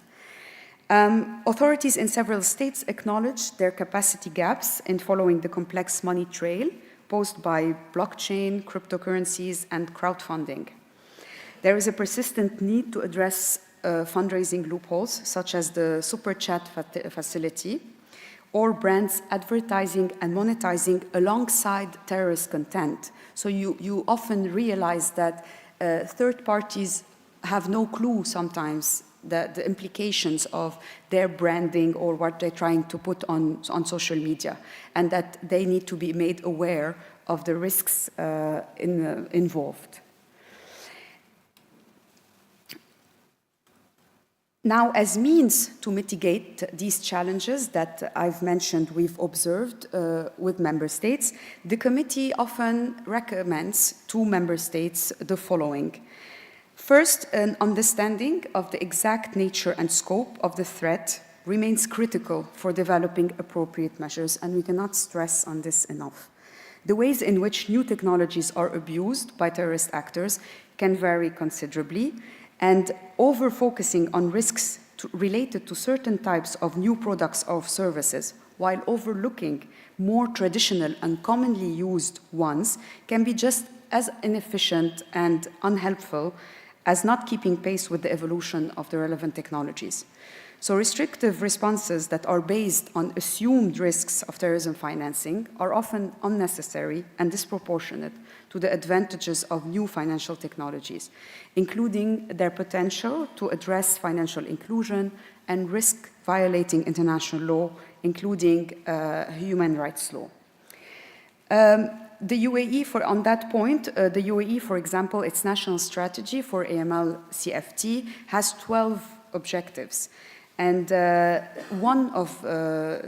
H: Authorities in several states acknowledge their capacity gaps in following the complex money trail posed by blockchain, cryptocurrencies, and crowdfunding. There is a persistent need to address fundraising loopholes, such as the super chat facility, or brands advertising and monetizing alongside terrorist content. So you often realize that third parties have no clue sometimes the implications of their branding or what they're trying to put on social media, and that they need to be made aware of the risks involved. Now, as means to mitigate these challenges that I've mentioned we've observed with member states, the committee often recommends to member states the following. First, an understanding of the exact nature and scope of the threat remains critical for developing appropriate measures, and we cannot stress on this enough. The ways in which new technologies are abused by terrorist actors can vary considerably, and over-focusing on risks related to certain types of new products or services while overlooking more traditional and commonly used ones can be just as inefficient and unhelpful as not keeping pace with the evolution of the relevant technologies. So restrictive responses that are based on assumed risks of terrorism financing are often unnecessary and disproportionate to the advantages of new financial technologies, including their potential to address financial inclusion and risk violating international law, including human rights law. The UAE, on that point, the UAE, for example, its national strategy for AML CFT has 12 objectives. And one of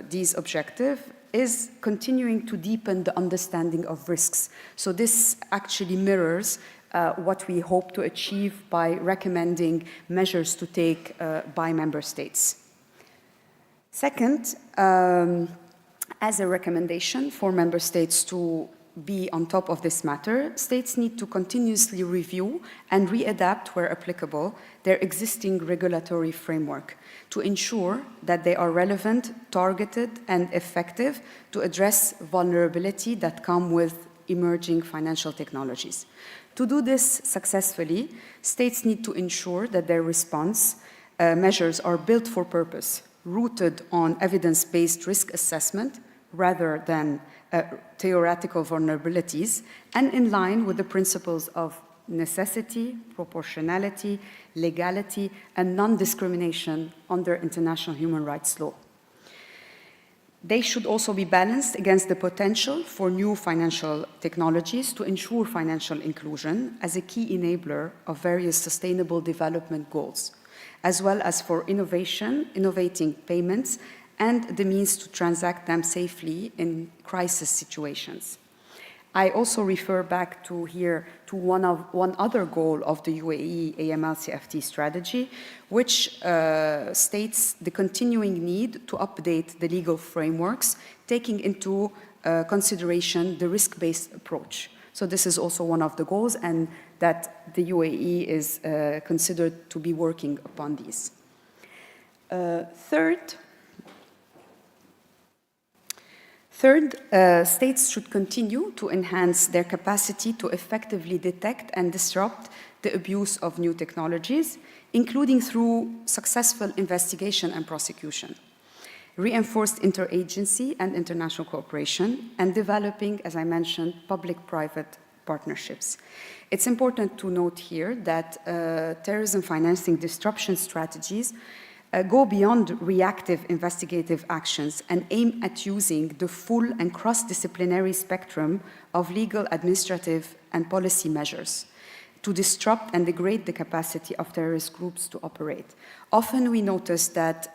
H: these objectives is continuing to deepen the understanding of risks. So this actually mirrors what we hope to achieve by recommending measures to take by member states. Second, as a recommendation for member states to be on top of this matter, states need to continuously review and readapt, where applicable, their existing regulatory framework to ensure that they are relevant, targeted, and effective to address vulnerability that come with emerging financial technologies. To do this successfully, states need to ensure that their response measures are built for purpose, rooted on evidence-based risk assessment rather than theoretical vulnerabilities, and in line with the principles of necessity, proportionality, legality, and non-discrimination under international human rights law. They should also be balanced against the potential for new financial technologies to ensure financial inclusion as a key enabler of various sustainable development goals, as well as for innovation, innovating payments, and the means to transact them safely in crisis situations. I also refer back to here to one other goal of the UAE AML-CFT strategy, which states the continuing need to update the legal frameworks, taking into consideration the risk-based approach. So this is also one of the goals, and that the UAE is considered to be working upon these. Third, states should continue to enhance their capacity to effectively detect and disrupt the abuse of new technologies, including through successful investigation and prosecution, reinforced interagency and international cooperation, and developing, as I mentioned, public-private partnerships. It's important to note here that terrorism financing disruption strategies go beyond reactive investigative actions and aim at using the full and cross-disciplinary spectrum of legal, administrative, and policy measures to disrupt and degrade the capacity of terrorist groups to operate. Often we notice that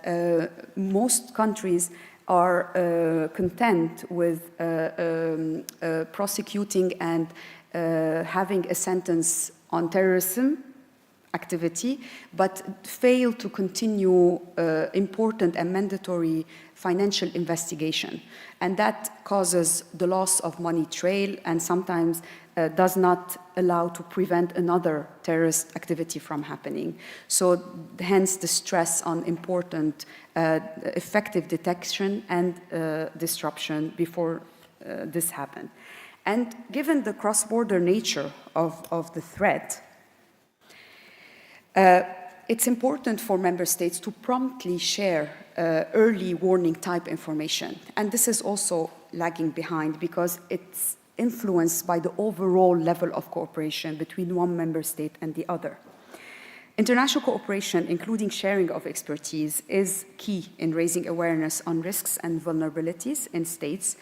H: most countries are content with prosecuting and having a sentence on terrorism activity, but fail to continue important and mandatory financial investigation. And that causes the loss of money trail and sometimes does not allow to prevent another terrorist activity from happening. So hence the stress on important effective detection and disruption before this happened. And given the cross-border nature of the threat, it's important for member states to promptly share early warning type information. And this is also lagging behind because it's influenced by the overall level of cooperation between one member state and the other. International cooperation, including sharing of expertise, is key in raising awareness on risks and vulnerabilities in states,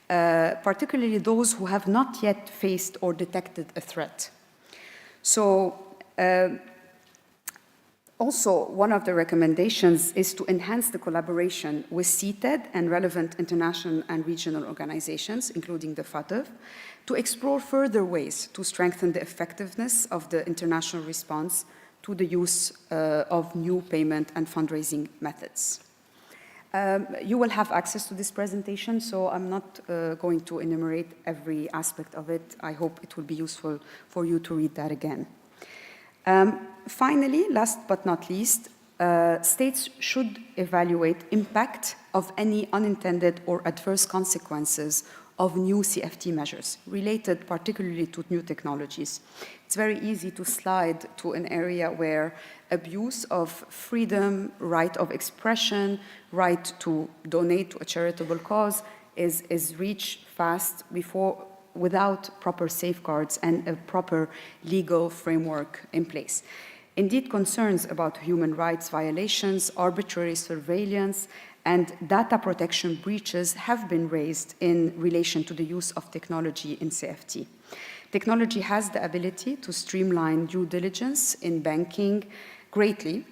H: particularly those who have not yet faced or detected a threat. So, also, one of the recommendations is to enhance the collaboration with CTED and relevant international and regional organizations, including the FATF, to explore further ways to strengthen the effectiveness of the international response to the use of new payment and fundraising methods. You will have access to this presentation, so I'm not going to enumerate every aspect of it. I hope it will be useful for you to read that again. Finally, last but not least, states should evaluate impact of any unintended or adverse consequences of new CFT measures related particularly to new technologies. It's very easy to slide to an area where abuse of freedom, right of expression, right to donate to a charitable cause is reached fast without proper safeguards and a proper legal framework in place. Indeed, concerns about human rights violations, arbitrary surveillance, and data protection breaches have been raised in relation to the use of technology in CFT. Technology has the ability to streamline due diligence in banking greatly,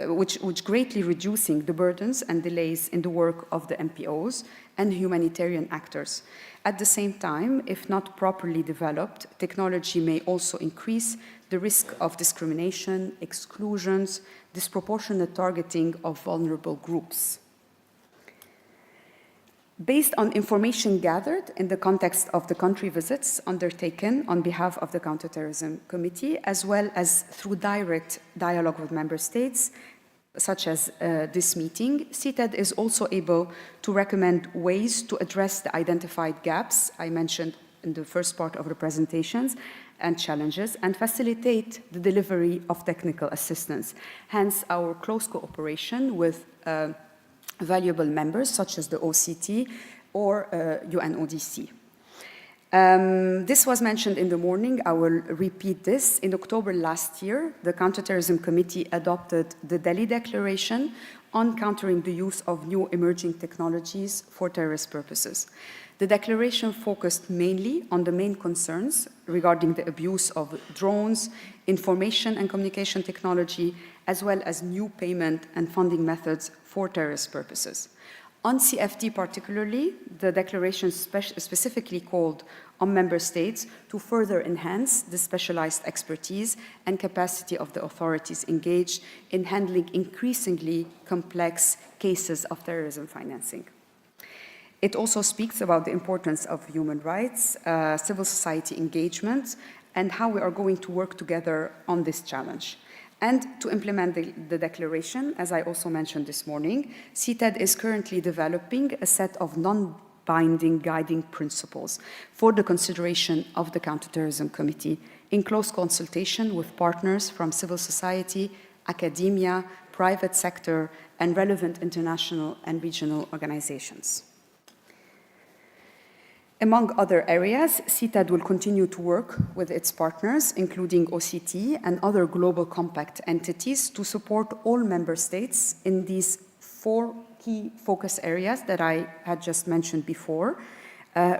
H: which greatly reducing the burdens and delays in the work of the MPOs and humanitarian actors. At the same time, if not properly developed, technology may also increase the risk of discrimination, exclusions, disproportionate targeting of vulnerable groups. Based on information gathered in the context of the country visits undertaken on behalf of the Counterterrorism Committee, as well as through direct dialogue with member states, such as this meeting, CTED is also able to recommend ways to address the identified gaps I mentioned in the first part of the presentations and challenges, and facilitate the delivery of technical assistance. Hence, our close cooperation with valuable members such as the OCT or UNODC. This was mentioned in the morning. I will repeat this. In October last year, the Counterterrorism Committee adopted the Delhi Declaration on countering the use of new emerging technologies for terrorist purposes. The declaration focused mainly on the main concerns regarding the abuse of drones, information and communication technology, as well as new payment and funding methods for terrorist purposes. On CFT particularly, the declaration specifically called on member states to further enhance the specialized expertise and capacity of the authorities engaged in handling increasingly complex cases of terrorism financing. It also speaks about the importance of human rights, civil society engagement, and how we are going to work together on this challenge. And to implement the declaration, as I also mentioned this morning, CTED is currently developing a set of non-binding guiding principles for the consideration of the Counterterrorism Committee in close consultation with partners from civil society, academia, private sector, and relevant international and regional organizations. Among other areas, CTED will continue to work with its partners, including OCT and other global compact entities, to support all member states in these 4 key focus areas that I had just mentioned before,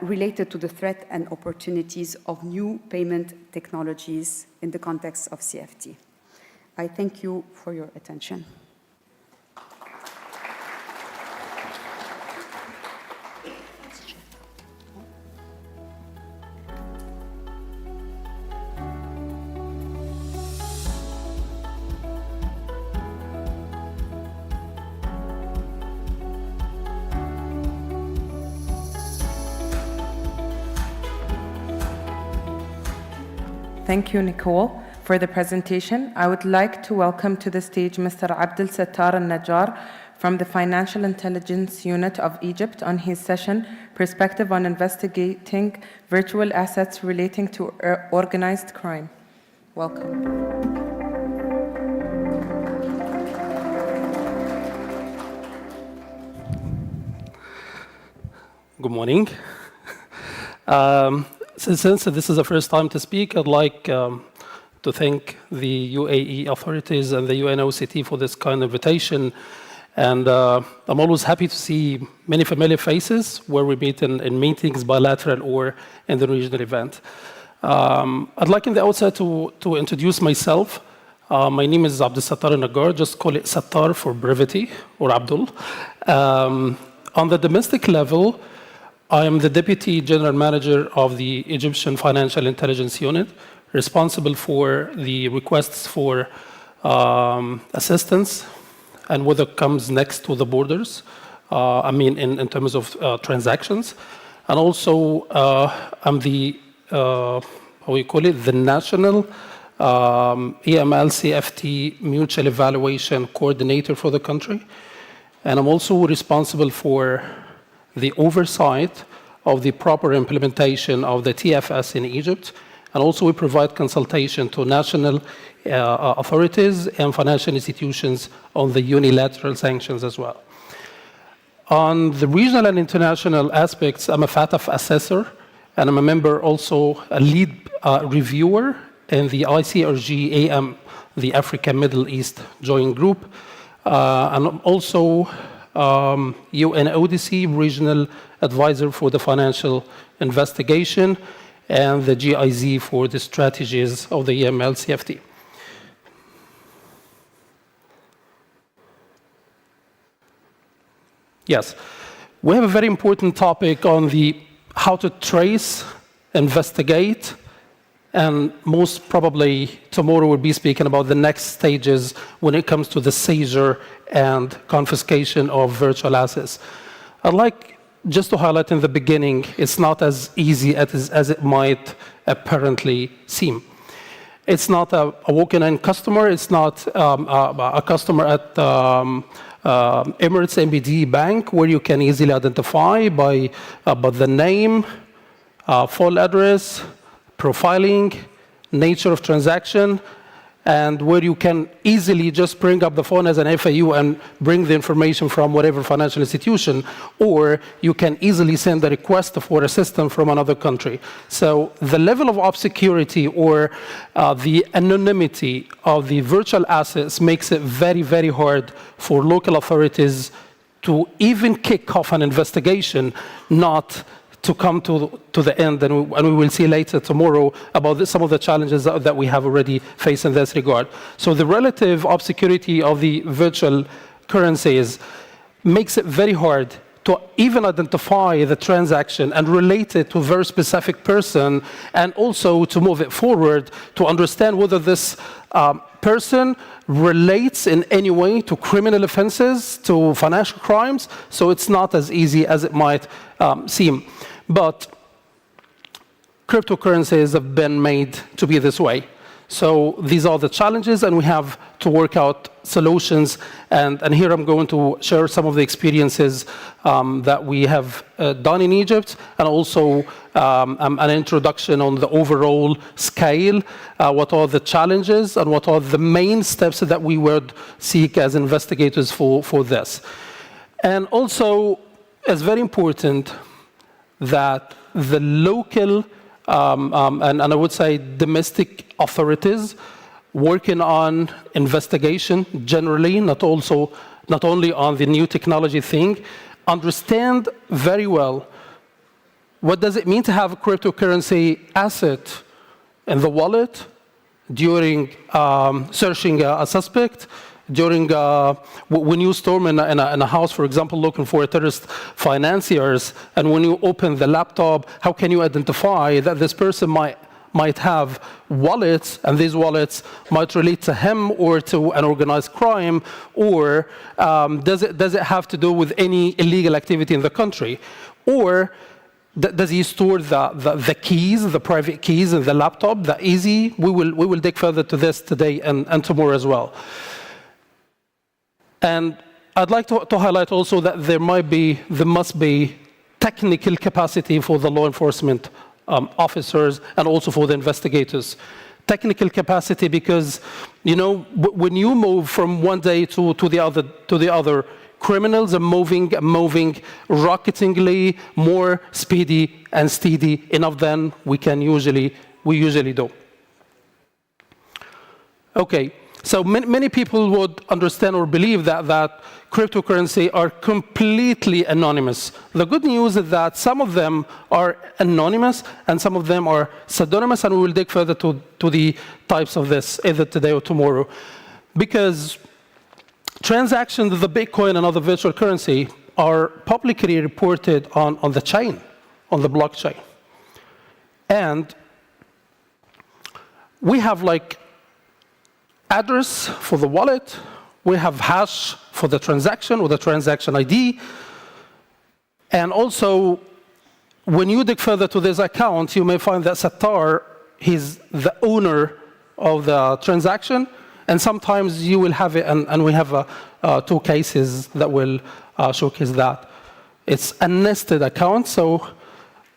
H: related to the threat and opportunities of new payment technologies in the context of CFT. I thank you for your attention.
F: Thank you, Nicole, for the presentation. I would like to welcome to the stage Mr. Abdel Sattar al-Najjar from the Financial Intelligence Unit of Egypt on his session, Perspective on Investigating Virtual Assets Relating to Organized Crime. Welcome.
L: Good morning. Since this is the first time to speak, I'd like to thank the UAE authorities and the UNOCT for this kind of invitation. And I'm always happy to see many familiar faces where we meet in meetings, bilateral or in the regional event. I'd like in the outset to introduce myself. My name is Abdel Sattar al-Najjar, just call it Sattar for brevity, or Abdul. On the domestic level, I am the Deputy General Manager of the Egyptian Financial Intelligence Unit, responsible for the requests for assistance and what comes next to the borders, in terms of transactions. And also, I'm the, the National EML CFT Mutual Evaluation Coordinator for the country. And I'm also responsible for the oversight of the proper implementation of the TFS in Egypt. And also we provide consultation to national authorities and financial institutions on the unilateral sanctions as well. On the regional and international aspects, I'm a FATF assessor, and I'm a member also, a lead reviewer in the ICRG AM, the Africa Middle East Joint Group. And I'm also UNODC, Regional Advisor for the Financial Investigation, and the GIZ for the strategies of the EML-CFT. Yes, we have a very important topic on the how to trace, investigate, and most probably tomorrow we'll be speaking about the next stages when it comes to the seizure and confiscation of virtual assets. I'd like just to highlight in the beginning, it's not as easy as it might apparently seem. It's not a walk-in customer. It's not a customer at Emirates NBD Bank where you can easily identify by the name, full address, profiling, nature of transaction, and where you can easily just bring up the phone as an FAU and bring the information from whatever financial institution, or you can easily send a request for assistance from another country. So the level of obscurity or the anonymity of the virtual assets makes it very, very hard for local authorities to even kick off an investigation, not to come to the end, and we will see later tomorrow about some of the challenges that we have already faced in this regard. So the relative obscurity of the virtual currencies makes it very hard to even identify the transaction and relate it to a very specific person, and also to move it forward to understand whether this person relates in any way to criminal offenses, to financial crimes. So it's not as easy as it might seem. But cryptocurrencies have been made to be this way. So these are the challenges, and we have to work out solutions. And here I'm going to share some of the experiences that we have done in Egypt, and also an introduction on the overall scale, what are the challenges, and what are the main steps that we would seek as investigators for this. And also, it's very important that the local and I would say domestic authorities working on investigation generally, not only on the new technology thing, understand very well what does it mean to have a cryptocurrency asset in the wallet during searching a suspect, during when you storm in a house, for example, looking for terrorist financiers, and when you open the laptop, how can you identify that this person might have wallets, and these wallets might relate to him or to an organized crime, or does it have to do with any illegal activity in the country, or does he store the keys, the private keys in the laptop? That easy? We will dig further to this today and tomorrow as well. And I'd like to highlight also that there must be technical capacity for the law enforcement officers and also for the investigators. Technical capacity because, you know, when you move from one day to the other, criminals are moving rocketingly more speedy and steady enough than we usually do. Okay. So many people would understand or believe that cryptocurrency are completely anonymous. The good news is that some of them are anonymous and some of them are pseudonymous, and we will dig further to the types of this either today or tomorrow. Because transactions of the Bitcoin and other virtual currency are publicly reported on the chain, on the blockchain. And we have like address for the wallet, we have hash for the transaction or the transaction ID, and also when you dig further to this account, you may find that Sattar, he's the owner of the transaction, and sometimes you will have it, and we have two cases that will showcase that. It's a nested account, so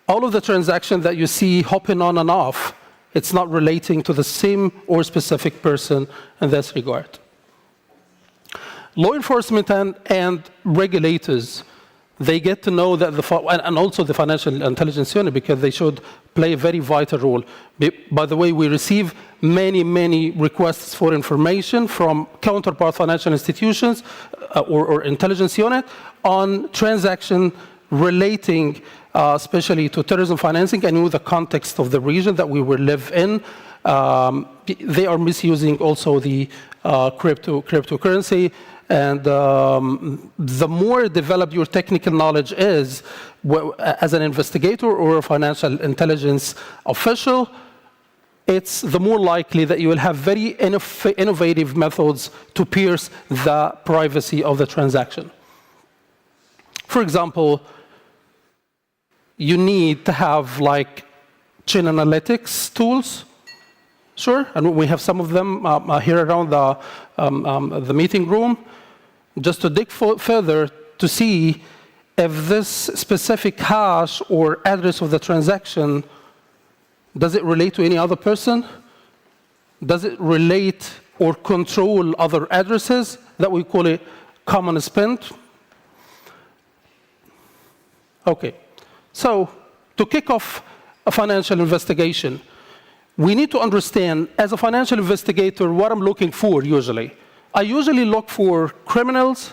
L: all of the transactions that you see hopping on and off, it's not relating to the same or specific person in this regard. Law enforcement and regulators, they get to know that and also the financial intelligence unit, because they should play a very vital role. By the way, we receive many requests for information from counterpart financial institutions or intelligence unit on transaction relating especially to terrorism financing. I knew the context of the region that we will live in. They are misusing also the cryptocurrency. And the more developed your technical knowledge is, as an investigator or a financial intelligence official, it's the more likely that you will have very innovative methods to pierce the privacy of the transaction. For example, you need to have like chain analytics tools. Sure, and we have some of them here around the meeting room, just to dig further to see if this specific hash or address of the transaction, does it relate to any other person? Does it relate or control other addresses that we call it common spend? Okay, so to kick off a financial investigation, we need to understand, as a financial investigator, what I'm looking for usually. I usually look for criminals,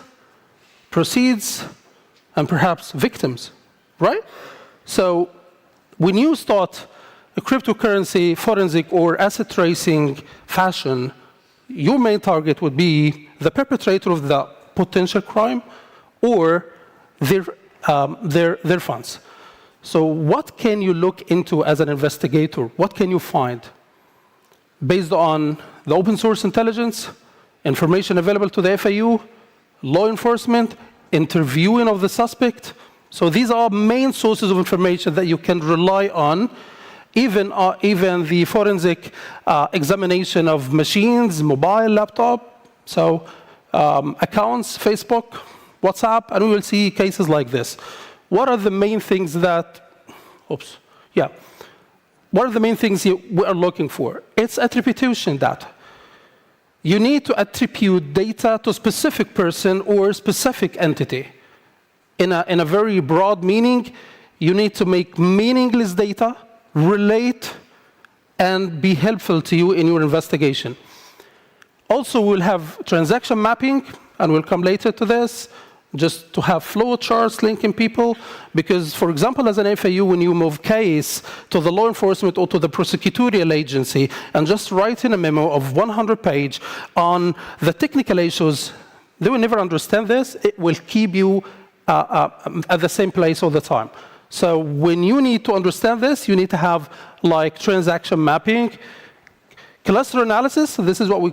L: proceeds, and perhaps victims, right? So when you start a cryptocurrency, forensic, or asset tracing fashion, your main target would be the perpetrator of the potential crime or their funds. So what can you look into as an investigator? What can you find? Based on the open source intelligence, information available to the FAU, law enforcement, interviewing of the suspect. So these are main sources of information that you can rely on, even the forensic examination of machines, mobile, laptop, so accounts, Facebook, WhatsApp, and we will see cases like this. What are the main things that, what are the main things we are looking for? It's attribution data. You need to attribute data to a specific person or a specific entity. In a very broad meaning, you need to make meaningless data relate and be helpful to you in your investigation. Also, we'll have transaction mapping, and we'll come later to this, just to have flow charts linking people, because, for example, as an FAU, when you move case to the law enforcement or to the prosecutorial agency, and just write in a memo of 100 pages on the technical issues, they will never understand this. It will keep you at the same place all the time. So when you need to understand this, you need to have like transaction mapping, cluster analysis. This is what we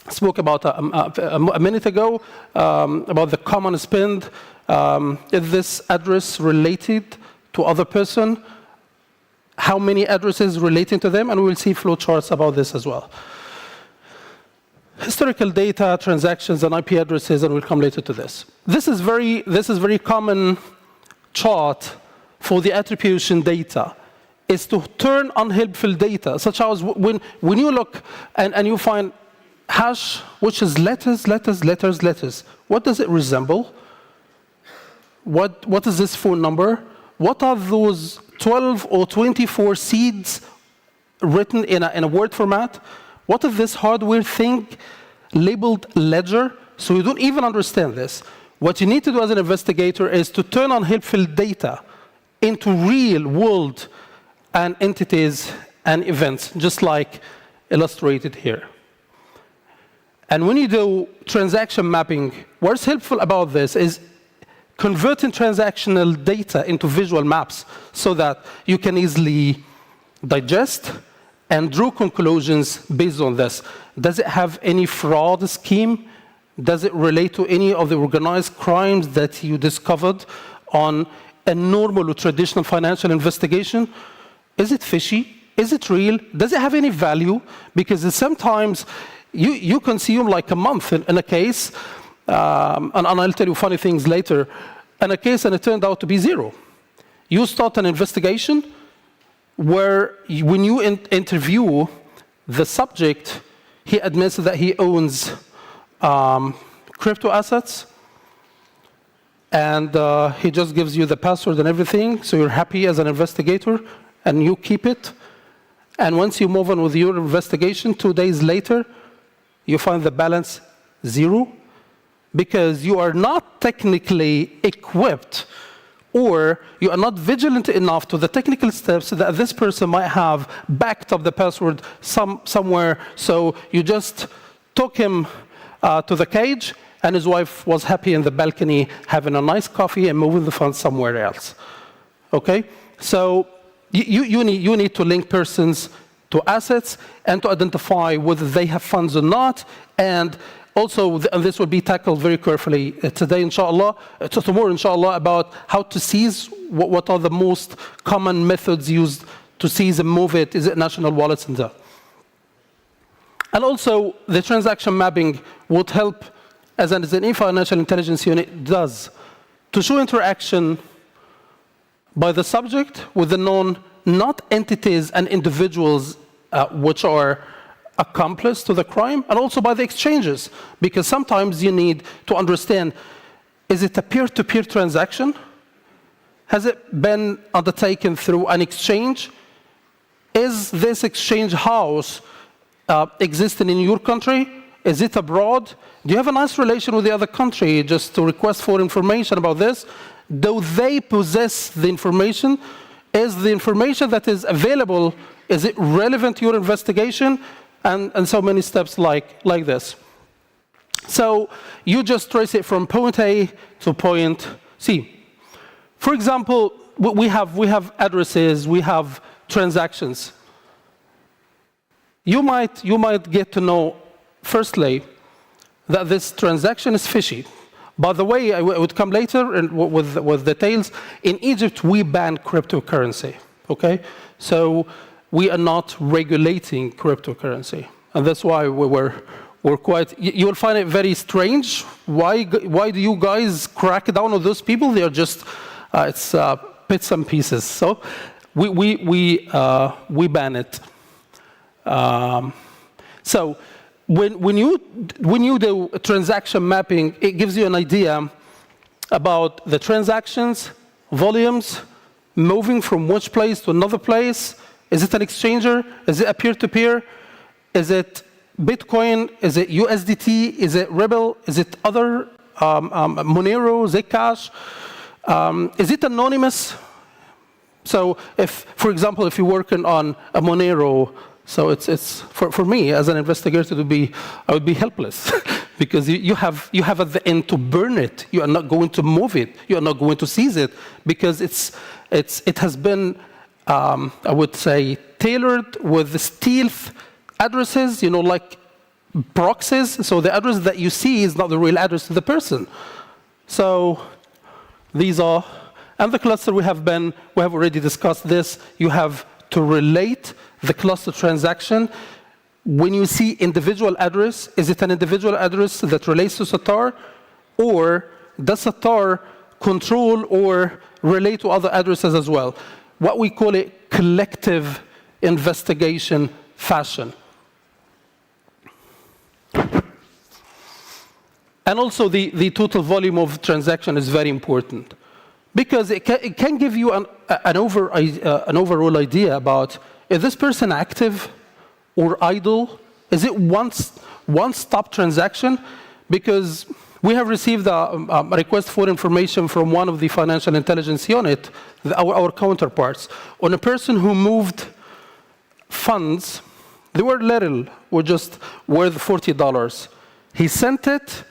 L: spoke about a minute ago, about the common spend. Is this address related to other person? How many addresses relating to them? And we'll see flow charts about this as well. Historical data, transactions, and IP addresses, and we'll come later to this. This is very common chart for the attribution data, is to turn unhelpful data, such as when you look and you find hash, which is letters. What does it resemble? What is this phone number? What are those 12 or 24 seeds written in a word format? What is this hardware thing labeled ledger? So you don't even understand this. What you need to do as an investigator is to turn unhelpful data into real world and entities and events, just like illustrated here. And when you do transaction mapping, what's helpful about this is converting transactional data into visual maps so that you can easily digest and draw conclusions based on this. Does it have any fraud scheme? Does it relate to any of the organized crimes that you discovered on a normal or traditional financial investigation? Is it fishy? Is it real? Does it have any value? Because sometimes you consume like a month in a case, and I'll tell you funny things later, in a case, and it turned out to be zero. You start an investigation where when you interview the subject, he admits that he owns crypto assets, and he just gives you the password and everything, so you're happy as an investigator, and you keep it. And once you move on with your investigation, 2 days later, you find the balance zero. because you are not technically equipped or you are not vigilant enough to the technical steps that this person might have backed up the password somewhere. So you just took him to the cage, and his wife was happy in the balcony having a nice coffee and moving the funds somewhere else. Okay? So you need to link persons to assets and to identify whether they have funds or not. And also, and this will be tackled very carefully today, inshallah, tomorrow, inshallah, about how to seize, what are the most common methods used to seize and move it. Is it national wallets and that? And also, the transaction mapping would help, as any financial intelligence unit does, to show interaction by the subject with the known, not entities and individuals which are accomplice to the crime, and also by the exchanges, because sometimes you need to understand, is it a peer-to-peer transaction? Has it been undertaken through an exchange? Is this exchange house existing in your country? Is it abroad? Do you have a nice relation with the other country just to request for information about this? Do they possess the information? Is the information that is available, is it relevant to your investigation? And so many steps like this. So you just trace it from point A to point C. For example, we have addresses, we have transactions. You might get to know, firstly, that this transaction is fishy. By the way, I would come later and with details. In Egypt, we ban cryptocurrency. Okay, so we are not regulating cryptocurrency, and that's why we're quite. You will find it very strange. Why do you guys crack down on those people? They are just it's bits and pieces. So we ban it. So when you do transaction mapping, it gives you an idea about the transactions, volumes, moving from which place to another place. Is it an exchanger? Is it a peer-to-peer? Is it Bitcoin? Is it USDT? Is it Rebel? Is it other Monero, Zcash? Is it anonymous? So if, for example, if you're working on a Monero, so it's for me as an investigator I would be helpless because you have at the end to burn it. You are not going to move it. You are not going to seize it because it has been I would say tailored with the stealth addresses, like proxies. So the address that you see is not the real address to the person. So these are, and the cluster we have already discussed this. You have to relate the cluster transaction. When you see individual address, is it an individual address that relates to Satar, or does Satar control or relate to other addresses as well? What we call it collective investigation fashion. And also the total volume of transaction is very important because it can give you an overall idea about, is this person active or idle? Is it one-stop transaction? Because we have received a request for information from one of the financial intelligence unit, our counterparts, on a person who moved funds. They were little, were just worth $40. He sent it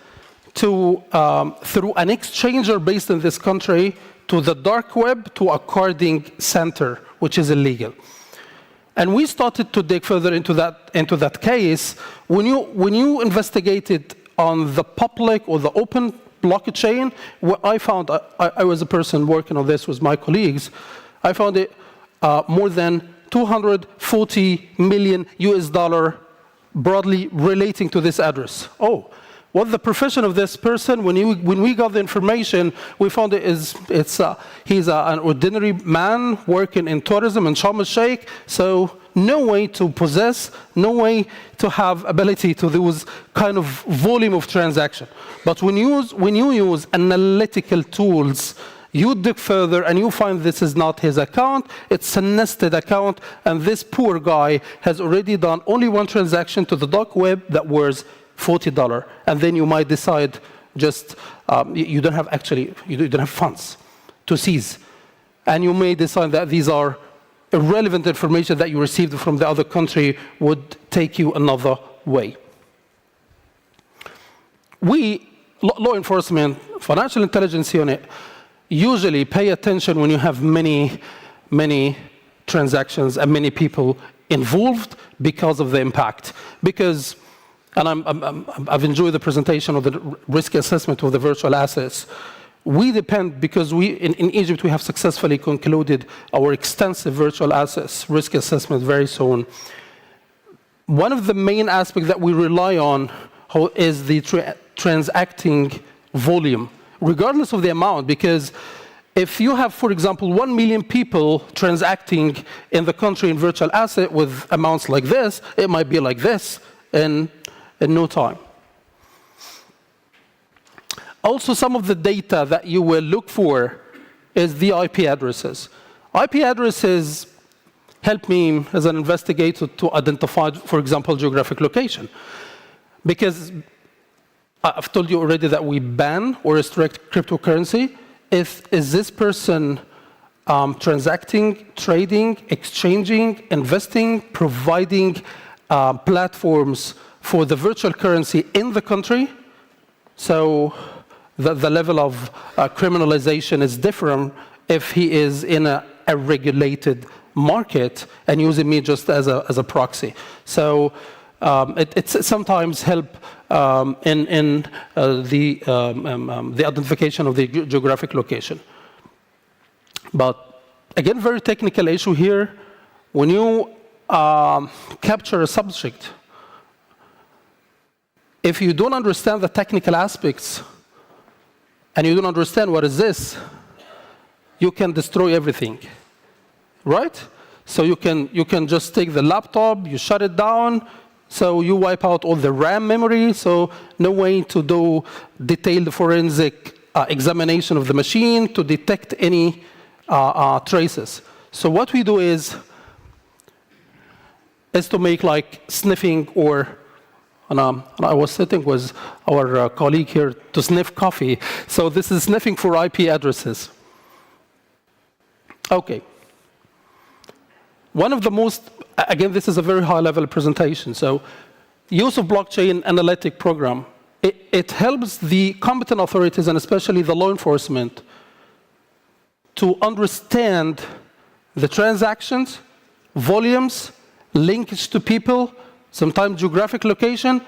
L: to through an exchanger based in this country to the dark web to a carding center, which is illegal. And we started to dig further into that case. When you investigated on the public or the open blockchain, what I found, I was a person working on this with my colleagues, I found it more than $240 million broadly relating to this address. Oh, what the profession of this person, when we got the information, we found he's an ordinary man working in tourism in Sharm el-Sheikh, so no way to possess, no way to have ability to those kind of volume of transaction. But when you use analytical tools, you dig further and you find this is not his account, it's a nested account, and this poor guy has already done only one transaction to the dark web that was $40. And then you might decide, just, you don't have funds to seize. And you may decide that these are irrelevant information that you received from the other country would take you another way. We, law enforcement, financial intelligence unit, usually pay attention when you have many transactions and many people involved because of the impact. Because, and I've enjoyed the presentation of the risk assessment of the virtual assets. We depend, because in Egypt we have successfully concluded our extensive virtual assets risk assessment very soon. One of the main aspects that we rely on is the transacting volume, regardless of the amount, because if you have, for example, 1 million people transacting in the country in virtual asset with amounts like this, it might be like this in no time. Also, some of the data that you will look for is the IP addresses. IP addresses help me as an investigator to identify, for example, geographic location. Because I've told you already that we ban or restrict cryptocurrency. Is this person transacting, trading, exchanging, investing, providing platforms for the virtual currency in the country? So the level of criminalization is different if he is in a regulated market and using me just as a proxy. So it's sometimes help in the identification of the geographic location. But again, very technical issue here. When you capture a subject, if you don't understand the technical aspects and you don't understand what is this, you can destroy everything, right? So you can just take the laptop, you shut it down, so you wipe out all the RAM memory, so no way to do detailed forensic examination of the machine to detect any traces. So what we do is to make like sniffing, or and I was sitting with our colleague here to sniff coffee. So this is sniffing for IP addresses. Okay. One of the most, again, this is a very high-level presentation. So use of blockchain analytic program, it helps the competent authorities, and especially the law enforcement, to understand the transactions, volumes, linkage to people, sometimes geographic location,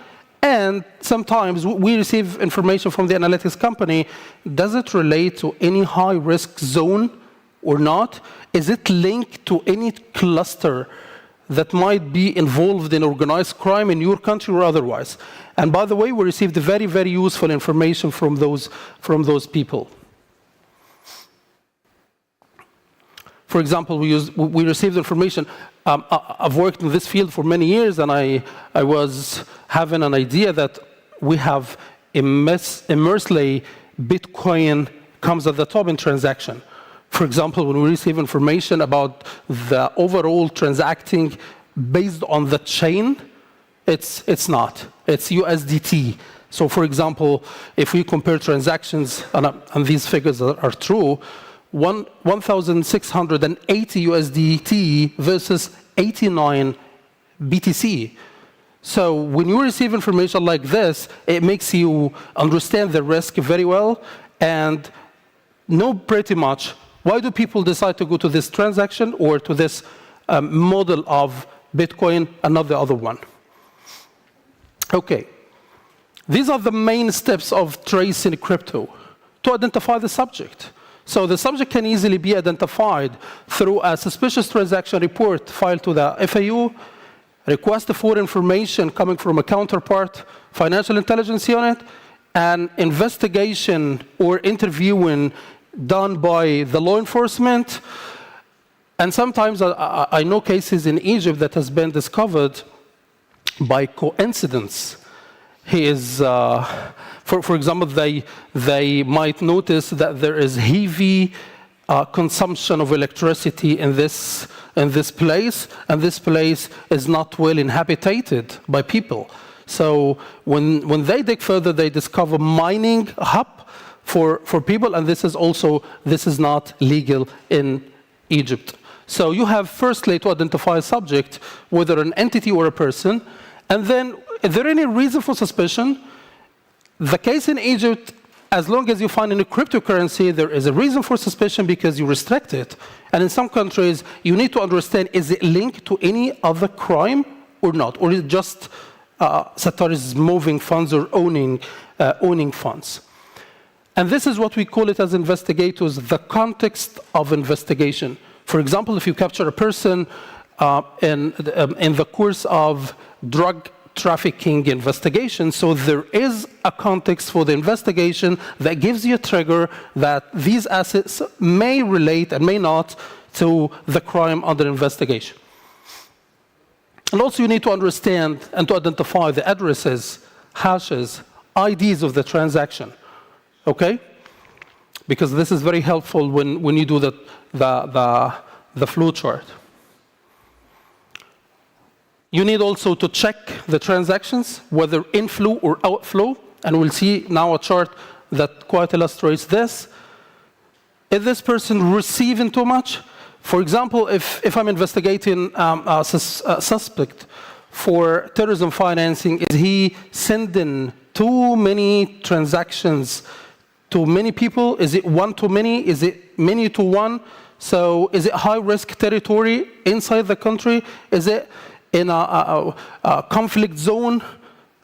L: and sometimes we receive information from the analytics company. Does it relate to any high-risk zone or not? Is it linked to any cluster that might be involved in organized crime in your country or otherwise? And by the way, we received very, very useful information from those people. For example, we received information. I've worked in this field for many years, and I was having an idea that we have immensely Bitcoin comes at the top in transaction. For example, when we receive information about the overall transacting based on the chain, it's not. It's USDT. So for example, if we compare transactions, and these figures are true, 1,680 USDT versus 89 BTC. So when you receive information like this, it makes you understand the risk very well and know pretty much why do people decide to go to this transaction or to this model of Bitcoin and not the other one. Okay, these are the main steps of tracing crypto to identify the subject. So the subject can easily be identified through a suspicious transaction report filed to the FAU, request for information coming from a counterpart, financial intelligence unit, and investigation or interviewing done by the law enforcement. And sometimes I know cases in Egypt that has been discovered by coincidence. He is, for example, they might notice that there is heavy consumption of electricity in this place, and this place is not well inhabited by people. So when they dig further, they discover mining hub for people, and this is not legal in Egypt. So you have firstly to identify a subject, whether an entity or a person, and then is there any reason for suspicion? The case in Egypt, as long as you find any cryptocurrency, there is a reason for suspicion because you restrict it. And in some countries, you need to understand, is it linked to any other crime or not? Or is it just Satari's moving funds or owning funds? And this is what we call it as investigators, the context of investigation. For example, if you capture a person in the course of drug trafficking investigation, so there is a context for the investigation that gives you a trigger that these assets may relate and may not to the crime under investigation. And also you need to understand and to identify the addresses, hashes, IDs of the transaction, okay? Because this is very helpful when you do the flow chart. You need also to check the transactions, whether inflow or outflow, and we'll see now a chart that quite illustrates this. Is this person receiving too much? For example, if I'm investigating a suspect for terrorism financing, is he sending too many transactions to many people? Is it one to many? Is it many to one? So is it high-risk territory inside the country? Is it in a conflict zone?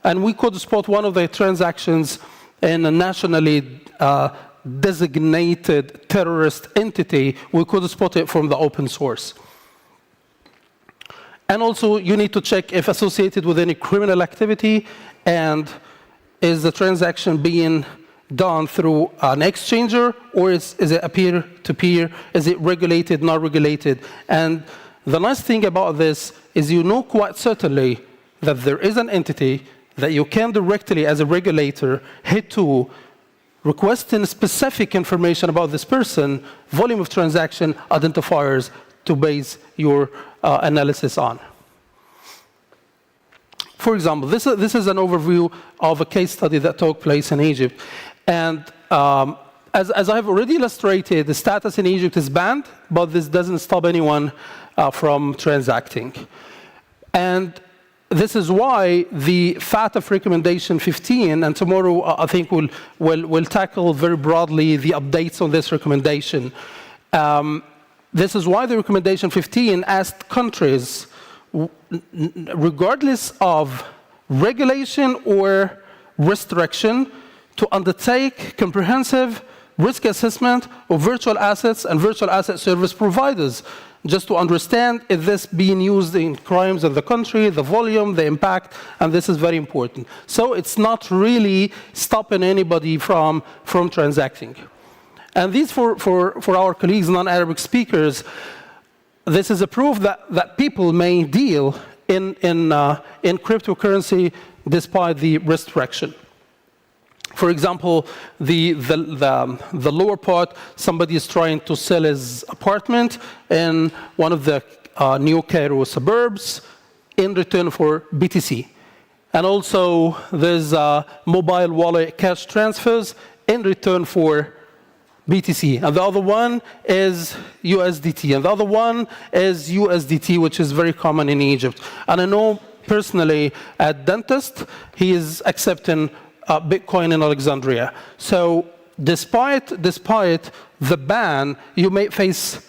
L: And we could spot one of the transactions in a nationally designated terrorist entity. We could spot it from the open source. And also, you need to check if associated with any criminal activity, and is the transaction being done through an exchanger, or is it a peer-to-peer? Is it regulated, not regulated? And the nice thing about this is you know quite certainly that there is an entity that you can directly, as a regulator, hit to, requesting specific information about this person, volume of transaction, identifiers to base your analysis on. For example, this is an overview of a case study that took place in Egypt. And as I've already illustrated, the status in Egypt is banned, but this doesn't stop anyone from transacting. And this is why the FATF recommendation 15, and tomorrow I think we'll tackle very broadly the updates on this recommendation. This is why the recommendation 15 asked countries, regardless of regulation or restriction, to undertake comprehensive risk assessment of virtual assets and virtual asset service providers, just to understand if this being used in crimes in the country, the volume, the impact, and this is very important. So it's not really stopping anybody from transacting. And these, for our colleagues, non-Arabic speakers, this is a proof that people may deal in cryptocurrency despite the restriction. For example, the lower part, somebody is trying to sell his apartment in one of the New Cairo suburbs in return for BTC. And also, there's mobile wallet cash transfers in return for BTC. And the other one is USDT. And the other one is USDT, which is very common in Egypt. And I know personally, a dentist, he is accepting Bitcoin in Alexandria. So despite the ban, you may face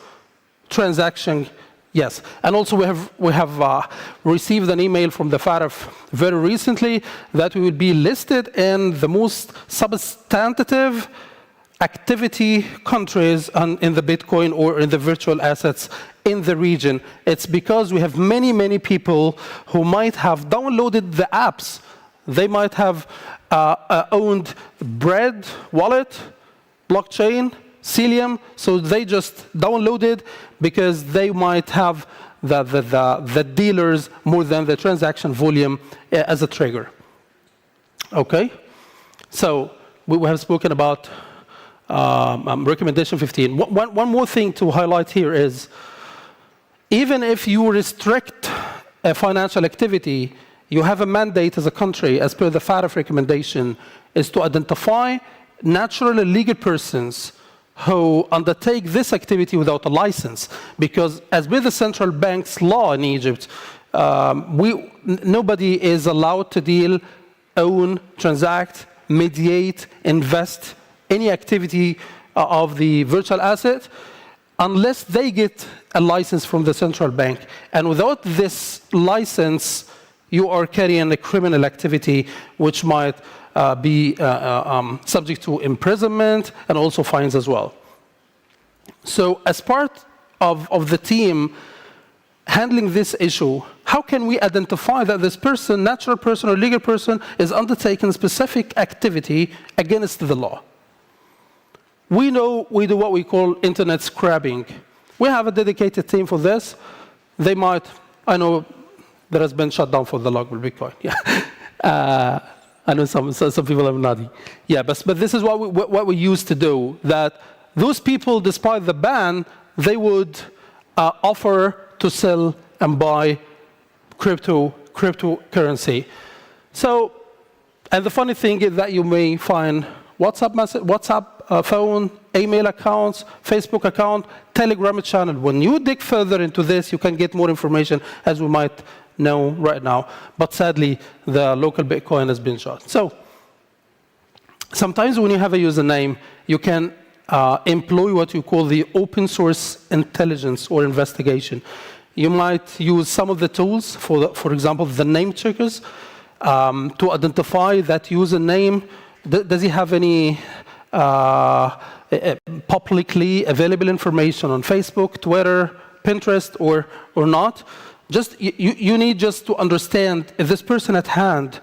L: transaction, yes. And also we have received an email from the FATF very recently that we will be listed in the most substantive activity countries in the Bitcoin or in the virtual assets in the region. It's because we have many people who might have downloaded the apps. They might have owned Bread wallet, blockchain, Cilium, so they just downloaded because they might have the dealers more than the transaction volume as a trigger. Okay? So we have spoken about recommendation 15. One more thing to highlight here is, even if you restrict a financial activity, you have a mandate as a country, as per the FATF recommendation, is to identify natural and legal persons who undertake this activity without a license. Because as with the central bank's law in Egypt, nobody is allowed to deal, own, transact, mediate, invest, any activity of the virtual asset unless they get a license from the central bank. And without this license, you are carrying a criminal activity which might be subject to imprisonment and also fines as well. So as part of the team handling this issue, how can we identify that this person, natural person or legal person, is undertaking specific activity against the law? We know we do what we call internet scrapping. We have a dedicated team for this. They might, I know there has been shut down for the log with Bitcoin. Yeah. I know some people are nodding. Yeah, but this is what we used to do, that those people, despite the ban, they would offer to sell and buy cryptocurrency. So, and the funny thing is that you may find WhatsApp phone, email accounts, Facebook account, Telegram channel. When you dig further into this, you can get more information, as we might know right now. But sadly, the local Bitcoin has been shut. So sometimes when you have a username, you can employ what you call the open source intelligence or investigation. You might use some of the tools, for example, the name checkers, to identify that username. Does he have any publicly available information on Facebook, Twitter, Pinterest, or not? Just you need just to understand if this person at hand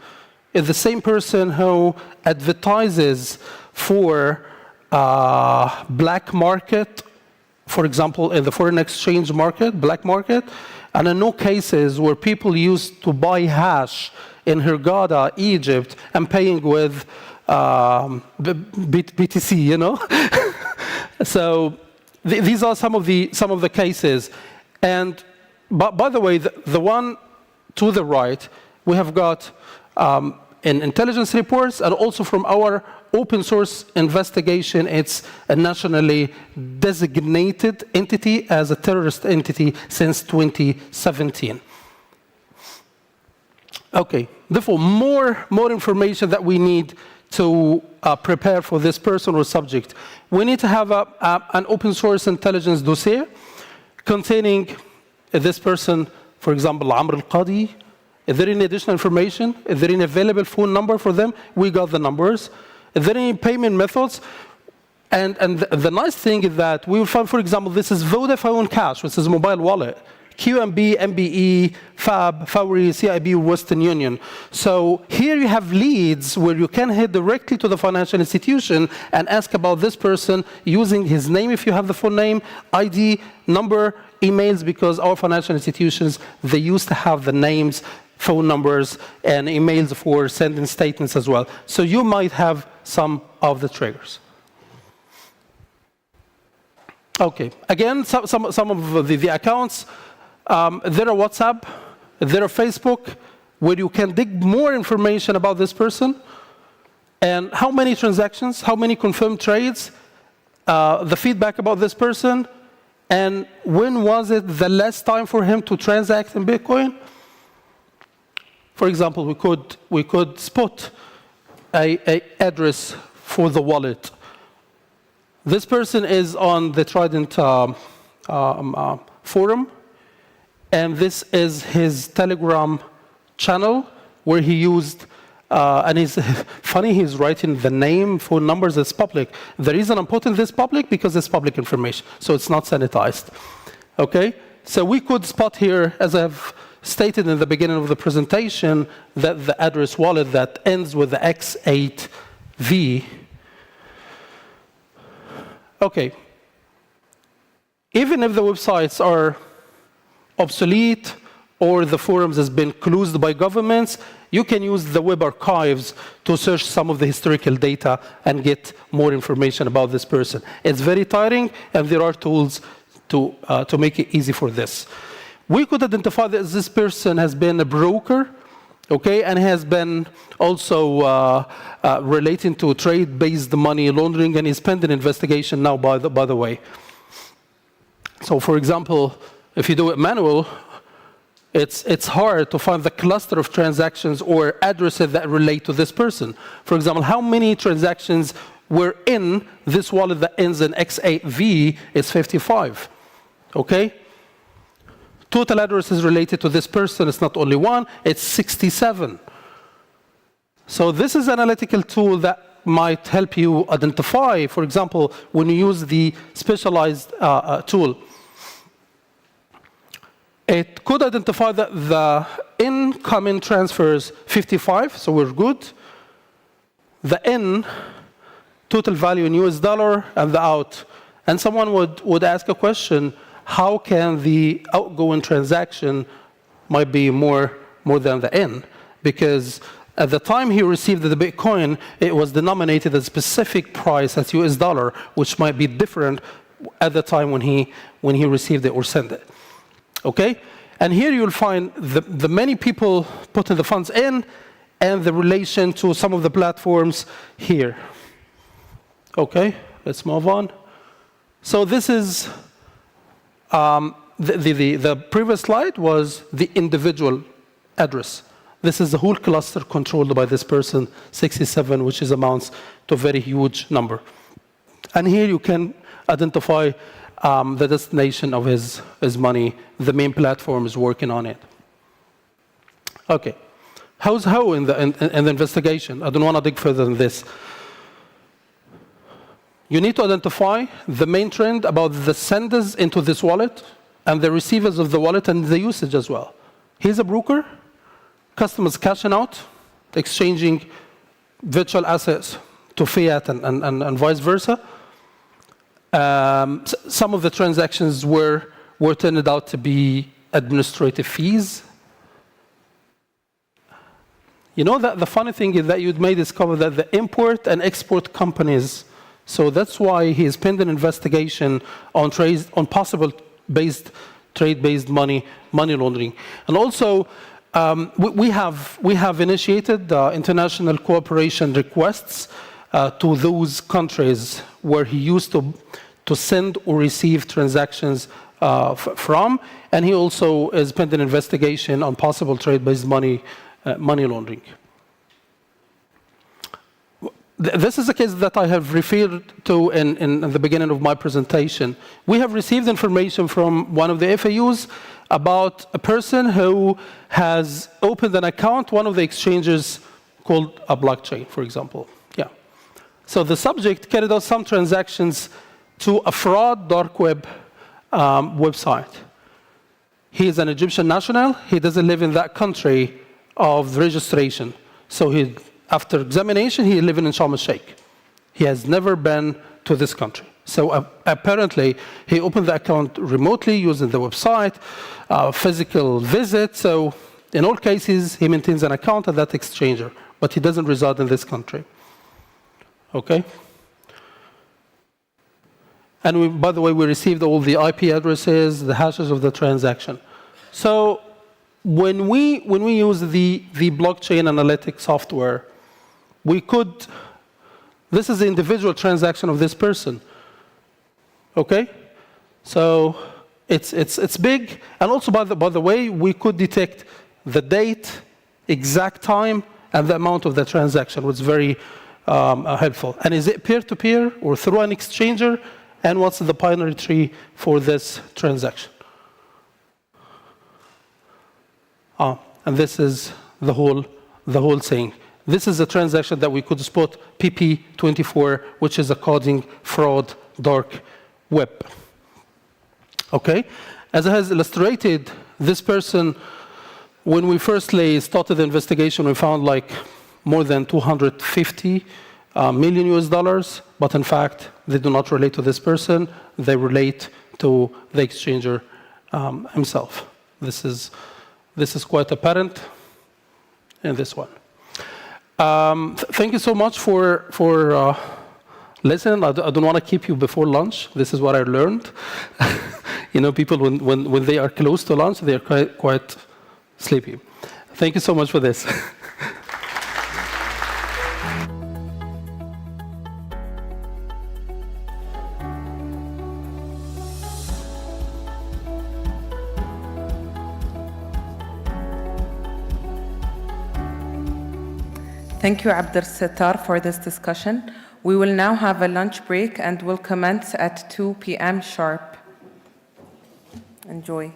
L: is the same person who advertises for black market, for example, in the foreign exchange market, black market, and I know cases where people used to buy hash in Hurghada, Egypt, and paying with BTC, you know. So these are some of the cases. And by the way, the one to the right, we have got in intelligence reports and also from our open source investigation, it's a nationally designated entity as a terrorist entity since 2017. Okay, therefore, more information that we need to prepare for this person or subject. We need to have an open source intelligence dossier containing this person, for example, Amr al-Qadi. Is there any additional information? Is there any available phone number for them? We got the numbers. Is there any payment methods? And the nice thing is that we will find, for example, this is Vodafone Cash, which is a mobile wallet. QNB, MBE, FAB, Fawri, CIB, Western Union. So here you have leads where you can head directly to the financial institution and ask about this person using his name if you have the full name, ID, number, emails, because our financial institutions, they used to have the names, phone numbers, and emails for sending statements as well. So you might have some of the triggers. Okay, again, some of the accounts. There are WhatsApp, there are Facebook, where you can dig more information about this person, and how many transactions, how many confirmed trades, the feedback about this person, and when was it the last time for him to transact in Bitcoin. For example, we could spot a address for the wallet. This person is on the Trident forum. And this is his Telegram channel where he used, and it's funny, he's writing the name, phone numbers, it's public. The reason I'm putting this public, because it's public information, so it's not sanitized. Okay? So we could spot here, as I've stated in the beginning of the presentation, that the address wallet that ends with the X8V. Okay. Even if the websites are obsolete or the forums has been closed by governments, you can use the web archives to search some of the historical data and get more information about this person. It's very tiring, and there are tools to make it easy for this. We could identify that this person has been a broker Okay, and has been also relating to trade-based money laundering, and is pending investigation now, by the way. So, for example, if you do it manual, it's hard to find the cluster of transactions or addresses that relate to this person. For example, how many transactions were in this wallet that ends in X8V is 55. Okay? Total addresses related to this person is not only one, it's 67. So this is an analytical tool that might help you identify, for example, when you use the specialized tool. It could identify that the incoming transfers 55, so we're good. The in, total value in US dollar, and the out. And someone would ask a question, how can the outgoing transaction might be more than the in? Because at the time he received the Bitcoin, it was denominated at a specific price as US dollar, which might be different at the time when he received it or sent it. Okay? And here you'll find the many people putting the funds in and the relation to some of the platforms here. Okay, let's move on. So this is, the previous slide was the individual address. This is the whole cluster controlled by this person, 67, which amounts to a very huge number. And here you can identify the destination of his money. The main platform is working on it. Okay, how's how in the investigation? I don't want to dig further than this. You need to identify the main trend about the senders into this wallet and the receivers of the wallet and the usage as well. Here's a broker, customers cashing out, exchanging virtual assets to fiat and vice versa. Some of the transactions were turned out to be administrative fees. You know that the funny thing is that you may discover that the import and export companies, so that's why he is pending investigation on possible trade-based money laundering. And also, we have initiated international cooperation requests to those countries where he used to send or receive transactions from, and he also is pending investigation on possible trade-based money laundering. This is a case that I have referred to in the beginning of my presentation. We have received information from one of the FAUs about a person who has opened an account, one of the exchanges called a blockchain, for example. Yeah. So the subject carried out some transactions to a fraud dark web website. He is an Egyptian national. He doesn't live in that country of registration. So after examination, he is living in Sharm el-Sheikh. He has never been to this country. So apparently, he opened the account remotely using the website, physical visit. So in all cases, he maintains an account at that exchanger, but he doesn't reside in this country. Okay? And by the way, we received all the IP addresses, the hashes of the transaction. So when we use the blockchain analytics software, this is the individual transaction of this person. Okay? So it's big. And also, by the way, we could detect the date, exact time, and the amount of the transaction, which is very helpful. And is it peer-to-peer or through an exchanger? And what's the binary tree for this transaction? And this is the whole thing. This is a transaction that we could spot PP24, which is a coding fraud dark web. Okay? As I has illustrated, this person, when we firstly started the investigation, we found like more than 250 million US dollars, but in fact, they do not relate to this person. They relate to the exchanger himself. This is quite apparent in this one. Thank you so much for listening. I don't want to keep you before lunch. This is what I learned. You know, people when they are close to lunch, they are quite sleepy. Thank you so much for this.
F: Thank you, Abdel Sattar, for this discussion. We will now have a lunch break and will commence at 2 p.m. sharp. Enjoy.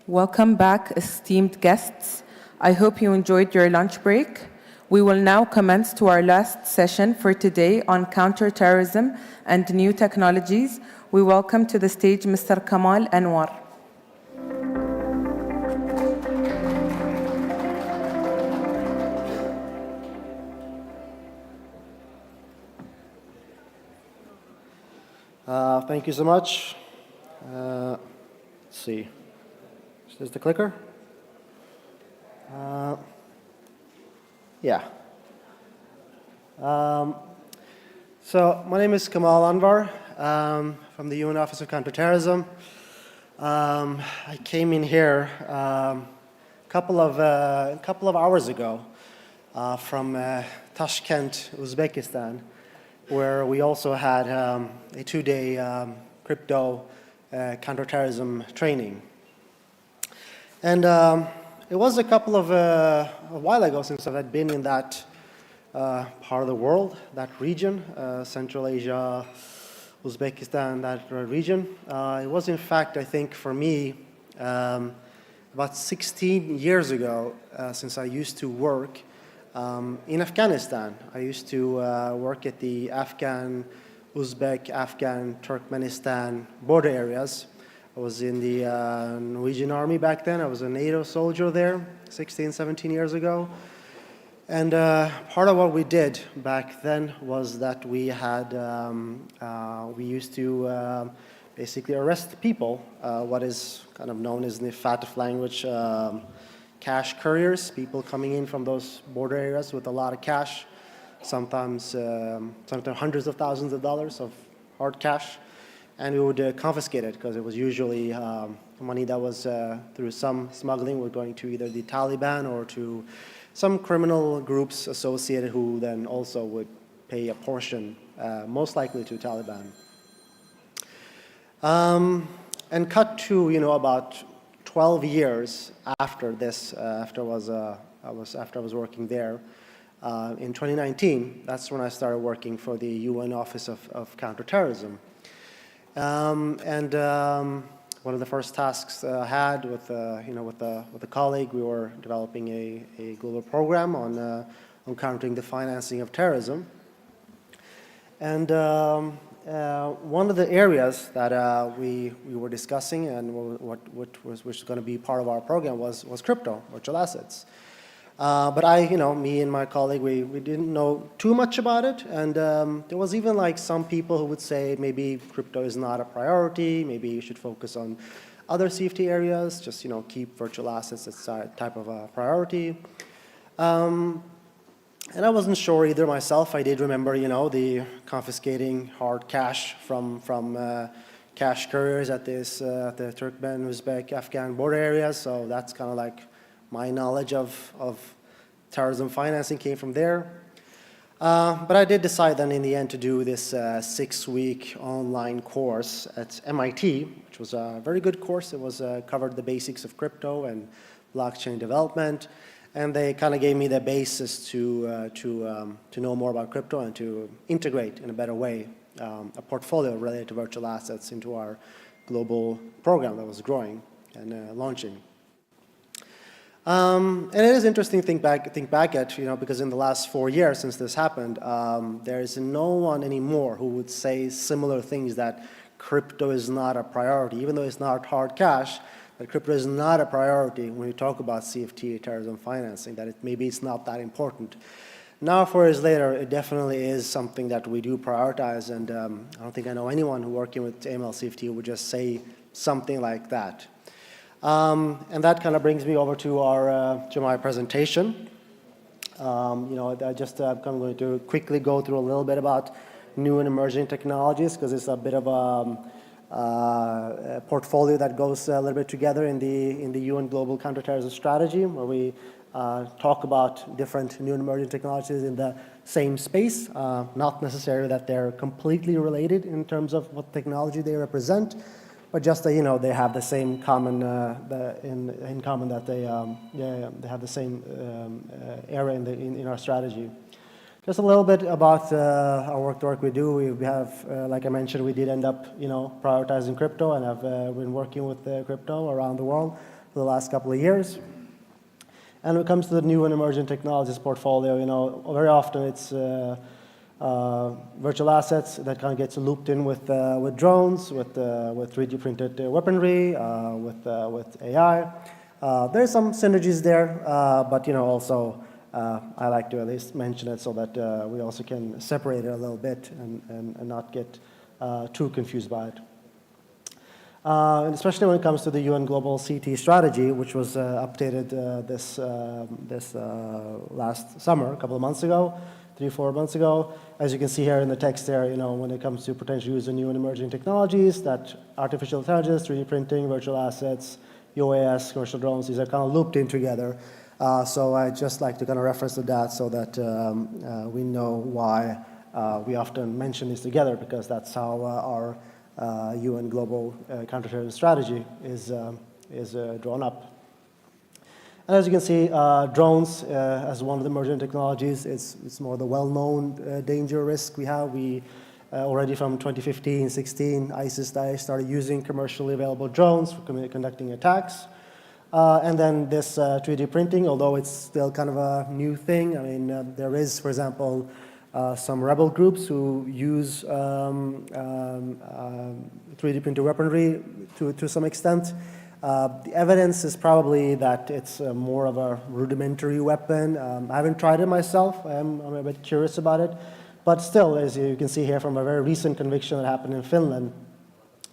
F: Welcome back, esteemed guests. I hope you enjoyed your lunch break. We will now commence to our last session for today on counterterrorism and new technologies. We welcome to the stage Mr. Kamal Anwar.
M: Thank you so much. Let's see. Is this the clicker? Yeah. So my name is Kamal Anwar from the UN Office of Counterterrorism. I came in here a couple of hours ago from Tashkent, Uzbekistan, where we also had a 2-day crypto counterterrorism training. And it was a while ago since I had been in that part of the world, that region, Central Asia, Uzbekistan, that region. It was, in fact, I think for me, about 16 years ago since I used to work in Afghanistan. I used to work at the Afghan, Uzbek, Afghan, Turkmenistan border areas. I was in the Norwegian army back then. I was a NATO soldier there 16, 17 years ago. And part of what we did back then was that we used to basically arrest people, what is kind of known as in the FATF language, cash couriers, people coming in from those border areas with a lot of cash, sometimes hundreds of thousands of dollars of hard cash, and we would confiscate it because it was usually money that was through some smuggling were going to either the Taliban or to some criminal groups associated who then also would pay a portion, most likely to Taliban. And cut to about 12 years after this, after I was working there, in 2019, that's when I started working for the UN Office of Counterterrorism. And one of the first tasks I had with a colleague, we were developing a global program on countering the financing of terrorism. And one of the areas that we were discussing and which was going to be part of our program was crypto, virtual assets. But me and my colleague, we didn't know too much about it, and there was even like some people who would say maybe crypto is not a priority, maybe you should focus on other CFT areas, just keep virtual assets as a type of a priority. And I wasn't sure either myself. I did remember, the confiscating hard cash from cash couriers at the Turkmen, Uzbek, Afghan border areas. So that's kind of like my knowledge of terrorism financing came from there. But I did decide then in the end to do this 6-week online course at MIT, which was a very good course. It was covered the basics of crypto and blockchain development. And they kind of gave me the basis to know more about crypto and to integrate in a better way a portfolio related to virtual assets into our global program that was growing and launching. And it is interesting to think back at, because in the last 4 years since this happened, there is no one anymore who would say similar things, that crypto is not a priority, even though it's not hard cash. That crypto is not a priority when we talk about CFT, terrorism financing, that maybe it's not that important. Now, 4 years later, it definitely is something that we do prioritize, and I don't think I know anyone who working with AML CFT would just say something like that. And that kind of brings me over to my presentation. I'm going to quickly go through a little bit about new and emerging technologies, because it's a bit of a portfolio that goes a little bit together in the UN Global Counterterrorism Strategy, where we talk about different new and emerging technologies in the same space, not necessarily that they're completely related in terms of what technology they represent, but just that they have the same common in common, that they have the same area in our strategy. Just a little bit about our work we do. We have, like I mentioned, we did end up, prioritizing crypto, and have been working with crypto around the world for the last couple of years. And when it comes to the new and emerging technologies portfolio, very often it's virtual assets that kind of gets looped in with drones, with 3D printed weaponry, with AI. There's some synergies there, but also I like to at least mention it so that we also can separate it a little bit and not get too confused by it. And especially when it comes to the UN Global CT strategy, which was updated this last summer, a couple of months ago, 3-4 months ago. As you can see here in the text there, when it comes to potential use of new and emerging technologies, that artificial intelligence, 3D printing, virtual assets, UAS, commercial drones, these are kind of looped in together. So I just like to kind of reference to that so that we know why we often mention this together, because that's how our UN Global Counterterrorism Strategy is drawn up. And as you can see, drones as one of the emerging technologies, it's more the well-known danger risk we have. We already from 2015-16, ISIS started using commercially available drones for conducting attacks. And then this 3D printing, although it's still kind of a new thing. I mean, there is, for example, some rebel groups who use 3D printed weaponry to some extent. The evidence is probably that it's more of a rudimentary weapon. I haven't tried it myself. I'm a bit curious about it. But still, as you can see here from a very recent conviction that happened in Finland,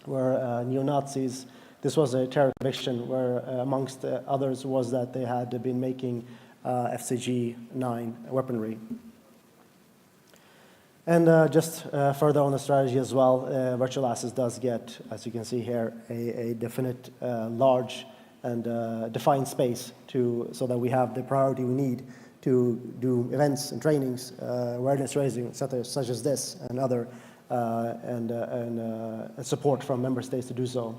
M: where neo-Nazis, this was a terror conviction where, amongst others, was that they had been making FCG-9 weaponry. And just further on the strategy as well, virtual assets does get, as you can see here, a definite, large and defined space so that we have the priority we need to do events and trainings, awareness raising, such as this and other, and support from member states to do so.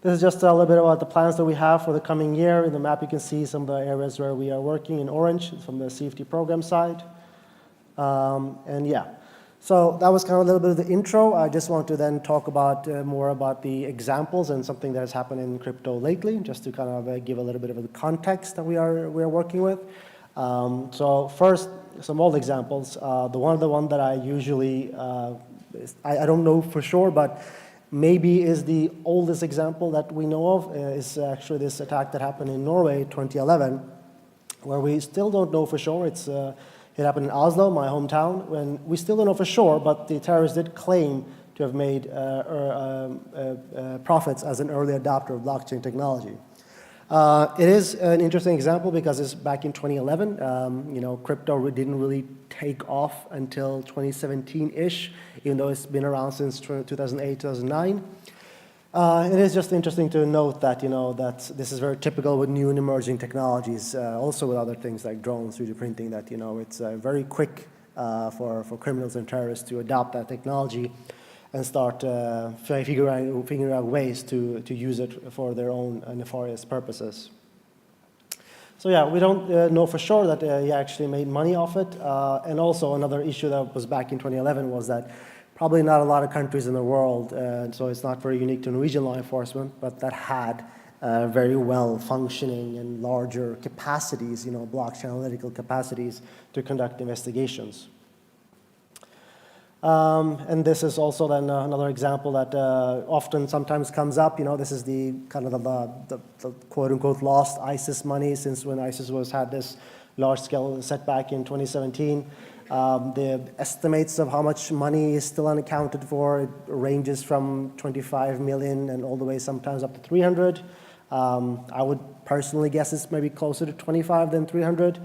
M: This is just a little bit about the plans that we have for the coming year. In the map, you can see some of the areas where we are working in orange from the CFT program side. And yeah, so that was kind of a little bit of the intro. I just want to then talk about more about the examples and something that has happened in crypto lately, just to kind of give a little bit of the context that we are working with. So first, some old examples. The one that I usually, I don't know for sure, but maybe is the oldest example that we know of, is actually this attack that happened in Norway, 2011, where we still don't know for sure. It happened in Oslo, my hometown, when we still don't know for sure, but the terrorists did claim to have made profits as an early adopter of blockchain technology. It is an interesting example because it's back in 2011. Crypto didn't really take off until 2017-ish, even though it's been around since 2008, 2009. It is just interesting to note that, that this is very typical with new and emerging technologies, also with other things like drones, 3D printing, that, it's very quick for criminals and terrorists to adopt that technology and start figuring out ways to use it for their own nefarious purposes. So yeah, we don't know for sure that he actually made money off it. And also another issue that was back in 2011 was that probably not a lot of countries in the world, so it's not very unique to Norwegian law enforcement, but that had very well functioning and larger capacities, blockchain analytical capacities to conduct investigations. And this is also then another example that often sometimes comes up. This is the kind of the quote-unquote lost ISIS money since when ISIS had this large-scale setback in 2017. The estimates of how much money is still unaccounted for, it ranges from 25 million and all the way sometimes up to 300. I would personally guess it's maybe closer to 25 than 300.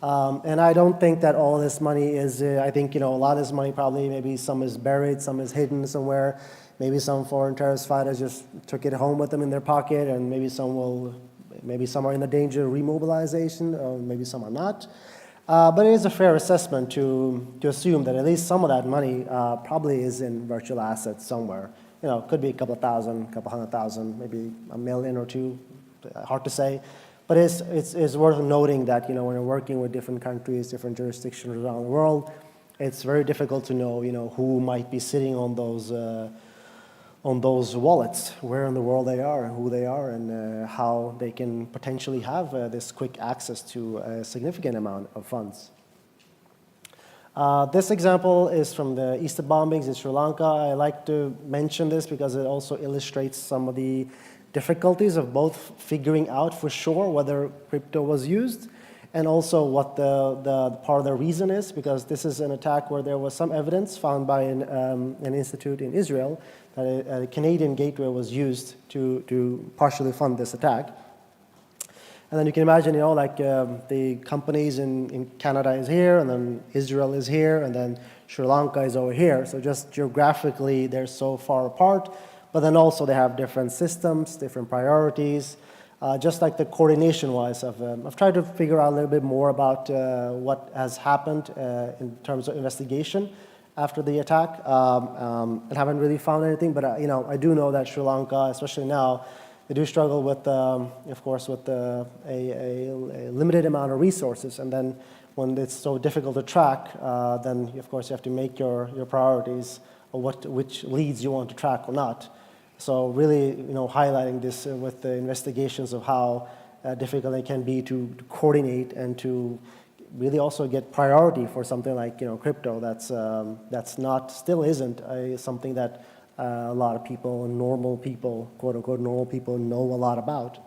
M: And I don't think that all of this money is, I think, a lot of this money probably, maybe some is buried, some is hidden somewhere. Maybe some foreign terrorist fighters just took it home with them in their pocket, and maybe some are in the danger of remobilization, or maybe some are not. But it is a fair assessment to assume that at least some of that money probably is in virtual assets somewhere. It could be a couple of thousand, a couple 100,000, maybe $1 million or $2 million, hard to say. But it's worth noting that, when you're working with different countries, different jurisdictions around the world, it's very difficult to know, who might be sitting on those wallets, where in the world they are, and who they are, and how they can potentially have this quick access to a significant amount of funds. This example is from the Easter bombings in Sri Lanka. I like to mention this because it also illustrates some of the difficulties of both figuring out for sure whether crypto was used and also what the part of the reason is, because this is an attack where there was some evidence found by an institute in Israel that a Canadian gateway was used to partially fund this attack. And then you can imagine, the companies in Canada is here, and then Israel is here, and then Sri Lanka is over here. So just geographically, they're so far apart. But then also they have different systems, different priorities. Just like the coordination-wise, I've tried to figure out a little bit more about what has happened in terms of investigation after the attack. I haven't really found anything, but I do know that Sri Lanka, especially now, they do struggle with, of course, with a limited amount of resources. And then when it's so difficult to track, then of course you have to make your priorities of which leads you want to track or not. So really, highlighting this with the investigations of how difficult it can be to coordinate and to really also get priority for something like crypto. That's not, still isn't something that a lot of people, normal people, quote unquote normal people, know a lot about.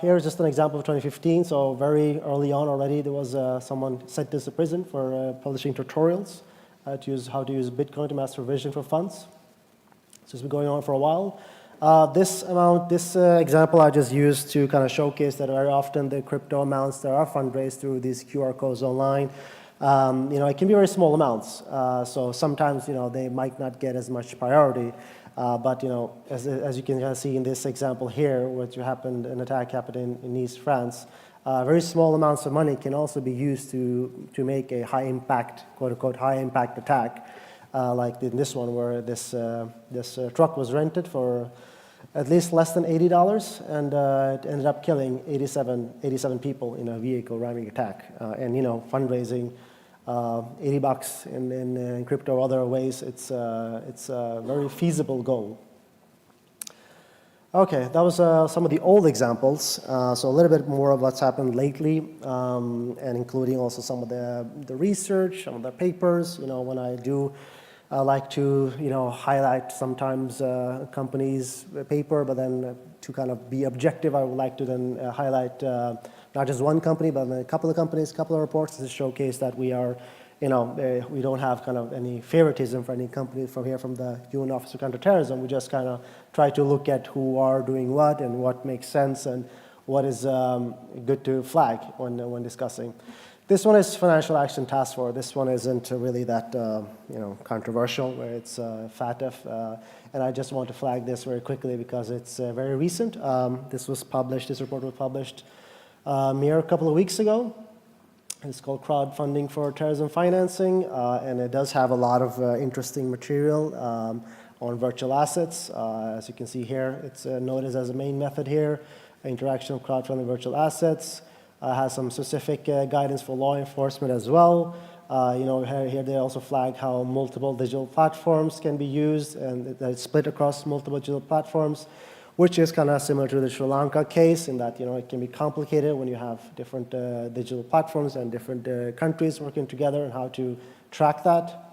M: Here's just an example of 2015. So very early on already, there was someone sentenced to prison for publishing tutorials how to use Bitcoin to master vision for funds. So it's been going on for a while. This example I just used to kind of showcase that very often the crypto amounts that are fundraised through these QR codes online, it can be very small amounts. So sometimes, they might not get as much priority. But, as you can kind of see in this example here, an attack happened in Nice, France. Very small amounts of money can also be used to make a high impact, quote unquote, high impact attack. Like in this one where this truck was rented for at least less than $80, and it ended up killing 87 people in a vehicle ramming attack. And fundraising $80 in crypto or other ways, it's a very feasible goal. Okay, that was some of the old examples. So a little bit more of what's happened lately, and including also some of the research, some of the papers. When I do like to, highlight sometimes a company's paper, but then to kind of be objective, I would like to then highlight not just one company, but a couple of companies, a couple of reports to showcase that we are, we don't have kind of any favoritism for any company from the UN Office of Counterterrorism. We just kind of try to look at who are doing what and what makes sense and what is good to flag when discussing. This one is Financial Action Task Force. This one isn't really that controversial, where it's FATF, and I just want to flag this very quickly because it's very recent. This report was published mere a couple of weeks ago. It's called Crowdfunding for Terrorism Financing, and it does have a lot of interesting material on virtual assets. As you can see here, it's noted as a main method here, interaction of crowdfunding virtual assets. Has some specific guidance for law enforcement as well. Here they also flag how multiple digital platforms can be used and that it's split across multiple digital platforms, which is kind of similar to the Sri Lanka case in that, it can be complicated when you have different digital platforms and different countries working together and how to track that.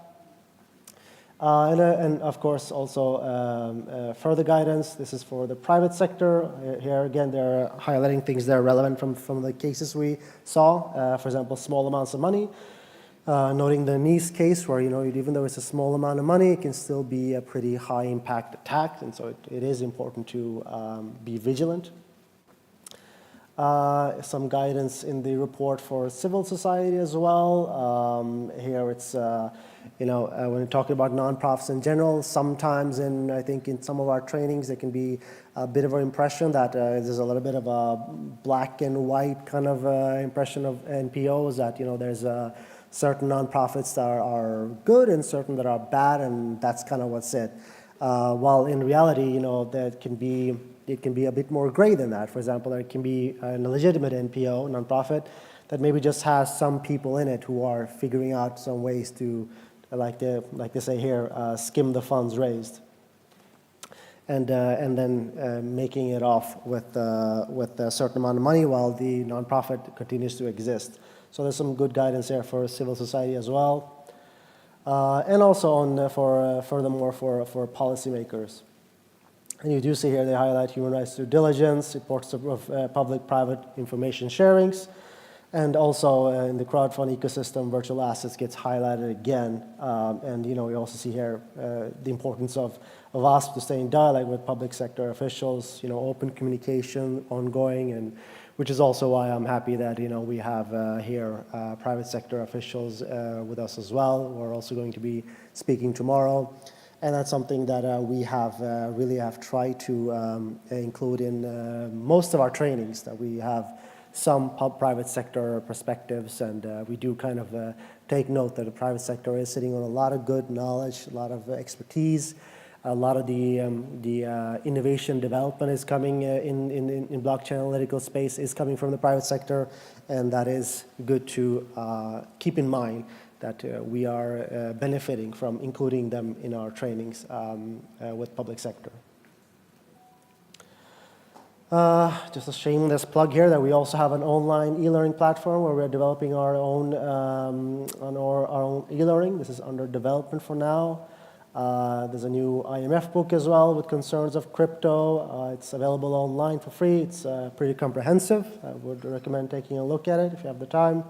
M: And of course, also further guidance. This is for the private sector. Here again, they're highlighting things that are relevant from the cases we saw. For example, small amounts of money. Noting the Nice case where, even though it's a small amount of money, it can still be a pretty high impact attack. And so it is important to be vigilant. Some guidance in the report for civil society as well. Here it's, when we're talking about nonprofits in general, sometimes I think in some of our trainings, there can be a bit of an impression that there's a little bit of a black and white kind of impression of NPOs, that, there's certain nonprofits that are good and certain that are bad, and that's kind of what's it. While in reality, there can be it can be a bit more gray than that. For example, there can be a legitimate NPO, nonprofit, that maybe just has some people in it who are figuring out some ways to, like they say here, skim the funds raised, and then making it off with a certain amount of money while the nonprofit continues to exist. So there's some good guidance there for civil society as well, and also on furthermore for policymakers. And you do see here they highlight human rights due diligence, reports of public-private information sharings, and also in the crowdfund ecosystem, virtual assets gets highlighted again. And you also see here the importance of us to stay in dialogue with public sector officials, open communication, ongoing, and which is also why I'm happy that we have here private sector officials with us as well. We're also going to be speaking tomorrow. And that's something that we have really have tried to include in most of our trainings, that we have some private sector perspectives, and we do kind of take note that the private sector is sitting on a lot of good knowledge, a lot of expertise. A lot of the innovation development is coming in blockchain analytical space is coming from the private sector, and that is good to keep in mind, that we are benefiting from including them in our trainings with public sector. Just a shameless plug here that we also have an online e-learning platform where we're developing our own our own e-learning. This is under development for now. There's a new IMF book as well with concerns of crypto. It's available online for free. It's pretty comprehensive. I would recommend taking a look at it if you have the time.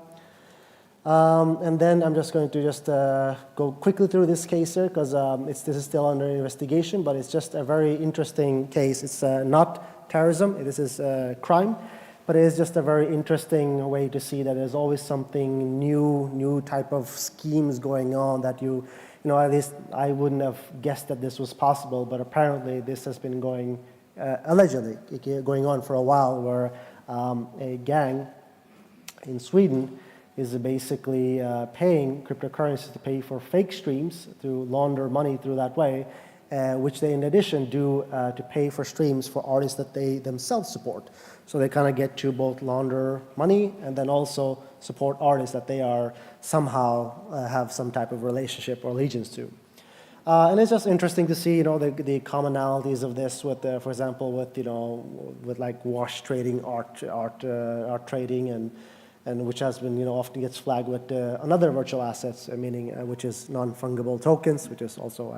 M: And then I'm just going to go quickly through this case here, because this is still under investigation, but it's just a very interesting case. It's not terrorism, this is crime, but it is just a very interesting way to see that there's always something new type of schemes going on that at least I wouldn't have guessed that this was possible, but apparently this has been going, allegedly, going on for a while, where a gang in Sweden is basically paying cryptocurrencies to pay for fake streams, to launder money through that way, which they in addition do to pay for streams for artists that they themselves support. So they kind of get to both launder money and then also support artists that they are somehow have some type of relationship or allegiance to. And it's just interesting to see, the commonalities of this with, for example, with like wash trading, art trading, and which has been, often gets flagged with another virtual assets, meaning which is non-fungible tokens, which is also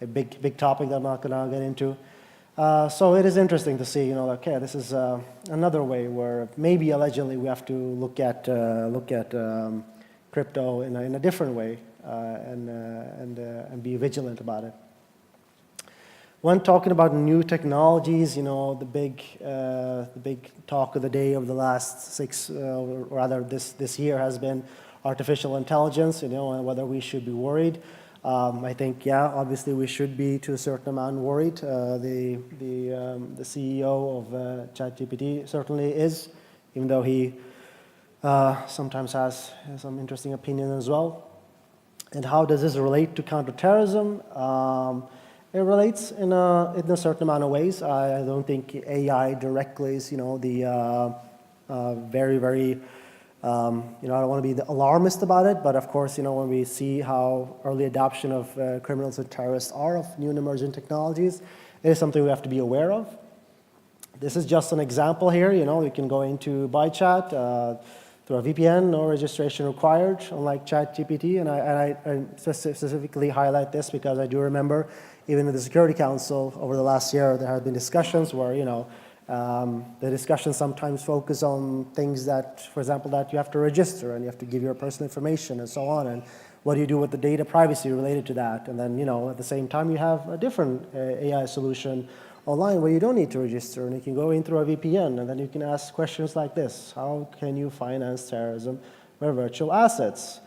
M: a big topic that I'm not going to get into. So it is interesting to see, okay, this is another way where maybe allegedly we have to look at crypto in a different way and be vigilant about it. When talking about new technologies, the big talk of the day of the last this year has been artificial intelligence, and whether we should be worried. I think, obviously we should be to a certain amount worried. The CEO of ChatGPT certainly is, even though he sometimes has some interesting opinions as well. And how does this relate to counterterrorism? It relates in a certain amount of ways. I don't think AI directly is, the very I don't want to be alarmist about it, but of course, when we see how early adoption of criminals and terrorists are of new and emerging technologies, it is something we have to be aware of. This is just an example here. We can go into ByChat through a VPN, no registration required, unlike ChatGPT. And I specifically highlight this because I do remember, even in the Security Council over the last year, there have been discussions where, the discussions sometimes focus on things that, for example, that you have to register and you have to give your personal information and so on. And what do you do with the data privacy related to that? And then, at the same time, you have a different AI solution online where you don't need to register and you can go in through a VPN and then you can ask questions like this: how can you finance terrorism with virtual assets?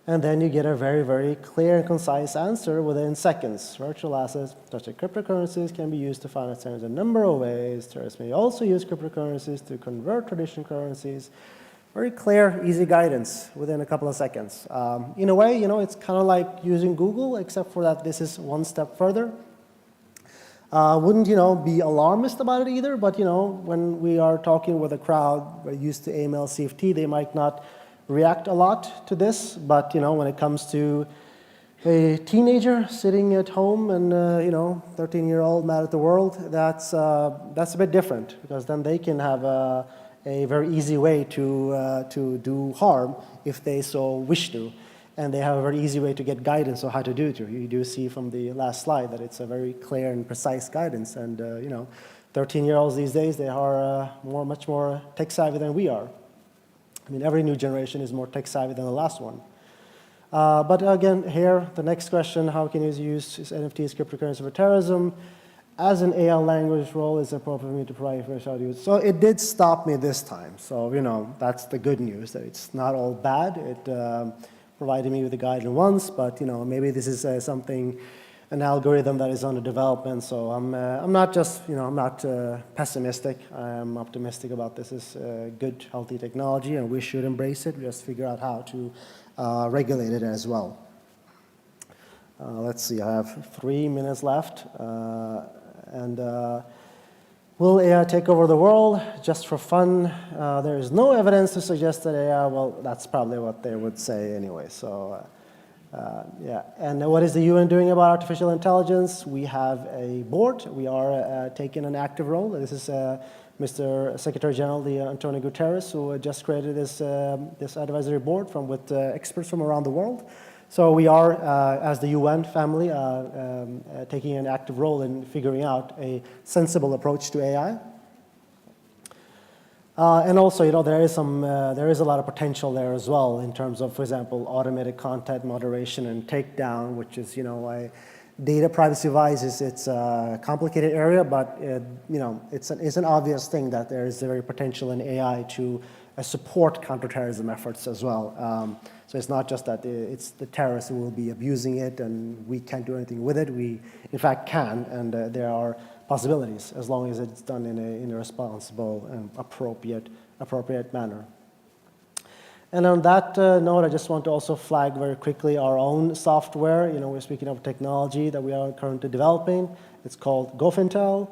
M: And then you get a very clear and concise answer within seconds. Virtual assets, such as cryptocurrencies, can be used to finance terrorism in a number of ways. Terrorists may also use cryptocurrencies to convert traditional currencies. Very clear, easy guidance within a couple of seconds. In a way, it's kind of like using Google, except for that this is one step further. Wouldn't, be alarmist about it either, but, when we are talking with a crowd we're used to AML CFT, they might not react a lot to this, but, when it comes to a teenager sitting at home and, 13-year-old mad at the world, that's a bit different, because then they can have a very easy way to do harm if they so wish to. And they have a very easy way to get guidance on how to do it. You do see from the last slide that it's a very clear and precise guidance. And, 13-year-olds these days, they are much more tech savvy than we are. I mean, every new generation is more tech savvy than the last one. But again, here, the next question, how can you use NFTs, cryptocurrency for terrorism? As an AI language role, is it appropriate for me to provide information how to use? So it did stop me this time. So, that's the good news, that it's not all bad. It provided me with the guidance once, but, maybe this is an algorithm that is under development. So I'm not just, I'm not pessimistic. I'm optimistic about this. Is good, healthy technology, and we should embrace it. We just figure out how to regulate it as well. Let's see, I have 3 minutes left. Will AI take over the world just for fun? There is no evidence to suggest that AI, well, that's probably what they would say anyway. So, yeah. And what is the UN doing about artificial intelligence? We have a board. We are taking an active role. This is Mr. Secretary General, Antonio Guterres, who just created this advisory board with experts from around the world. So we are, as the UN family, taking an active role in figuring out a sensible approach to AI. And also, there is a lot of potential there as well in terms of, for example, automated content moderation and takedown, which is, data privacy-wise, it's a complicated area, but it's an obvious thing that there is a very potential in AI to support counterterrorism efforts as well. So it's not just that it's the terrorists who will be abusing it and we can't do anything with it. We, in fact, can, and there are possibilities as long as it's done in a responsible and appropriate manner. And on that note, I just want to also flag very quickly our own software. We're speaking of technology that we are currently developing. It's called GoFintel.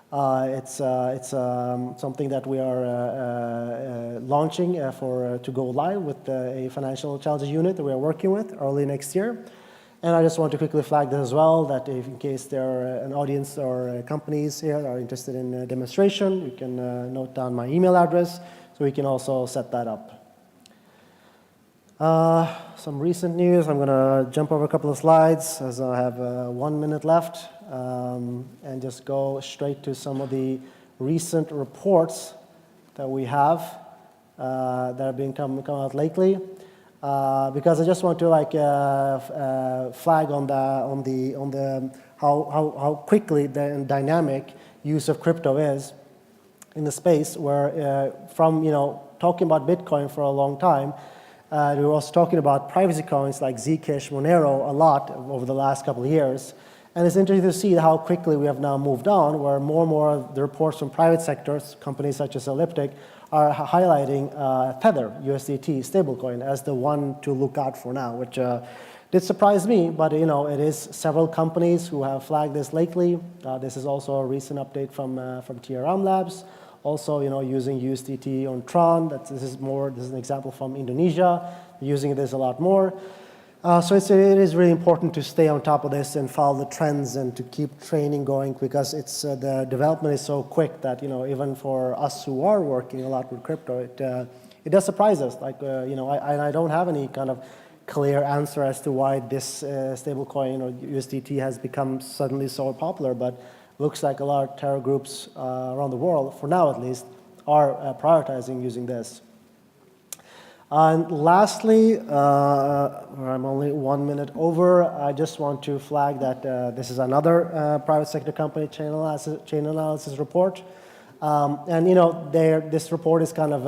M: It's something that we are launching to go live with a financial intelligence unit that we are working with early next year. And I just want to quickly flag this as well, that if in case there are an audience or companies here that are interested in a demonstration, you can note down my email address so we can also set that up. Some recent news. I'm going to jump over a couple of slides as I have 1 minute left, and just go straight to some of the recent reports that we have that have been come out lately. Because I just want to flag on the how quickly the dynamic use of crypto is in the space, where from talking about Bitcoin for a long time. We were also talking about privacy coins like Zcash, Monero a lot over the last couple of years. And it's interesting to see how quickly we have now moved on, where more and more of the reports from private sectors, companies such as Elliptic, are highlighting Tether, USDT stablecoin, as the one to look out for now, which did surprise me, but it is several companies who have flagged this lately. This is also a recent update from TRM Labs. Also, using USDT on Tron. This is an example from Indonesia. Using this a lot more. So it is really important to stay on top of this and follow the trends and to keep training going, because the development is so quick that even for us who are working a lot with crypto, it does surprise us. I don't have any kind of clear answer as to why this stablecoin or USDT has become suddenly so popular, but looks like a lot of terror groups around the world, for now at least, are prioritizing using this. And lastly, I'm only 1 minute over, I just want to flag that this is another private sector company chain analysis report. This report is kind of,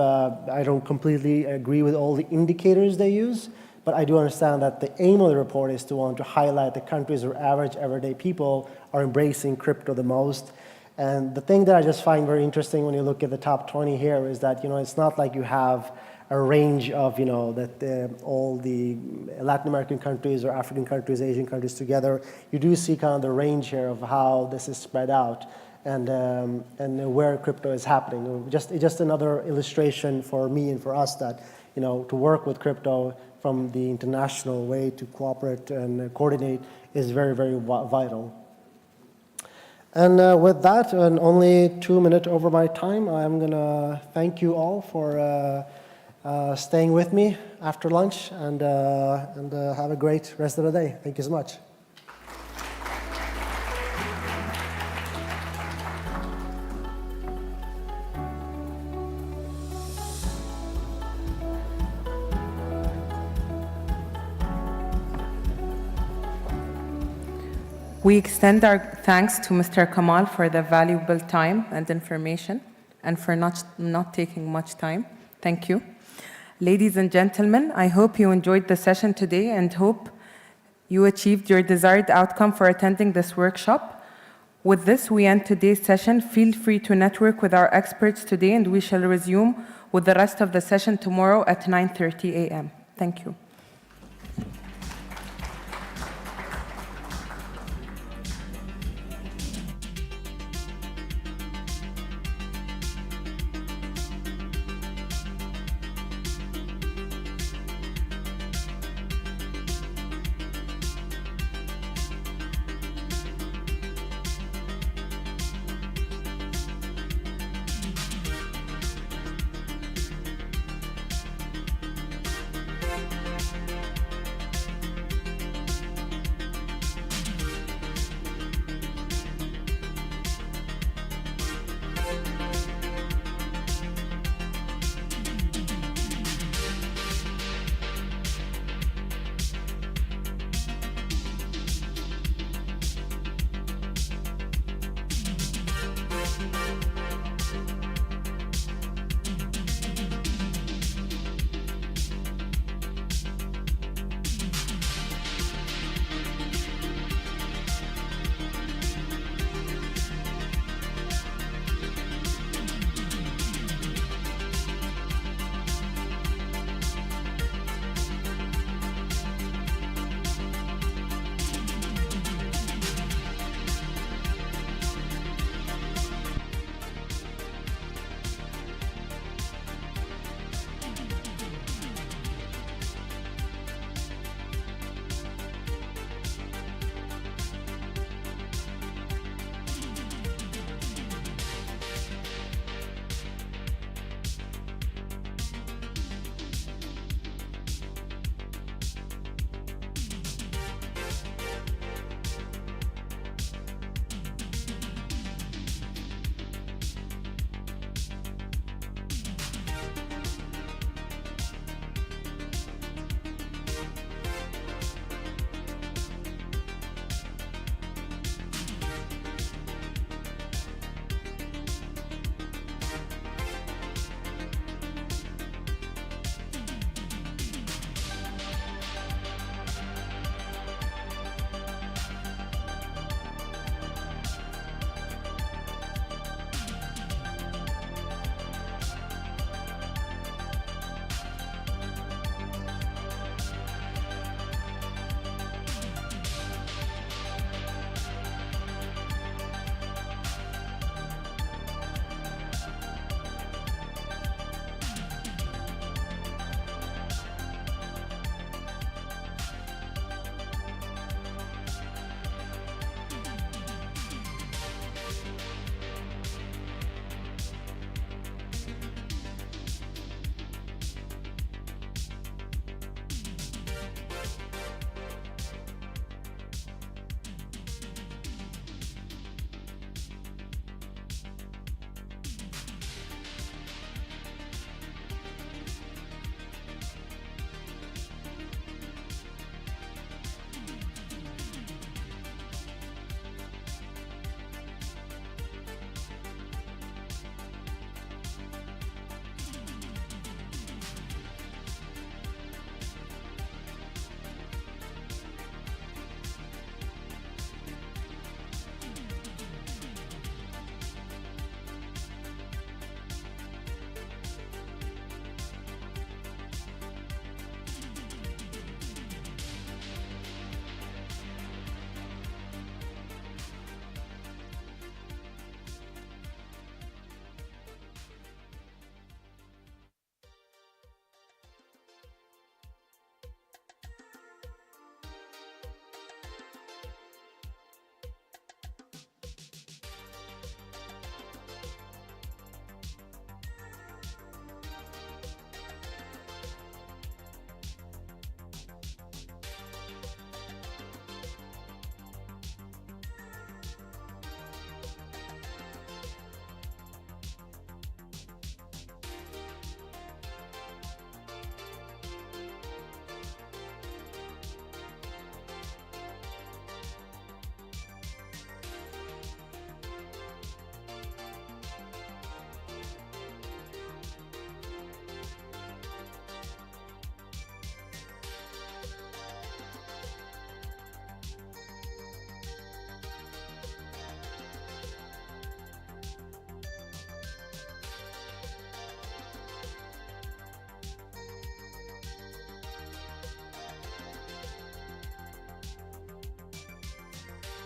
M: I don't completely agree with all the indicators they use, but I do understand that the aim of the report is to want to highlight the countries where average everyday people are embracing crypto the most. And the thing that I just find very interesting when you look at the top 20 here is that, it's not like you have a range of, that all the Latin American countries or African countries, Asian countries together, you do see kind of the range here of how this is spread out and where crypto is happening. Just another illustration for me and for us that, to work with crypto from the international way to cooperate and coordinate is very, very vital. And with that, and only 2 minutes over my time, I'm going to thank you all for staying with me after lunch, and have a great rest of the day. Thank you so much.
F: We extend our thanks to Mr. Kamal for the valuable time and information, and for not taking much time. Thank you. Ladies and gentlemen, I hope you enjoyed the session today and hope you achieved your desired outcome for attending this workshop. With this, we end today's session. Feel free to network with our experts today, and we shall resume with the rest of the session tomorrow at 9:30 a.m. Thank you.